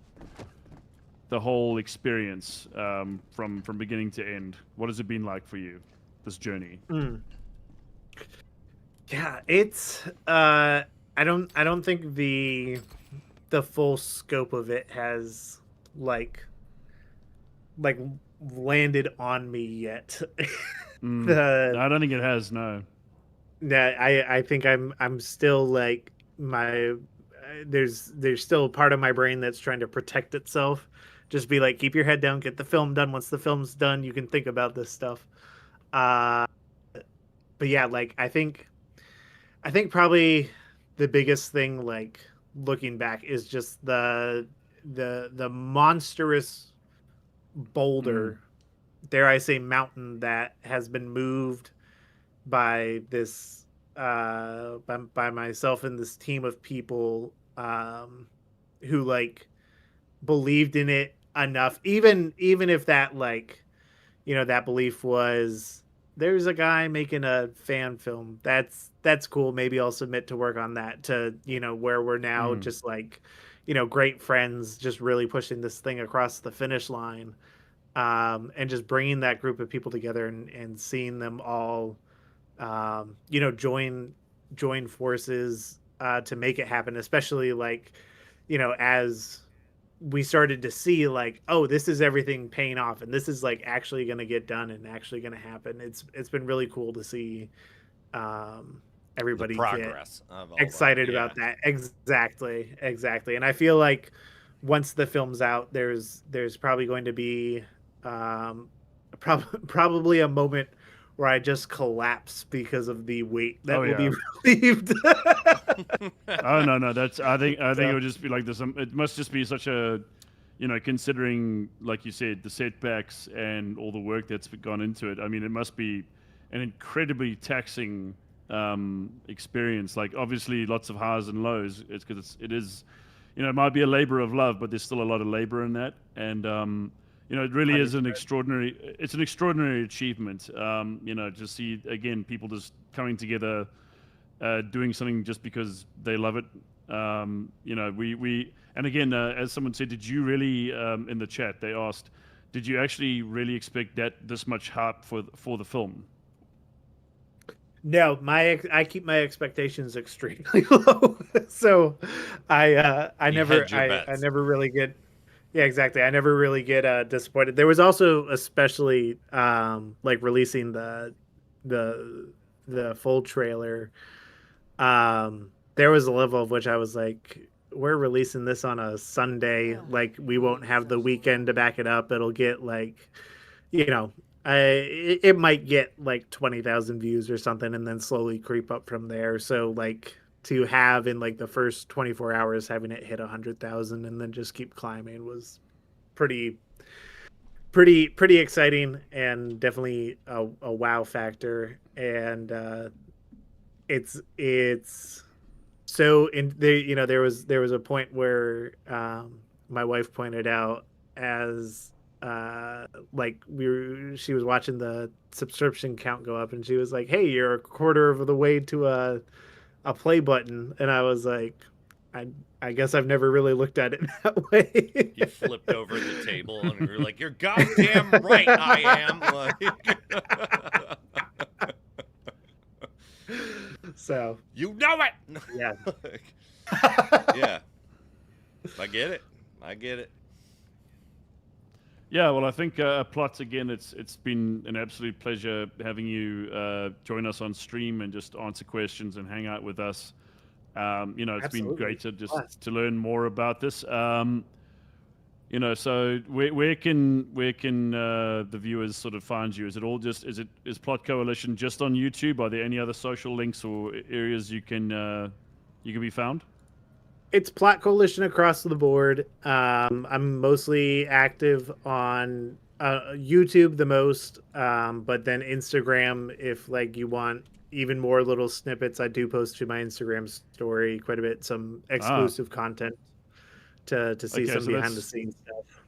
whole experience from beginning to end? What has it been like for you, this journey? Yeah, it's I don't think the full scope of it has like landed on me yet. I don't think it has. No. I think I'm still like there's still a part of my brain that's trying to protect itself. Just be like, keep your head down, get the film done. Once the film's done, you can think about this stuff. But yeah, like I think probably the biggest thing, like looking back, is just the monstrous boulder, dare I say mountain, that has been moved by this by myself and this team of people who like believed in it enough, even if that like that belief was, there's a guy making a fan film, that's cool, maybe I'll submit to work on that, to where we're now just like great friends, just really pushing this thing across the finish line, and just bringing that group of people together and seeing them all join forces to make it happen, especially like as we started to see like, oh, this is everything paying off, and this is like actually going to get done and actually going to happen. It's been really cool to see everybody the progress get of all excited that. Yeah. about that. Exactly. And I feel like once the film's out, there's probably going to be probably a moment where I just collapse because of the weight that will be relieved. Oh no, that's I think it would just be like this. It must just be such a, considering, like you said, the setbacks and all the work that's gone into it. I mean, it must be an incredibly taxing experience. Like obviously lots of highs and lows. It's because it is, it might be a labor of love, but there's still a lot of labor in that. And it really is an extraordinary achievement. To see again people just coming together, doing something just because they love it. We and again, as someone said, did you really in the chat they asked, did you actually really expect this much hype for the film? No, I keep my expectations extremely low, so I never really get. Yeah, exactly. I never really get disappointed. There was also, especially like releasing the full trailer. There was a level of which I was like, we're releasing this on a Sunday. Like we won't have the weekend to back it up. It'll get like, it might get like 20,000 views or something, and then slowly creep up from there. So like, to have in like the first 24 hours having it hit 100,000 and then just keep climbing was pretty exciting, and definitely a wow factor. And it's so in there was a point where my wife pointed out, as like she was watching the subscription count go up, and she was like, hey, you're a quarter of the way to a play button. And I was like, I guess I've never really looked at it that way. You flipped over the table and you're like, you're goddamn right I am. So You know it. yeah. Yeah. I get it. Yeah, well, I think Plot, again, it's been an absolute pleasure having you join us on stream and just answer questions and hang out with us. It's been Absolutely. great to just Blessed. to learn more about this. So where can the viewers sort of find you? Is it all just is Plot Coalition just on YouTube? Are there any other social links or areas you can be found? It's Plot Coalition across the board. I'm mostly active on YouTube the most, but then Instagram. If like you want even more little snippets, I do post to my Instagram story quite a bit, some exclusive content to see Okay, some so behind the that's- scenes stuff.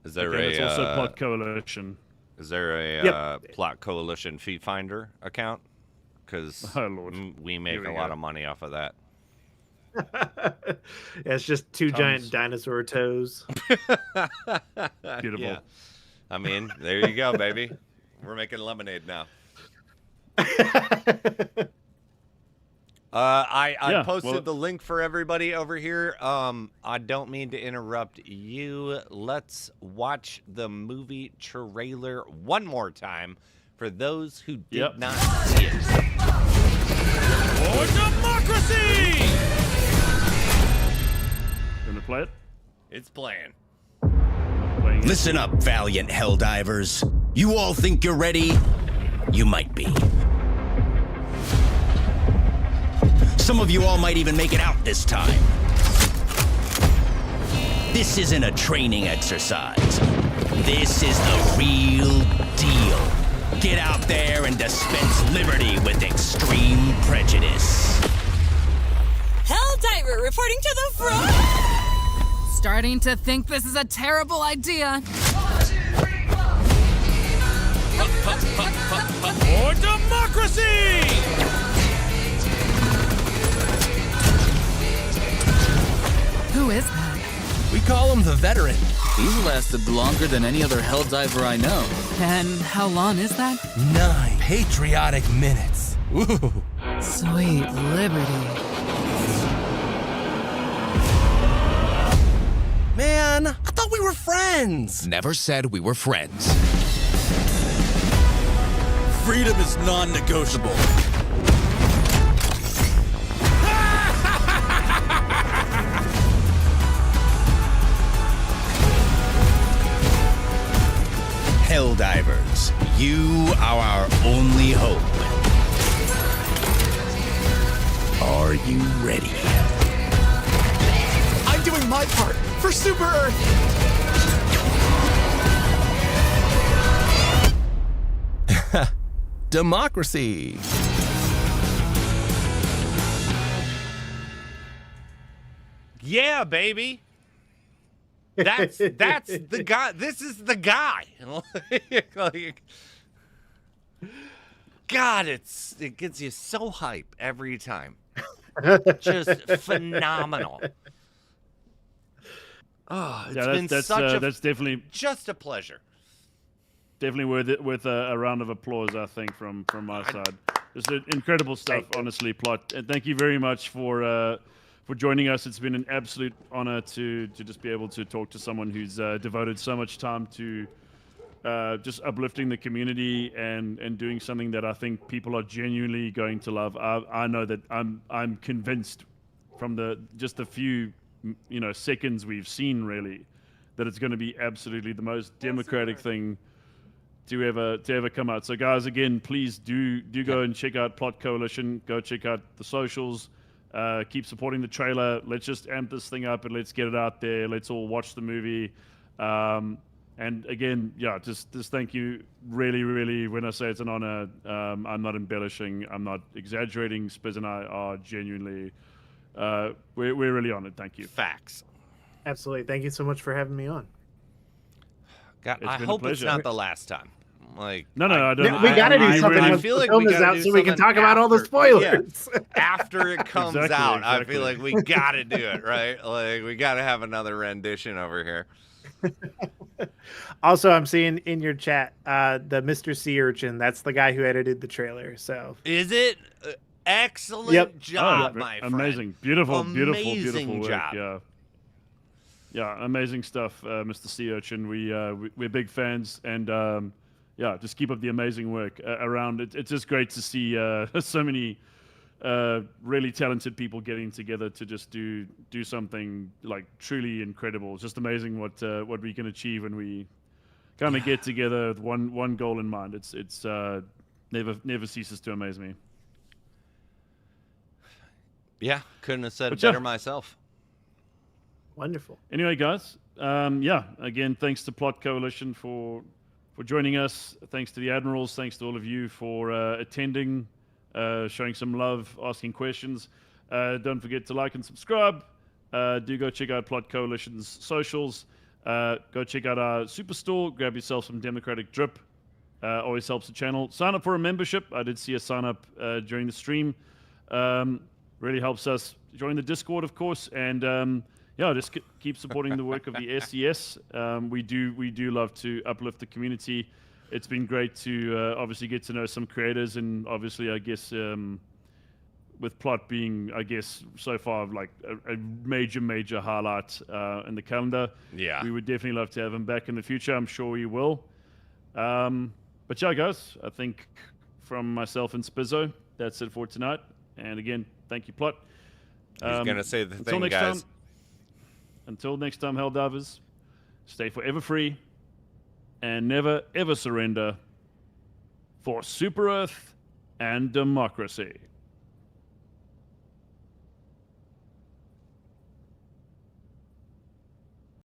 Is there Okay, that's also a Plot Coalition. is there a Yep. Plot Coalition Fee Finder account? Because Oh, Lord. we make Here we a lot go. of money off of that. Yeah, it's just two giant dinosaur toes. Beautiful. Yeah. I mean, there you go, baby. We're making lemonade now. I Yeah, posted well- the link for everybody over here. I don't mean to interrupt you. Let's watch the movie trailer one more time for those who did Yep. not see it. For democracy! You want to play it? It's playing. Playing it. Listen up, valiant Helldivers. You all think you're ready? You might be. Some of you all might even make it out this time. This isn't a training exercise. This is the real deal. Get out there and dispense liberty with extreme prejudice. Helldiver reporting to the front! Starting to think this is a terrible idea. For democracy! Who is that? We call him the veteran. He's lasted longer than any other Helldiver I know. And how long is that? 9 patriotic minutes. Ooh. Sweet liberty. Man, I thought we were friends. Never said we were friends. Freedom is non-negotiable. Helldivers, you are our only hope. Are you ready? I'm doing my part for Super Earth. Democracy. Yeah, baby. That's the guy. This is the guy. Like, God, it gets you so hype every time. Just phenomenal. Oh, it's been such a that's definitely just a pleasure. worth a round of applause, I think, from my side. Just incredible stuff, honestly, Plot. And thank you very much for joining us. It's been an absolute honor to just be able to talk to someone who's devoted so much time to just uplifting the community and doing something that I think people are genuinely going to love. I know that I'm convinced from the few seconds we've seen, really, that it's going to be absolutely the most democratic thing to ever come out. So guys, again, please do go and check out Plot Coalition. Go check out the socials. Keep supporting the trailer. Let's just amp this thing up and let's get it out there. Let's all watch the movie. And again, yeah, just thank you. Really, really, when I say it's an honor, I'm not embellishing. I'm not exaggerating. Spiz and I are genuinely, we're really honored. Thank you. Facts. Absolutely. Thank you so much for having me on. God, It's I been a hope it's pleasure. not the last time. Like, No, I don't. We got to do I something really once feel the like film we is gotta out do so we can something talk about all the after- spoilers. after it comes Exactly, out, I exactly. feel like we got to do it, right? Like, we got to have another rendition over here. Also, I'm seeing in your chat the Mr. Sea Urchin. That's the guy who edited the trailer. So Is it? Excellent job, Oh, my friend. amazing, beautiful, beautiful Amazing work. job. Yeah, amazing stuff, Mr. Sea Urchin. We're big fans, and just keep up the amazing work around. It's just great to see so many really talented people getting together to just do something like truly incredible. It's just amazing what we can achieve when we kind of get together with one goal in mind. It's never ceases to amaze me. Yeah, couldn't have said it But better myself. Wonderful. Anyway, guys, again, thanks to Plot Coalition for joining us. Thanks to the Admirals. Thanks to all of you for attending, showing some love, asking questions. Don't forget to like and subscribe. Do go check out Plot Coalition's socials. Go check out our Superstore. Grab yourself some Democratic Drip. Always helps the channel. Sign up for a membership. I did see a sign up during the stream. Really helps us. Join the Discord, of course, and just keep supporting the work of the SES. We do love to uplift the community. It's been great to obviously get to know some creators, and obviously, I guess, with Plot being, I guess, so far like a major highlight in the calendar. Yeah. We would definitely love to have him back in the future. I'm sure we will. But yeah, guys, I think from myself and Spizzo, that's it for tonight. And again, thank you, Plot. He's going to say the until thing, next guys. Until next time, Helldivers, stay forever free and never, ever surrender for Super Earth and democracy.